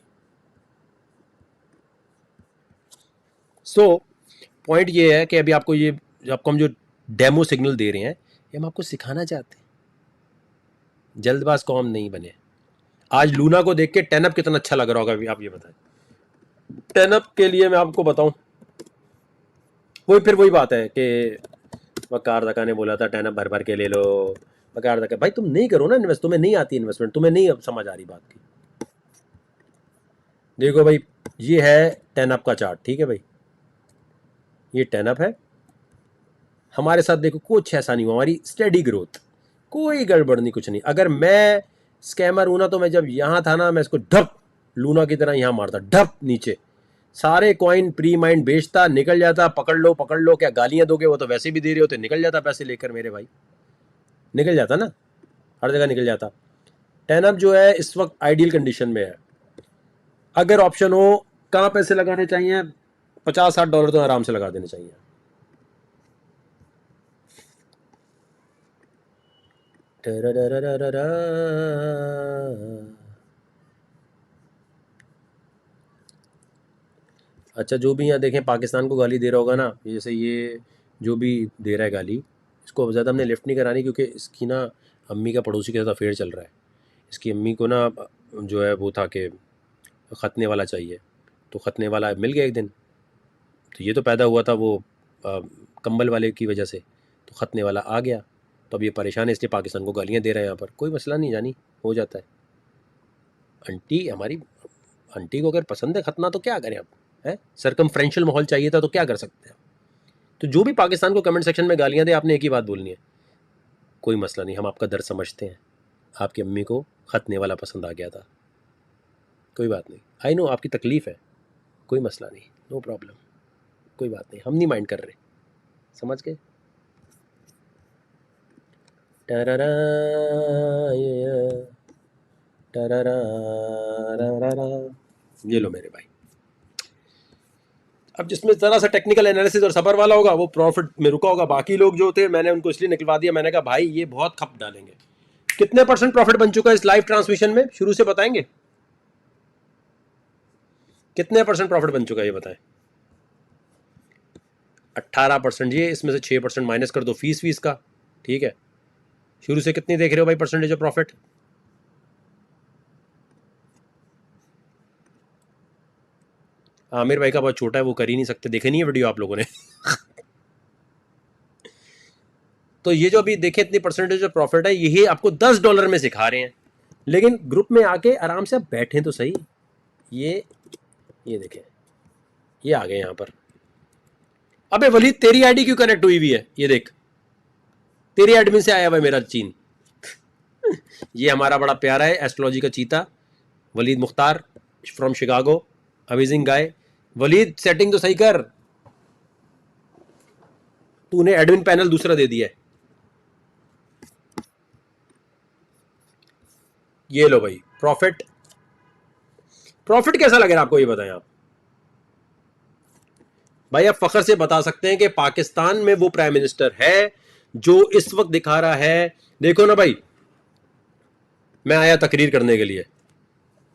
सो पॉइंट ये है कि अभी आपको हम जो डेमो सिग्नल दे रहे हैं, ये हम आपको सिखाना चाहते हैं, जल्दबाज कौम नहीं बने। आज लूना को देख के टेनअप कितना अच्छा लग रहा होगा, अभी आप ये बताएं। टेनअप के लिए मैं आपको बताऊं, वही बात है कि वकार ज़का ने बोला था टेनअप भर भर के ले लो। वकार ज़का, भाई तुम नहीं करो ना इन्वेस्ट, तुम्हें नहीं आती इन्वेस्टमेंट, तुम्हें नहीं अब समझ आ रही बात की। देखो भाई, ये है टेनअप का चार्ट, ठीक है भाई, ये टेनअप है। हमारे साथ देखो कुछ ऐसा नहीं हुआ, हमारी स्टेडी ग्रोथ, कोई गड़बड़ नहीं, कुछ नहीं। अगर मैं स्कैमर हूं ना, तो मैं जब यहां था ना, मैं इसको ढप लूना की तरह यहां मारता, ढप नीचे, सारे कॉइन प्री माइंड बेचता, निकल जाता, पकड़ लो, क्या गालियां दोगे, वो तो वैसे भी दे रहे होते, निकल जाता पैसे लेकर मेरे भाई, निकल जाता ना, हर जगह निकल जाता। टेनअप जो है इस वक्त आइडियल कंडीशन में है। अगर ऑप्शन हो, कहाँ पैसे लगाने चाहिए, $50-60 तो आराम से लगा देने चाहिए। अच्छा, जो भी यहाँ देखें पाकिस्तान को गाली दे रहा होगा ना, जैसे ये जो भी दे रहा है गाली, इसको ज़्यादा हमने लिफ्ट नहीं करानी, क्योंकि इसकी ना अम्मी का पड़ोसी के साथ अफेयर चल रहा है। इसकी अम्मी को ना जो है वो था कि ख़तने वाला चाहिए, तो ख़तने वाला मिल गया एक दिन। तो ये तो पैदा हुआ था वो कंबल वाले की वजह से, तो खतने वाला आ गया, तो अब ये परेशान है, इसलिए पाकिस्तान को गालियाँ दे रहे हैं यहाँ पर। कोई मसला नहीं जानी, हो जाता है। आंटी हमारी आंटी को अगर पसंद है खतना तो क्या करें अब, है सरकमफ्रेंशियल माहौल चाहिए था तो क्या कर सकते हैं। तो जो भी पाकिस्तान को कमेंट सेक्शन में गालियाँ दे, आपने एक ही बात बोलनी है, कोई मसला नहीं, हम आपका दर्द समझते हैं, आपकी अम्मी को खतने वाला पसंद आ गया था, कोई बात नहीं, आई नो आपकी तकलीफ़ है, कोई मसला नहीं, नो प्रॉब्लम, कोई बात नहीं, हम नहीं माइंड कर रहे, समझ गए। टररा टररा ये लो मेरे भाई। अब जिसमें ज़रा सा टेक्निकल एनालिसिस और सबर वाला होगा वो प्रॉफिट में रुका होगा, बाकी लोग जो थे मैंने उनको इसलिए निकलवा दिया, मैंने कहा भाई ये बहुत खप डालेंगे। कितने % प्रॉफिट बन चुका है इस लाइव ट्रांसमिशन में, शुरू से बताएंगे कितने % प्रॉफिट बन चुका है, ये बताएं। 18% ये, इसमें से 6% माइनस कर दो फीस का, ठीक है। शुरू से कितनी देख रहे हो भाई परसेंटेज ऑफ प्रॉफिट? आमिर भाई का बहुत छोटा है, वो कर ही नहीं सकते, देखे नहीं है वीडियो आप लोगों ने। तो ये जो अभी देखे इतनी परसेंटेज ऑफ प्रॉफिट है, यही आपको $10 में सिखा रहे हैं, लेकिन ग्रुप में आके आराम से आप बैठें तो सही। ये देखें, ये आ गए यहां पर। अबे वलीद तेरी आईडी क्यों कनेक्ट हुई हुई है, ये देख तेरी एडमिन से आया हुआ मेरा चीन। ये हमारा बड़ा प्यारा है एस्ट्रोलॉजी का चीता Walid Mukhtar from Chicago, amazing guy. Walid setting तो सही कर, तूने एडमिन पैनल दूसरा दे दिया है। ये लो भाई प्रॉफिट कैसा लग रहा है आपको, ये बताएं आप भाई। आप फख्र से बता सकते हैं कि पाकिस्तान में वो प्राइम मिनिस्टर है जो इस वक्त दिखा रहा है। देखो ना भाई, मैं आया तकरीर करने के लिए,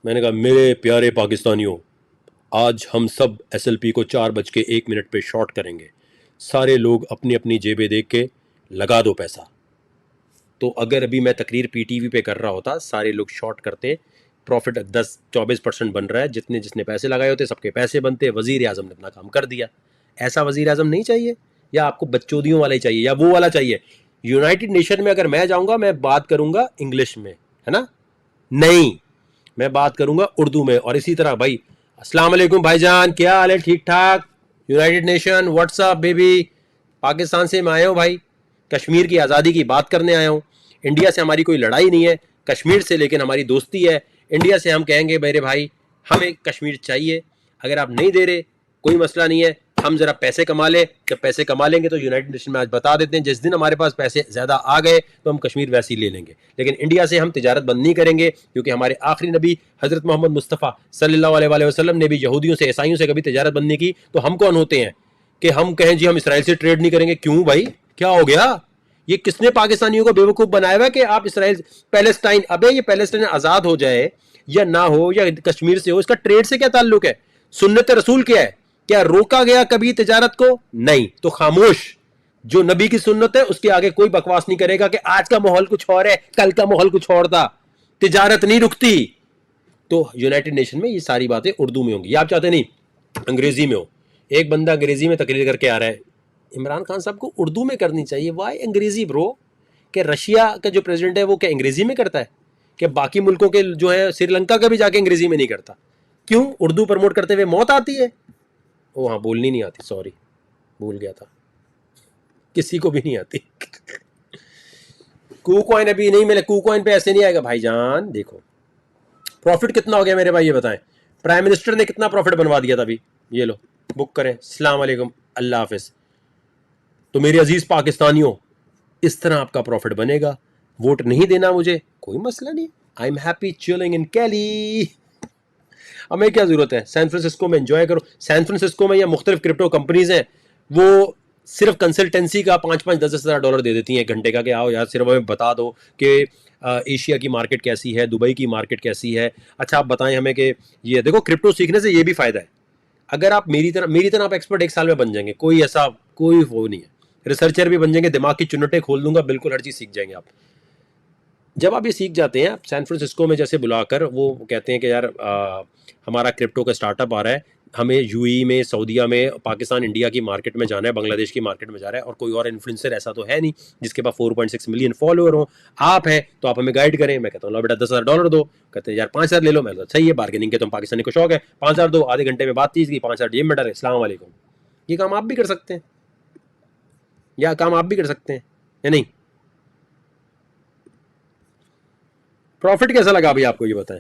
मैंने कहा मेरे प्यारे पाकिस्तानियों, आज हम सब SLP को 4:01 पे शॉर्ट करेंगे, सारे लोग अपनी अपनी जेबें देख के लगा दो पैसा। तो अगर अभी मैं तकरीर PTV पे कर रहा होता, सारे लोग शॉर्ट करते, प्रॉफिट 10-24% बन रहा है, जिसने पैसे लगाए होते सबके पैसे बनते, वजीर आजम ने अपना काम कर दिया। ऐसा वजीर आजम नहीं चाहिए, या आपको बच्चोदियों वाला ही चाहिए, या वो वाला चाहिए। यूनाइटेड नेशन में अगर मैं जाऊंगा, मैं बात करूंगा इंग्लिश में, है ना, नहीं मैं बात करूंगा उर्दू में। और इसी तरह भाई, अस्सलाम वालेकुम भाईजान, क्या हाल है, ठीक ठाक, united nation what's up baby, Pakistan से मैं आया हूँ भाई, कश्मीर की आज़ादी की बात करने आया हूँ। इंडिया से हमारी कोई लड़ाई नहीं है, कश्मीर से लेकिन हमारी दोस्ती है। इंडिया से हम कहेंगे मेरे भाई हमें कश्मीर चाहिए, अगर आप नहीं दे रहे कोई मसला नहीं है, हम जरा पैसे कमा ले, जब पैसे कमा लेंगे तो यूनाइटेड नेशन में आज बता देते हैं, जिस दिन हमारे पास पैसे ज़्यादा आ गए तो हम कश्मीर वैसे ही ले लेंगे। लेकिन इंडिया से हम तिजारत बंद नहीं करेंगे, क्योंकि हमारे आखिरी नबी हज़रत मोहम्मद मुस्तफ़ा सल्लल्लाहु अलैहि वसल्लम ने भी यहूदियों से ईसाइयों से कभी तिजारत बंद नहीं की। तो हम कौन होते हैं कि हम कहें जी हम इसराइल से ट्रेड नहीं करेंगे? क्यों भाई, क्या हो गया? ये किसने पाकिस्तानियों को बेवकूफ़ बनाया हुआ कि आप इसराइल पैलेस्टाइन, अबे ये पैलेस्टाइन आज़ाद हो जाए या ना हो, या कश्मीर से हो, इसका ट्रेड से क्या ताल्लुक है? सुन्नत रसूल क्या है? क्या रोका गया कभी तिजारत को? नहीं। तो खामोश, जो नबी की सुन्नत है उसके आगे कोई बकवास नहीं करेगा कि आज का माहौल कुछ और है, कल का माहौल कुछ और था, तिजारत नहीं रुकती। तो यूनाइटेड नेशन में ये सारी बातें उर्दू में होंगी, या आप चाहते नहीं अंग्रेजी में हो? एक बंदा अंग्रेजी में तकरीर करके आ रहा है, इमरान खान साहब को उर्दू में करनी चाहिए। वाई अंग्रेजी ब्रो? कि रशिया का जो प्रेसिडेंट है वो क्या अंग्रेजी में करता है? कि बाकी मुल्कों के जो है श्रीलंका का भी जाके अंग्रेजी में नहीं करता? क्यों? उर्दू प्रमोट करते हुए मौत आती है। ओ हाँ, बोलनी नहीं आती, सॉरी भूल गया था, किसी को भी नहीं आती। कूकॉइन अभी नहीं मिले, कूकॉइन पे ऐसे नहीं आएगा भाईजान। देखो प्रॉफिट कितना हो गया मेरे भाई, ये बताएं। प्राइम मिनिस्टर ने कितना प्रॉफिट बनवा दिया था अभी, ये लो बुक करें। अस्सलाम वालेकुम, अल्लाह हाफिज। तो मेरे अजीज पाकिस्तानियों, इस तरह आपका प्रॉफिट बनेगा। वोट नहीं देना मुझे, कोई मसला नहीं, I am happy chilling in Cali. हमें क्या जरूरत है, सैन फ्रांसिस्को में एंजॉय करो। सैन फ्रांसिस्को में या मुख्तलिफ क्रिप्टो कंपनीज हैं, वो सिर्फ कंसल्टेंसी का 5-10 हज़ार डॉलर दे देती हैं 1 घंटे का, कि आओ यार सिर्फ हमें बता दो कि एशिया की मार्केट कैसी है, दुबई की मार्केट कैसी है। अच्छा आप बताएं हमें कि ये देखो, क्रिप्टो सीखने से ये भी फ़ायदा है, अगर आप मेरी तरह आप एक्सपर्ट 1 साल में बन जाएंगे, कोई ऐसा कोई वो नहीं है। रिसर्चर भी बन जाएंगे, दिमाग की चुनटें खोल दूंगा, बिल्कुल हर चीज़ सीख जाएंगे आप। जब आप ये सीख जाते हैं, आप सैन फ्रांसिस्को में जैसे बुलाकर वो कहते हैं कि यार हमारा क्रिप्टो का स्टार्टअप आ रहा है, हमें यूएई में, सऊदीया में, पाकिस्तान, इंडिया की मार्केट में जाना है, बांग्लादेश की मार्केट में जा रहा है, और कोई और इन्फ्लुएंसर ऐसा तो है नहीं जिसके पास 4.6 मिलियन फॉलोअर हो। आप है तो आप हमें गाइड करें। मैं कहता हूँ लो बेटा $10,000 दो। कहते हैं यार 5,000 ले लो। मैं सही है, बार्गेनिंग के तुम पाकिस्तानी को शौक है, 5,000 दो। आधे घंटे में बात की, 5,000 जेब में डाले, अस्सलाम वालेकुम। ये काम आप भी कर सकते हैं, या काम आप भी कर सकते हैं या नहीं? प्रॉफिट कैसा लगा अभी आपको ये बताएं।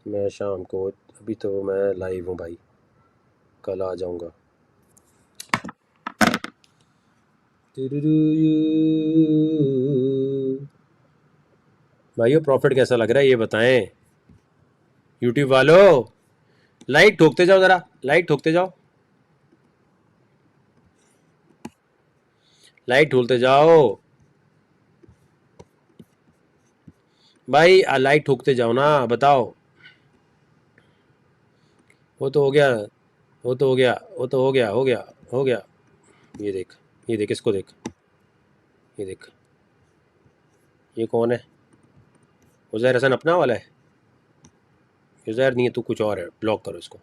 मैं शाम को, अभी तो मैं लाइव हूँ भाई, कल आ जाऊंगा। भाइयों प्रॉफिट कैसा लग रहा है ये बताएं। यूट्यूब वालों लाइक ठोकते जाओ, जरा लाइक ठोकते जाओ, लाइक ठोकते जाओ भाई, लाइक ठोकते जाओ ना। बताओ, वो तो हो गया, वो तो हो गया, वो तो हो गया, हो गया, हो गया। ये देख, ये देख, इसको देख, ये देख, ये कौन है? उज़ैर हसन अपना वाला है? उज़ैर नहीं है, तू कुछ और है, ब्लॉक करो इसको।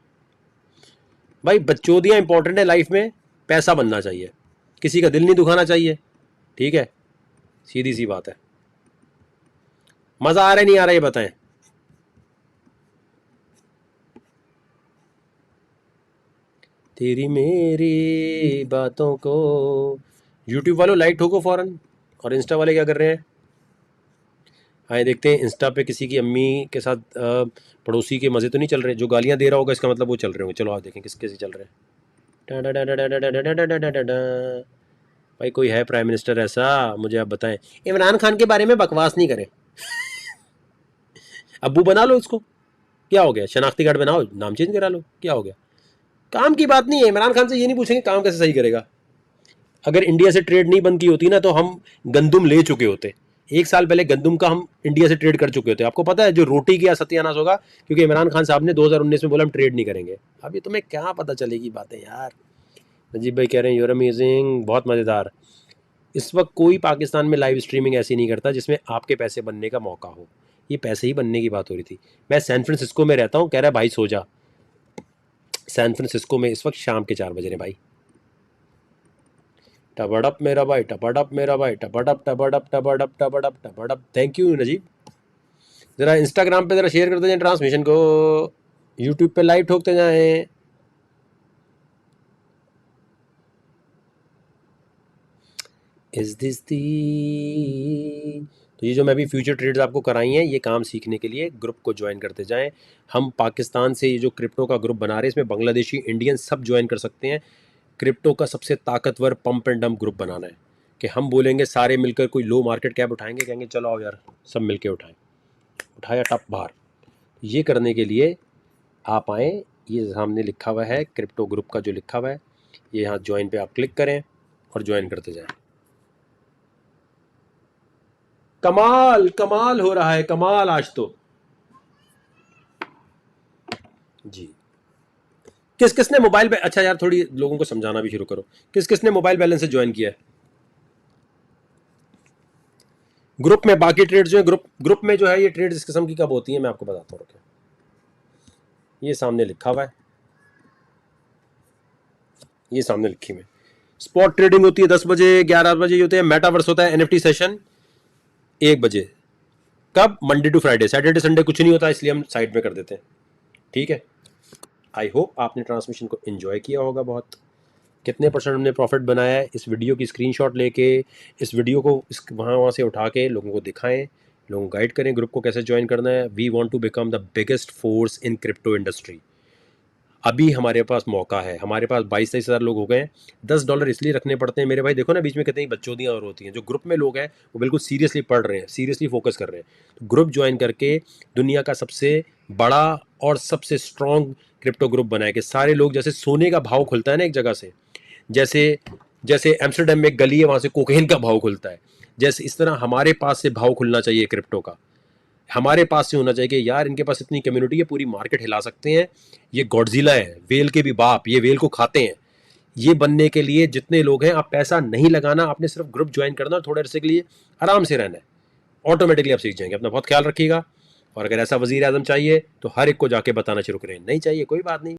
भाई बच्चोदियाँ इंपॉर्टेंट है लाइफ में, पैसा बनना चाहिए, किसी का दिल नहीं दुखाना चाहिए, ठीक है, सीधी सी बात है। मज़ा आ रहा है नहीं आ रहा ये बताएं। तेरी मेरी बातों को, यूट्यूब वालों लाइक ठोको फौरन। और इंस्टा वाले क्या कर रहे हैं? आए देखते हैं, इंस्टा पे किसी की अम्मी के साथ पड़ोसी के मज़े तो नहीं चल रहे? जो गालियां दे रहा होगा इसका मतलब वो चल रहे होंगे। चलो आप देखें किस कैसे चल रहे हैं। भाई कोई है प्राइम मिनिस्टर ऐसा, मुझे आप बताएं। इमरान खान के बारे में बकवास नहीं करें। अब्बू बना लो इसको, क्या हो गया? शनाख्ती कार्ड बनाओ, नाम चेंज करा लो, क्या हो गया? काम की बात नहीं है। इमरान खान से ये नहीं पूछेंगे काम कैसे सही करेगा। अगर इंडिया से ट्रेड नहीं बंद की होती ना तो हम गंदुम ले चुके होते। 1 साल पहले गंदुम का हम इंडिया से ट्रेड कर चुके होते। आपको पता है जो रोटी किया सत्यानाश होगा, क्योंकि इमरान खान साहब ने 2019 में बोला हम ट्रेड नहीं करेंगे। अभी तुम्हें क्या पता चलेगी बातें यार। नजीब भाई कह रहे हैं यूर अमेजिंग, बहुत मज़ेदार। इस वक्त कोई पाकिस्तान में लाइव स्ट्रीमिंग ऐसी नहीं करता जिसमें आपके पैसे बनने का मौका हो। ये पैसे ही बनने की बात हो रही थी। मैं सैन फ्रांसिस्को में रहता हूँ, कह रहा है भाई सो जा। सैन फ्रांसिस्को में इस वक्त शाम के 4 बज रहे भाई। टबड़प मेरा भाई, टपड़प मेरा भाई, टपड़प टपड़प टपड़प टपड़प टपड़प। Thank you Najeeb. ज़रा इंस्टाग्राम पे ज़रा शेयर करते जाएं ट्रांसमिशन को, यूट्यूब पे लाइव ठोकते जाएं। Is this the. तो ये जो मैं अभी फ्यूचर ट्रेड्स आपको कराई हैं, ये काम सीखने के लिए ग्रुप को ज्वाइन करते जाएं। हम पाकिस्तान से ये जो क्रिप्टो का ग्रुप बना रहे हैं, इसमें बांग्लादेशी, इंडियन सब ज्वाइन कर सकते हैं। क्रिप्टो का सबसे ताकतवर पंप एंड डंप ग्रुप बनाना है कि हम बोलेंगे सारे मिलकर कोई लो मार्केट कैप उठाएंगे, कहेंगे चलो आओ यार सब मिलके उठाएं, उठाया टप बाहर। ये करने के लिए आप आएँ, ये सामने लिखा हुआ है क्रिप्टो ग्रुप का जो लिखा हुआ है, ये यहाँ ज्वाइन पे आप क्लिक करें और ज्वाइन करते जाएं। कमाल कमाल हो रहा है, कमाल आज तो जी। किस किसने मोबाइल पे, अच्छा यार थोड़ी लोगों को समझाना भी शुरू करो, किस किसने मोबाइल बैलेंस से ज्वाइन किया है ग्रुप में? बाकी ट्रेड्स जो है ग्रुप में जो है, ये ट्रेड्स इस किस्म की कब होती है मैं आपको बताता हूँ। ये सामने लिखा हुआ है, ये सामने लिखी हुई है। स्पॉट ट्रेडिंग होती है 10 बजे, 11 बजे होते हैं। मेटावर्स होता है, एनएफटी सेशन 1 बजे। कब? Monday to Friday, Saturday Sunday कुछ नहीं होता, इसलिए हम साइड में कर देते हैं, ठीक है। आई होप आपने ट्रांसमिशन को एंजॉय किया होगा बहुत। कितने % हमने प्रॉफिट बनाया है, इस वीडियो की स्क्रीनशॉट लेके, इस वीडियो को वहाँ से उठा के लोगों को दिखाएं, लोगों को गाइड करें ग्रुप को कैसे ज्वाइन करना है। We want to become the biggest force in crypto industry. अभी हमारे पास मौका है, हमारे पास 22-23 हज़ार लोग हो गए हैं। $10 इसलिए रखने पड़ते हैं मेरे भाई, देखो ना बीच में कितनी बच्चोदियाँ और होती हैं। जो ग्रुप में लोग हैं वो बिल्कुल सीरियसली पढ़ रहे हैं, सीरियसली फोकस कर रहे हैं। तो ग्रुप ज्वाइन करके दुनिया का सबसे बड़ा और सबसे स्ट्रॉन्ग क्रिप्टो ग्रुप बनाए कि सारे लोग, जैसे सोने का भाव खुलता है ना एक जगह से, जैसे जैसे एम्स्टर्डम में एक गली है वहाँ से कोकेन का भाव खुलता है, जैसे इस तरह हमारे पास से भाव खुलना चाहिए क्रिप्टो का। हमारे पास से होना चाहिए कि यार इनके पास इतनी कम्युनिटी है, पूरी मार्केट हिला सकते हैं, ये गॉडजिला है, वेल के भी बाप, ये वेल को खाते हैं। ये बनने के लिए जितने लोग हैं, आप पैसा नहीं लगाना, आपने सिर्फ ग्रुप ज्वाइन करना और थोड़े अरसे के लिए आराम से रहना है, ऑटोमेटिकली आप सीख जाएंगे। अपना बहुत ख्याल रखिएगा, और अगर ऐसा वजीर आजम चाहिए तो हर एक को जाके बताना शुरू करें, नहीं चाहिए कोई बात नहीं।